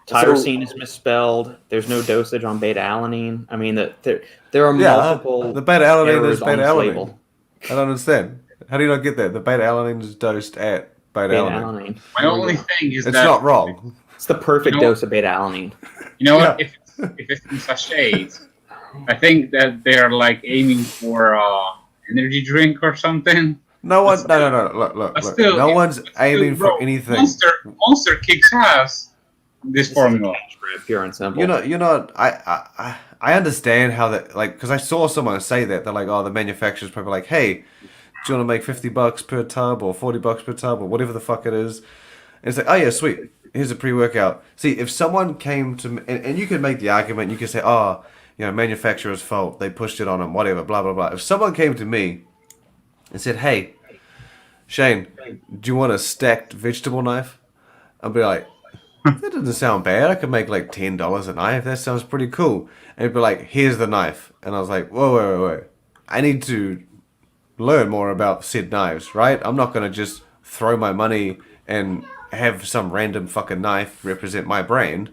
Tyrosine is misspelled. There's no dosage on beta alanine. I mean, there are multiple. The beta alanine errors is on beta this alanine. label. I don't understand. How do you not get that? The beta alanine is dosed at beta alanine. Beta-alanine. My only thing is It's that not wrong. It's the perfect You know- dose of beta-alanine. you know what? Yeah. If it's in sachets, I think that they're like aiming for energy drink or something. No one. No. Look. But still, No if- one's aiming Bro, for anything. Monster kicks ass. This formula. Pure and simple. You're not. I understand how that, like, because I saw someone say that they're like, oh, the manufacturer's probably like, hey, do you want to make $50 per tub or $40 per tub or whatever the fuck it is? And it's like, oh yeah, sweet. Here's a pre-workout. See, if someone came to me, and you could make the argument, you could say, oh, manufacturer's fault. They pushed it on them, whatever, blah blah blah. If someone came to me and said, hey, Shane, do you want a stacked vegetable knife? I'd be like, that doesn't sound bad. I could make like $10 a knife. That sounds pretty cool. And he'd be like, here's the knife. And I was like, whoa. I need to learn more about said knives, right? I'm not going to just throw my money and have some random fucking knife represent my brand.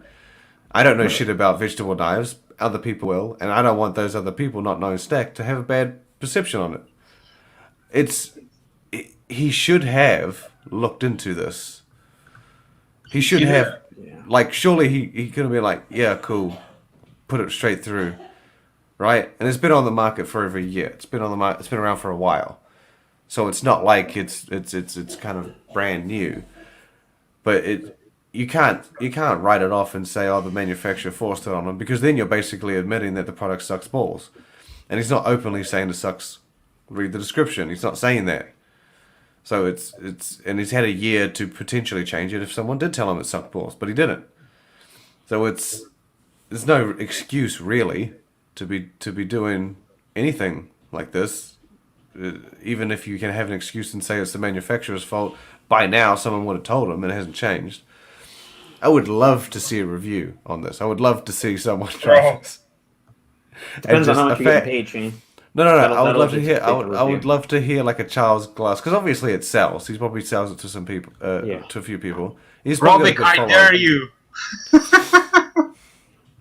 I don't know shit about vegetable knives. Other people will. And I don't want those other people not knowing stack to have a bad perception on it. He should have looked into this. He should have, like, surely he could have been like, yeah, cool, put it straight through, right? And it's been on the market for over a year. It's been on the market. It's been around for a while, so it's not like it's kind of brand new. But you can't write it off and say, oh, the manufacturer forced it on them, because then you're basically admitting that the product sucks balls, and he's not openly saying it sucks. Read the description. He's not saying that. So it's and he's had a year to potentially change it if someone did tell him it sucked balls, but he didn't. So there's no excuse really to be doing anything like this. Even if you can have an excuse and say it's the manufacturer's fault, by now someone would have told him and it hasn't changed. I would love to see a review on this. I would love to see someone try this. Depends on how much you get paid, Shane. No. I would love to just hear. take I the would review. love to hear like a child's glass, because obviously it sells. He probably sells it to some people, Yeah. to a few people. He's probably Robic, got a I good dare following. you.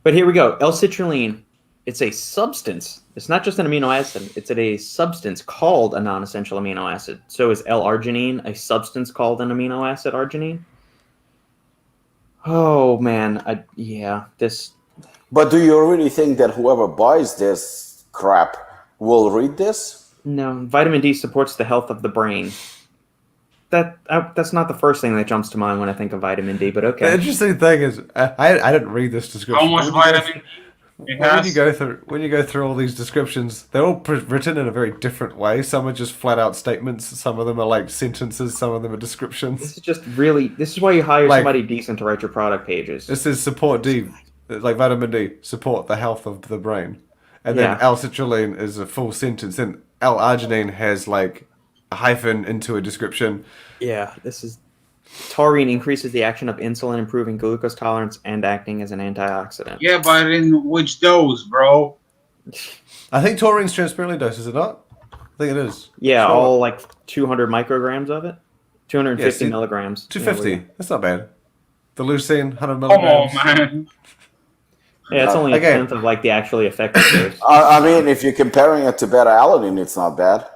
But here we go. L-citrulline. It's a substance. It's not just an amino acid. It's a substance called a non-essential amino acid. So is L-arginine a substance called an amino acid, arginine? Oh man, this. But do you really think that whoever buys this crap will read this? No, vitamin D supports the health of the brain. That's not the first thing that jumps to mind when I think of vitamin D, but The okay. interesting thing is, I didn't read this description. How much When you go vitamin it When has? you go through all these descriptions, they're all written in a very different way. Some are just flat out statements. Some of them are like sentences. Some of them are descriptions. This is why you hire Like- somebody decent to write your product pages. This is support D, like vitamin D, support the health of the brain. And then Yeah. L-citrulline is a full sentence. And L-arginine has like a hyphen into a description. Yeah, this is. Taurine increases the action of insulin, improving glucose tolerance and acting as an antioxidant. Yeah, but in which dose, bro? I think taurine's transparently dosed, is it not? I think it is. Yeah, Sure. all like 200 micrograms of it. 250 Yeah, see, milligrams. 250. That's not bad. The leucine, 100 Come milligrams. on, man. Yeah, it's only a Okay. tenth of like the actually effective dose. I mean, if you're comparing it to beta-alanine, it's not bad.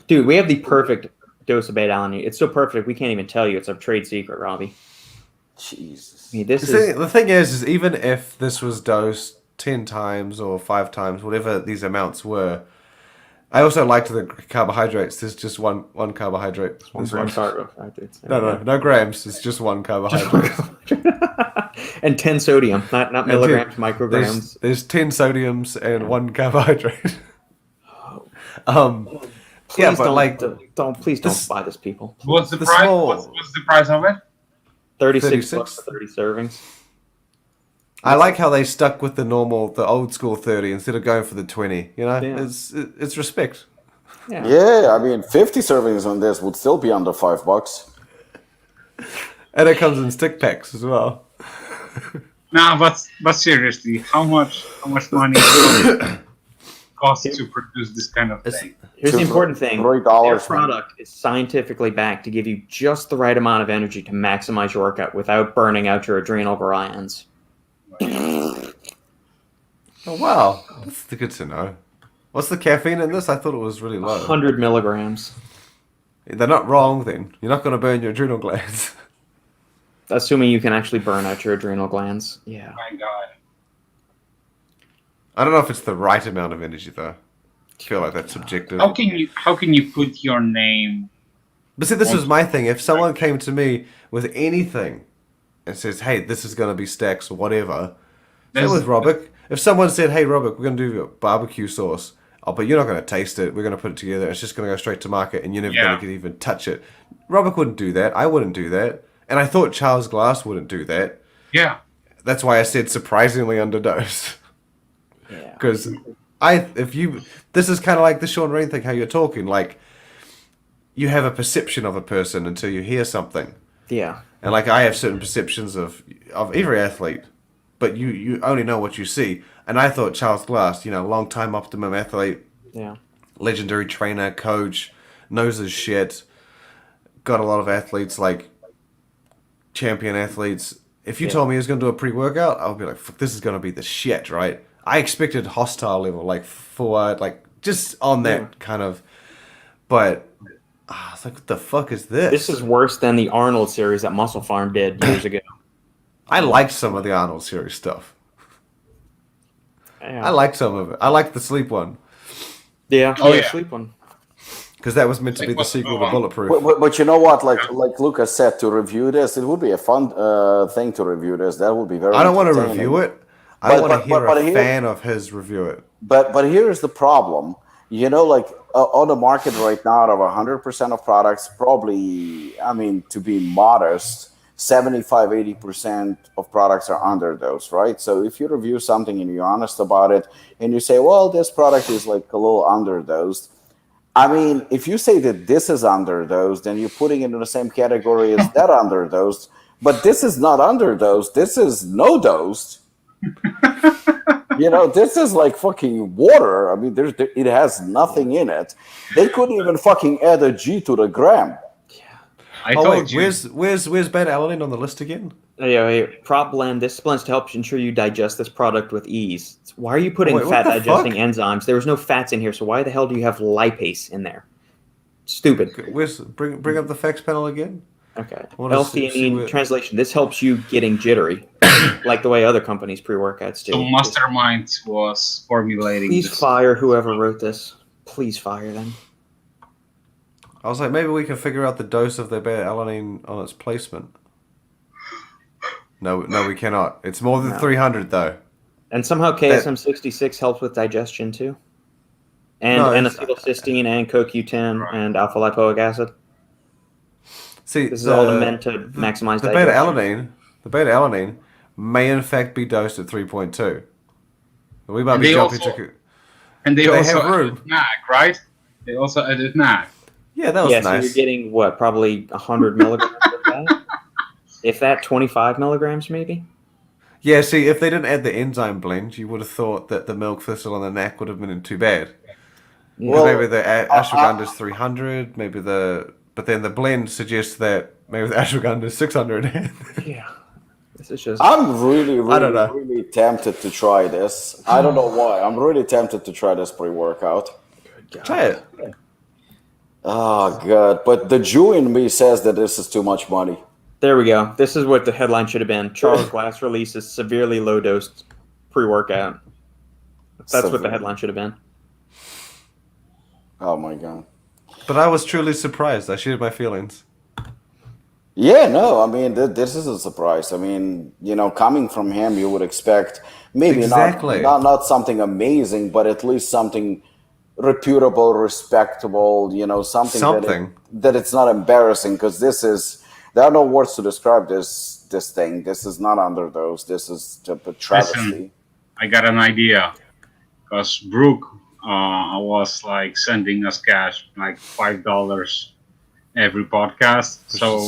Dude, we have the perfect dose of beta-alanine. It's so perfect we can't even tell you. It's a trade secret, Robbie. Jesus. I mean, this The is thing, the thing is even if this was dosed 10 times or 5 times, whatever these amounts were, I also liked the carbohydrates. There's just one carbohydrate. This one. carbohydrates. No grams. It's just one carbohydrate. And 10 sodium, not milligrams, micrograms. There's 10 sodiums and 1 carbohydrate. Please yeah, but don't, like please don't this- buy this, people. What's the The price? small- What's the price of it? 36 36? bucks for 30 servings. I like how they stuck with the old school 30 instead of going for the 20. You know, Yeah. it's respect. Yeah, I mean, 50 servings on this would still be under $5. And it comes in stick packs as well. Nah, but seriously, how much money costs to produce this kind of thing? Here's the important thing. $3, Their man. product is scientifically backed to give you just the right amount of energy to maximize your workout without burning out your adrenal glands. Oh wow, that's good to know. What's the caffeine in this? I thought it was really low. 100 milligrams. They're not wrong. Then you're not going to burn your adrenal glands. Assuming you can actually burn out your adrenal glands. Yeah. My God. I don't know if it's the right amount of energy though. I feel like that's subjective. How can you put your name? But see, this is my thing. If someone came to me with anything and says, "Hey, this is going to be stacks or whatever," same with Robic. If someone said, "Hey, Robic, we're going to do barbecue sauce," but you're not going to taste it. We're going to put it together. It's just going to go straight to market, and you're never going to even touch it. Robic wouldn't do that. I wouldn't do that, and I thought Charles Glass wouldn't do that. Yeah. That's why I said surprisingly underdosed. Yeah. Because this is kind of like the Shawn Ray thing. How you're talking, like you have a perception of a person until you hear something. Yeah. And like I have certain perceptions of every athlete, but you only know what you see. And I thought Charles Glass, long time optimum athlete, legendary trainer, coach, knows his shit, got a lot of athletes, like champion athletes. If you told me he was going to do a pre-workout, I would be like, fuck, this is going to be the shit, right? I expected hostile level, like forward, like just on that kind of, but I was like, what the fuck is this? This is worse than the Arnold series that Muscle Farm did years ago. I liked some of the Arnold series stuff. Yeah. I liked some of it. I liked the sleep one. Yeah. Oh, yeah. Sleep one. Because that was meant to be the sequel to Bulletproof. But you know what? Like Lukasz said, to review this, it would be a fun thing to review this. That would be very. I don't want to entertaining. review it. I want to hear a fan of his review it. But here's the problem. On the market right now, out of 100% of products, probably, to be modest, 75-80% of products are underdosed, right? So if you review something and you're honest about it, and you say, well, this product is like a little underdosed. If you say that this is underdosed, then you're putting it in the same category as that underdosed. But this is not underdosed. This is no dosed. This is like fucking water. It has nothing in it. They couldn't even fucking add a G to the gram. I told you. Where's beta alanine on the list again? Prop blend. This blend to help ensure you digest this product with ease. Why are you putting fat digesting enzymes? There was no fats in here, so why the hell do you have lipase in there? Stupid. Bring up the facts panel again. Okay. L-theanine translation. This helps you getting jittery, like the way other companies pre-workouts do. So Mastermind was formulating Please this. fire whoever wrote this. Please fire them. I was like, maybe we can figure out the dose of the beta alanine on its placement. No, we cannot. It's more than 300 though. And somehow KSM66 helps with digestion too. And acetylcysteine and CoQ10 and alpha lipoic acid. See, this is all meant to maximize the digestion. The beta alanine may in fact be dosed at 3.2. We might be jumping to. And they also have room. added NAC, right? They also added NAC. Yeah, that was nice. So you're getting what, probably 100 milligrams of that? If that, 25 milligrams maybe? Yeah, see, if they didn't add the enzyme blend, you would have thought that the milk thistle and the NAC would have been too bad. Yeah. Well, maybe the ashwagandha is 300, but then the blend suggests that maybe the ashwagandha is 600. Yeah. This is just... I'm really tempted to try this. I don't know why. I'm really tempted to try this pre-workout. Try it. Oh, God. But the Jew in me says that this is too much money. There we go. This is what the headline should have been. Charles Glass releases severely low-dosed pre-workout. That's what the headline should have been. Oh, my God. But I was truly surprised. I shared my feelings. Yeah, no, this is a surprise. Coming from him, you would expect maybe not something amazing, but at least something reputable, respectable, something. That it's not embarrassing, because there are no words to describe this thing. This is not underdose. This is a travesty. Listen, I got an idea, because Brooke was like sending us cash, like $5 every podcast. So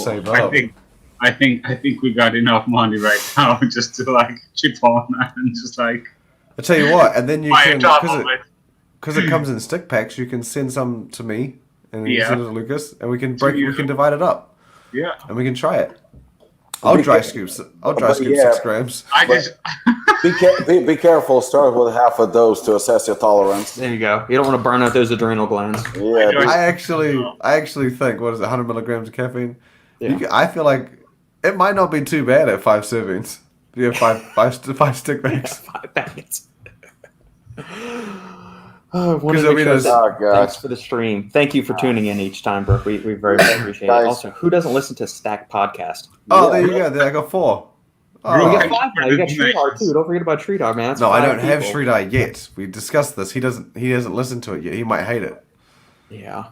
I think we got enough money right now just to like chip on and just like. I tell you what, and then you can because it comes in stick packs. You can send some to me and send it to Lukasz, and we can divide it up. Yeah, and we can try it. I'll Be dry ca- scoop. I'll dry scoop yeah. 6 grams. I just be careful. Start with half a dose to assess your tolerance. There you go. You don't want to burn out those adrenal glands. Yeah, I I actually think, what is it, 100 milligrams of caffeine? Yeah. I feel like it might not be too bad at 5 servings. Yeah, five stick bags. 5 packets. Oh, one 'Cause, of I mean, the Oh, God. thanks for the stream. Thank you for tuning in each time, Brooke. We very much appreciate it. Guys. Also, who doesn't listen to Stack Podcast? Oh, there you go. There, I got 4. You Oh. got 5 now. You got Tree Dog too. Don't forget about Tree Dog, man. That's No, I 5 don't have people. Sridhar yet. We discussed this. He hasn't listened to it yet. He might hate it. Yeah.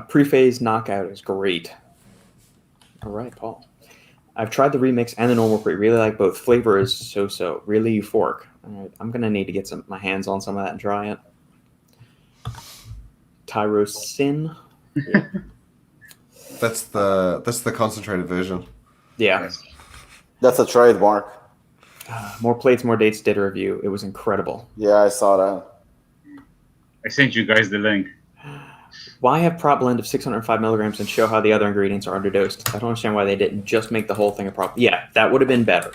Pre-phase knockout is great. All right, Paul. I've tried the remix and the normal pre. Really like both. Flavor is so. Really euphoric. All right, I'm gonna need to get my hands on some of that and try it. Tyrosin. Yeah. That's the concentrated version. Yeah. that's a trademark. More plates, more dates. Did a review. It was incredible. Yeah, I saw that. I sent you guys the link. Why have prop blend of 605 milligrams and show how the other ingredients are underdosed? I don't understand why they didn't just make the whole thing a prop. Yeah, that would have been better.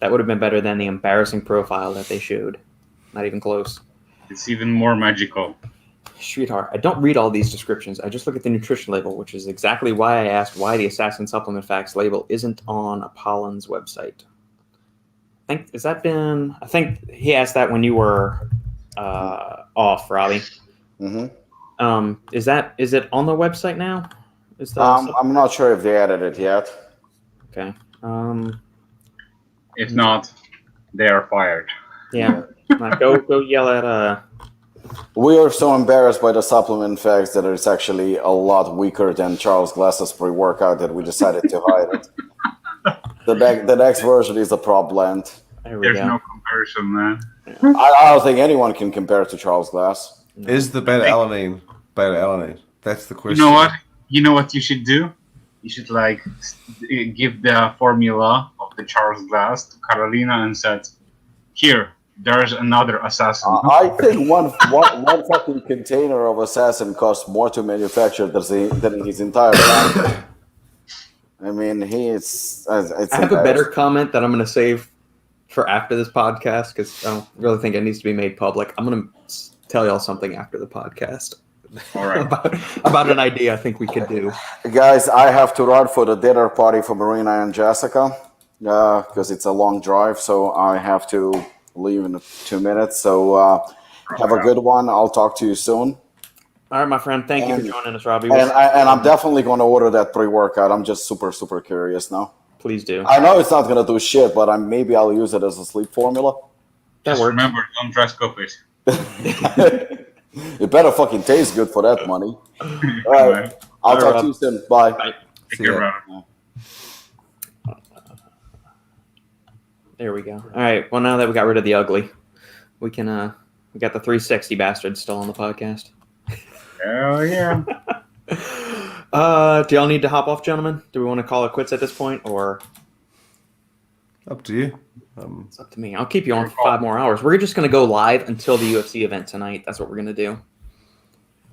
That would have been better than the embarrassing profile that they showed. Not even close. It's even more magical. Sweetheart, I don't read all these descriptions. I just look at the nutrition label, which is exactly why I asked why the Assassin Supplement Facts label isn't on Apollon's website. I think he asked that when you were off, Robbie. Mm-hmm. Is it on the website now? I'm not sure if they added it yet. Okay. If not, they are fired. Yeah. Go yell at We are so embarrassed by the supplement facts that it's actually a lot weaker than Charles Glass's pre-workout that we decided to hide it. The next version is a prop blend. There we There's go. no comparison, man. I don't think anyone can compare it to Charles Glass. Is the beta-alanine? That's the question. You know what? You know what you should do? You should give the formula of the Charles Glass to Carolina and said, "Here, there's another assassin." I think one fucking container of Assassin costs more to manufacture than his entire life. I mean, it's I have a better comment that I'm going to save for after this podcast because I don't really think it needs to be made public. I'm going to tell y'all something after the podcast. All right. about an idea I think we could do. Guys, I have to run for the dinner party for Marina and Jessica because it's a long drive, so I have to leave in 2 minutes. So have a good one. I'll talk to you soon. All right, my friend. Thank you for joining us, Robbie. And I'm definitely going to order that pre-workout. I'm just super, super curious now. Please do. I know it's not going to do shit, but maybe I'll use it as a sleep formula. That Just works. remember, don't dress copies. It better fucking taste good for that money. All right. I'll talk to you soon. Bye. Take See care, ya. brother. There we go. All right. Well, now that we got rid of the ugly, we can. We got the 360 bastards still on the podcast. Hell yeah. Do y'all need to hop off, gentlemen? Do we want to call it quits at this point, or Up to you. it's up to me? I'll keep you on for 5 more hours. We're just going to go live until the UFC event tonight. That's what we're going to do.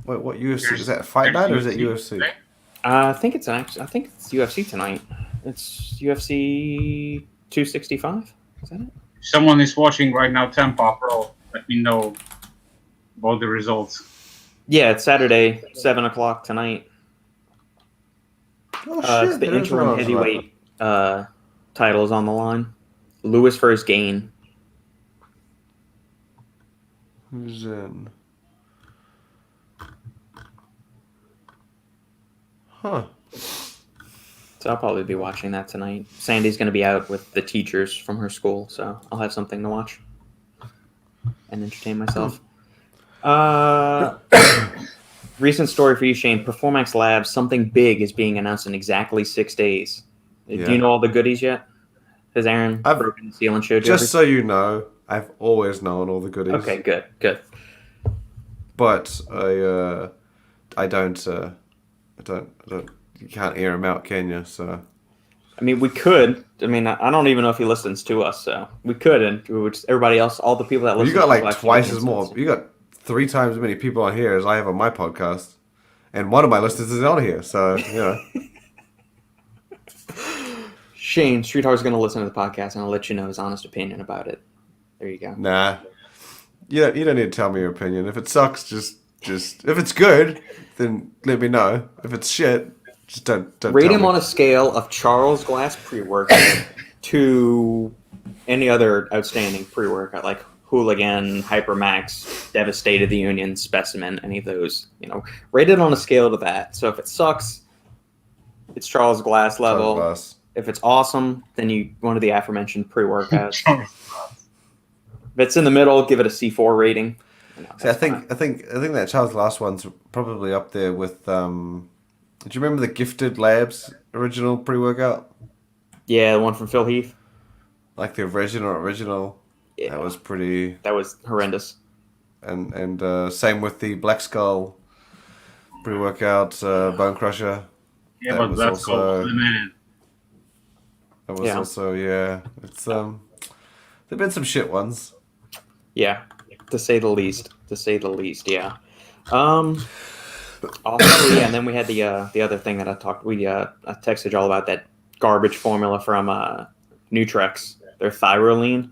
Wait, what UFC? Is that Fight Night or is it UFC? I think it's UFC tonight. It's UFC 265. Is that it? If someone is watching right now, Tampa Pro, let me know about the results. Yeah, it's Saturday, 7 o'clock tonight. Oh, It's the there is one interim I was heavyweight title is on the line. Lewis versus Gain. Who's in? Huh. So I'll probably be watching that tonight. Sandy's going to be out with the teachers from her school, so I'll have something to watch and entertain myself. Recent story for you, Shane. Performax Labs, something big is being announced in exactly 6 days. Yeah. Do you know all the goodies yet? Has Aaron I've- broken the seal and showed you Just so you know, I've always known all the goodies. everything? Okay, good. But I don't. You can't air him out, can you? So I mean, we could. I mean, I don't even know if he listens to us, so we could, and we would just, everybody else, all the people that listen. you got to us like actually twice listen as to more. us. You got 3 times as many people on here as I have on my podcast, and one of my listeners is on here. So you know. Shane, Streetheart's going to listen to the podcast, and I'll let you know his honest opinion about it. There you go. Nah. You don't need to tell me your opinion. If it sucks, just if it's good, then let me know. If it's shit, just don't Rate tell him me. on a scale of Charles Glass pre-workout to any other outstanding pre-workout, like Hooligan, Hypermax, Devastated the Union, Specimen, any of those. Rate it on a scale to that. So if it sucks, it's Charles Glass level. Glass. If it's awesome, then one of the aforementioned pre-workouts. If it's in the middle, give it a C4 rating. See, I think that Charles Glass one's probably up there with. Do you remember the Gifted Labs original pre-workout? Yeah, the one from Phil Heath. Like the original. Yeah. That was pretty. That was horrendous. And same with the Black Skull pre-workout Bone Crusher. Yeah, That but was that's also- cool. Man. That was also It's there've been some shit ones. Yeah, to say the least. Yeah. Also, yeah, and then we had the other thing that I texted y'all about, that garbage formula from Nutrex, their Thyroline,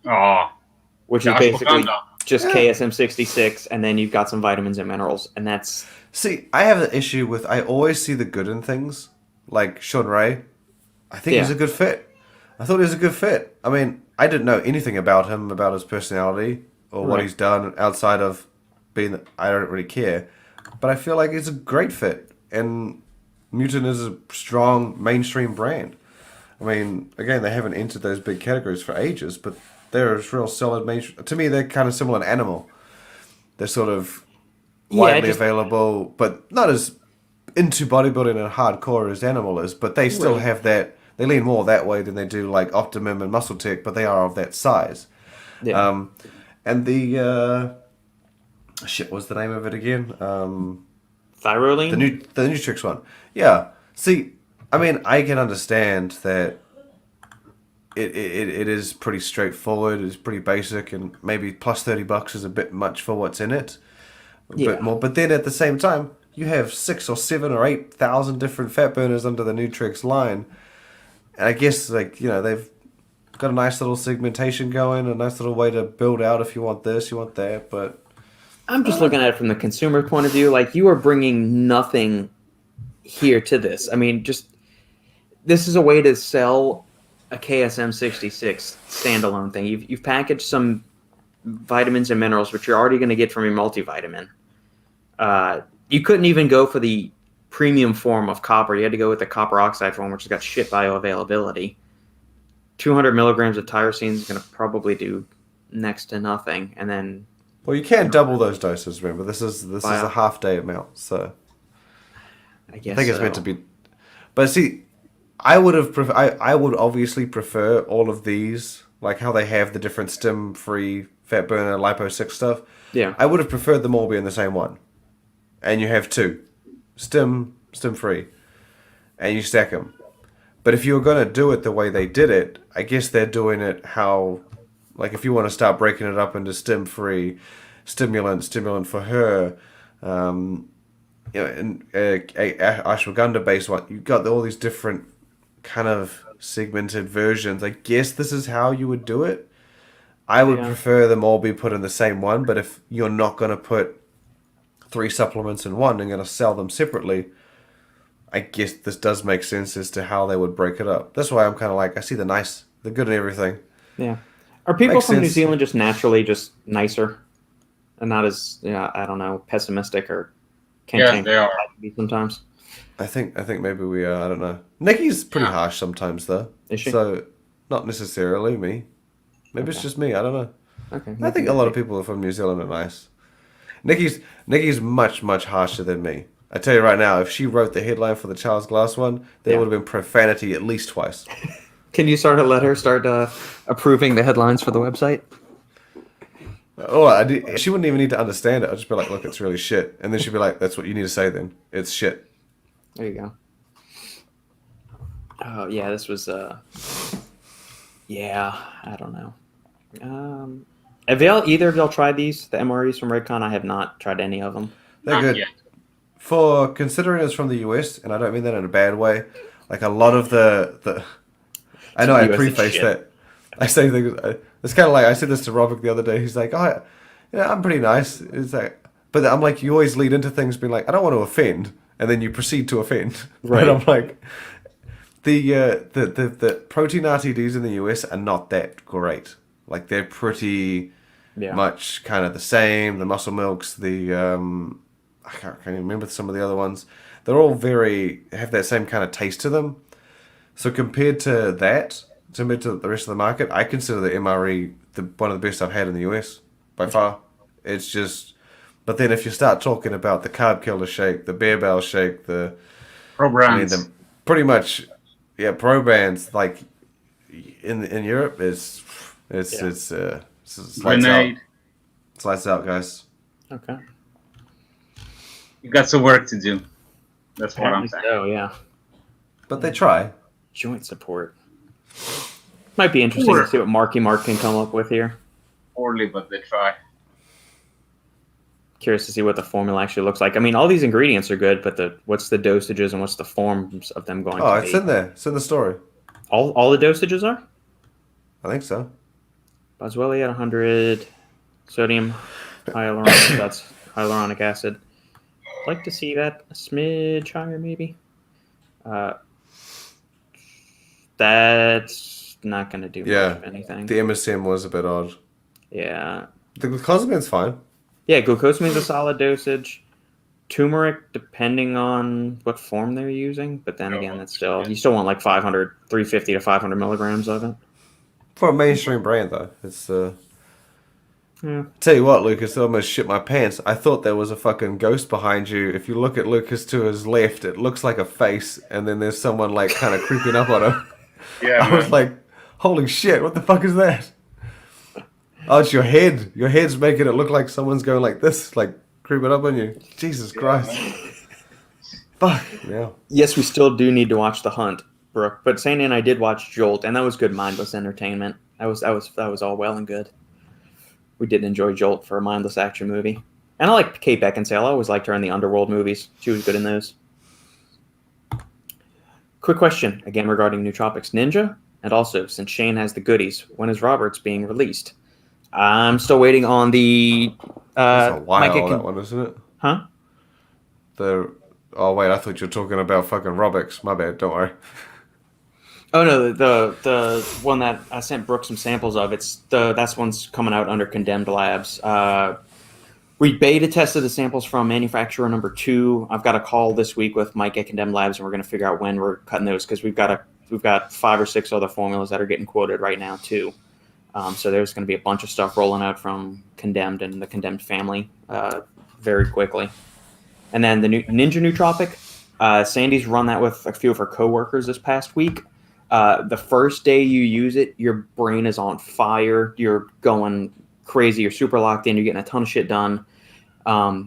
Oh, which is basically ashwagandha. just KSM-66, and then you've got some vitamins and minerals, and that's See, I have an issue with. I always see the good in things, like Shawn Ray. I think he's a good fit. I thought he was a good fit. I mean, I didn't know anything about him, about his personality, or what Right. he's done outside of being. I don't really care, but I feel like he's a great fit, and Mutant is a strong mainstream brand. I mean, again, they haven't entered those big categories for ages, but they're a real solid mainstream. To me, they're kind of similar to Animal. They're sort of widely available, but not as into bodybuilding and hardcore as Animal is. But they still have that. They lean more that way than they do like Optimum and Muscle Tech, but they are of that size. yeah. And the what's the name of it again? Thyroline. The Nutrix one. Yeah. See, I mean, I can understand that it is pretty straightforward, it's pretty basic, and maybe plus $30 is a bit much for what's in it. A bit more. But then at the same time, you have 6 or 7 or 8,000 different fat burners under the Nutrix line. And I guess, like, they've got a nice little segmentation going, a nice little way to build out if you want this, you want that, but I'm just looking at it from the consumer point of view. Like, you are bringing nothing here to this. I mean, this is a way to sell a KSM-66 standalone thing. You've packaged some vitamins and minerals, which you're already going to get from your multivitamin. You couldn't even go for the premium form of copper. You had to go with the copper oxide form, which has got shit bioavailability. 200 milligrams of tyrosine is going to probably do next to nothing, and then. Well, you can double those doses. Remember, this is a half day amount, so I guess I think it's meant to be. But see, I would obviously prefer all of these, like how they have the different stim-free, fat burner, lipo-6 stuff. Yeah. I would have preferred them all be in the same one, and you have 2, stim-free, and you stack them. But if you were going to do it the way they did it, I guess they're doing it how, like if you want to start breaking it up into stim-free, stimulant for her, and a ashwagandha-based one, you've got all these different kind of segmented versions. I guess this is how you would do it. I would prefer them all be put in the same one, but if you're not going to put 3 supplements in one and going to sell them separately, I guess this does make sense as to how they would break it up. That's why I'm kind of like, I see the good in everything. Yeah. Are people Makes from New sense. Zealand just naturally just nicer and not as, I don't know, pessimistic or Yeah, they are. sometimes? I think maybe we are. I don't know. Nikki's pretty harsh sometimes, though. Is she? So, not necessarily me. Maybe it's just me. I don't know. Okay. I think a lot of people from New Zealand are nice. Nikki's much, much harsher than me. I tell you right now, if she wrote the headline for the Charles Glass one, there would have been profanity at least twice. Can you start approving the headlines for the website? She wouldn't even need to understand it. I'd just be like, look, it's really shit. And then she'd be like, that's what you need to say then. It's shit. There you go. Oh, yeah, this was, I don't know. Have either of y'all tried these, the MREs from Redcon? I have not tried any of them. They're Not good. yet. For considering it's from the US, and I don't mean that in a bad way, like a lot of the I know I US preface shit. that. I say things. It's kind of like I said this to Robert the other day. He's like, "Oh, yeah, I'm pretty nice." It's like, but I'm like, you always lead into things being like, "I don't want to offend," and then you proceed to offend. Right. And I'm like, the protein RTDs in the US are not that great. Like they're pretty much kind of the same. The muscle milks, I can't even remember some of the other ones. They're all have that same kind of taste to them. So compared to the rest of the market, I consider the MRE one of the best I've had in the US by far. It's just, but then if you start talking about the Carb Killer shake, the Bear Bell shake, Pro brands. pretty much, pro brands like in Europe it's lights out. Grenade. It's lights out, guys. Okay. You got some work to do. That's what I'm saying. Oh yeah. But they try. Joint support. Might be interesting to see what Marky Mark can come up with here. Poorly, but they try. Curious to see what the formula actually looks like. I mean, all these ingredients are good, but what's the dosages and what's the forms of them going to be? Oh, it's in there. It's in the story. All the dosages are? I think so. Boswellia at 100, sodium hyaluronic, that's hyaluronic acid. I'd like to see that a smidge higher, maybe. That's not going to do much of anything. The MSM was a bit odd. Yeah. The glucosamine's fine. Yeah, glucosamine's a solid dosage. Turmeric, depending on what form they're using, but then again, that's still, you still want like 350 to 500 milligrams of it. For a mainstream brand, though, it's Tell you what, Lucas, I almost shit my pants. I thought there was a fucking ghost behind you. If you look at Lucas to his left, it looks like a face, and then there's someone like kind of creeping up on him. Yeah, I was like, holy shit, what the fuck is that? Oh, it's your head. Your head's making it look like someone's going like this, like creeping up on you. Jesus Christ. Fuck. Yeah. Yes, we still do need to watch The Hunt, Brooke. But Sandy and I did watch Jolt, and that was good mindless entertainment. That was all well and good. We did enjoy Jolt for a mindless action movie. And I like Kate Beckinsale. I always liked her in the Underworld movies. She was good in those. Quick question, again regarding nootropics. Ninja, and also, since Shane has the goodies, when is Roberts being released? I'm still waiting on the... That's a while, that one, isn't it? Huh? Oh, wait, I thought you were talking about fucking Robex. My bad, don't worry. Oh no, the one that I sent Brooke some samples of. That's one's coming out under Condemned Labs. We beta tested the samples from manufacturer number 2. I've got a call this week with Mike at Condemned Labs, and we're going to figure out when we're cutting those because we've got 5 or 6 other formulas that are getting quoted right now too. So there's going to be a bunch of stuff rolling out from Condemned and the Condemned family very quickly. And then the new Ninja Nootropic, Sandy's run that with a few of her coworkers this past week. The first day you use it, your brain is on fire. You're going crazy. You're super locked in. You're getting a ton of shit done.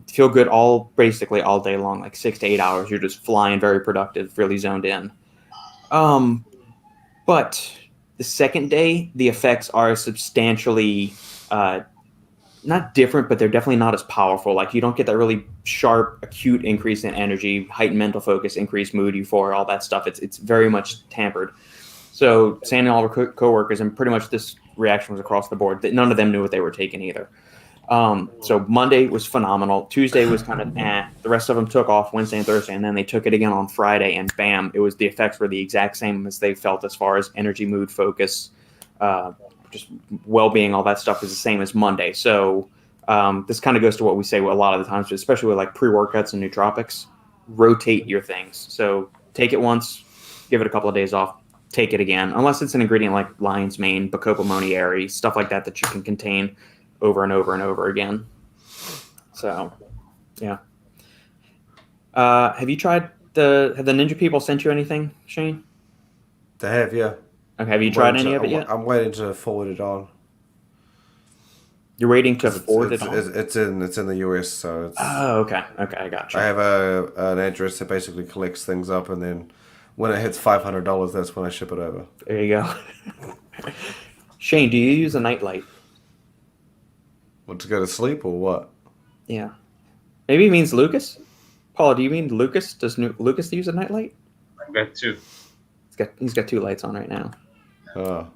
Feel good basically all day long, like 6 to 8 hours. You're just flying, very productive, really zoned in. But the second day, the effects are substantially not different, but they're definitely not as powerful. Like you don't get that really sharp, acute increase in energy, heightened mental focus, increased mood, euphoria, all that stuff. It's very much tampered. So Sandy and all of her coworkers, and pretty much this reaction was across the board. That none of them knew what they were taking either. So Monday was phenomenal. Tuesday was kind of The rest of them took off Wednesday and Thursday, and then they took it again on Friday, and bam, the effects were the exact same as they felt as far as energy, mood, focus, just well-being, all that stuff is the same as Monday. So this kind of goes to what we say a lot of the times, especially with like pre-workouts and nootropics, rotate your things. So take it once, give it a couple of days off, take it again, unless it's an ingredient like lion's mane, bacopa monieri, stuff like that you can contain over and over and over again. So, yeah. Have you tried have the Ninja people sent you anything, Shane? They have, yeah. Okay, have you tried any of it yet? I'm waiting to forward it on. You're waiting to forward it on? It's in the US, so it's... Oh, okay. Okay, I got you. I have an address that basically collects things up, and then when it hits $500, that's when I ship it over. There you go. Shane, do you use a nightlight? What, to go to sleep or what? Yeah. Maybe it means Lukasz? Paul, do you mean Lukasz? Does Lukasz use a nightlight? I bet too. He's got 2 lights on right now. Oh.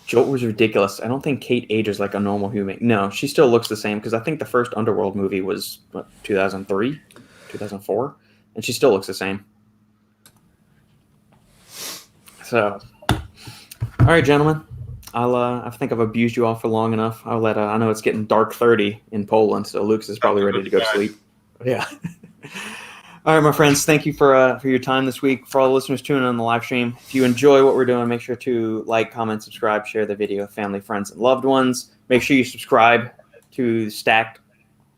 Jolt was ridiculous. I don't think Kate ages like a normal human. No, she still looks the same because I think the first Underworld movie was 2003, 2004, and she still looks the same. So, all right, gentlemen. I think I've abused you all for long enough. I'll let. I know it's getting dark 30 in Poland, so Lukasz is probably ready to go to sleep. Yeah. All right, my friends. Thank you for your time this week. For all the listeners tuning in on the live stream, if you enjoy what we're doing, make sure to like, comment, subscribe, share the video with family, friends, and loved ones. Make sure you subscribe to Stack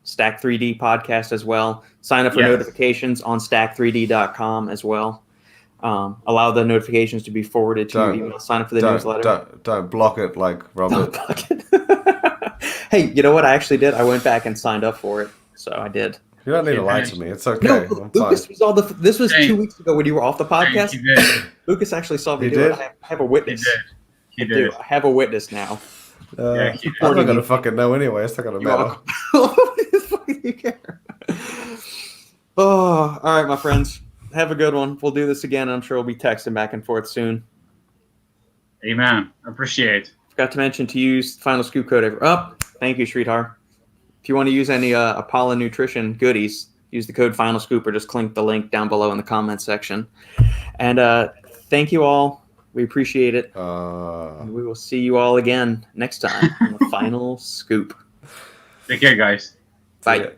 3D podcast as well. Sign up for notifications on stack3d.com as well. Allow the notifications to be forwarded to your email. Sign up for the newsletter. Don't block it like Robert. Don't block it. Hey, you know what? I actually did. I went back and signed up for it, so I did. You don't need to lie to me. It's okay. No, Lukasz was this was 2 weeks ago when you were off the podcast. He did. Lukasz actually saw me do it. I have a witness. He did. I have a witness now. I'm not gonna fucking know anyway. It's not gonna matter. What the fuck do you care? Oh, all right, my friends. Have a good one. We'll do this again. I'm sure we'll be texting back and forth soon. Amen. Appreciate. Forgot to mention to use Final Scoop code. Thank you, Sridhar. If you want to use any Apollon Nutrition goodies, use the code Final Scoop or just click the link down below in the comments section. And thank you all. We appreciate it. And we will see you all again next time on the Final Scoop. Take care, guys. Bye.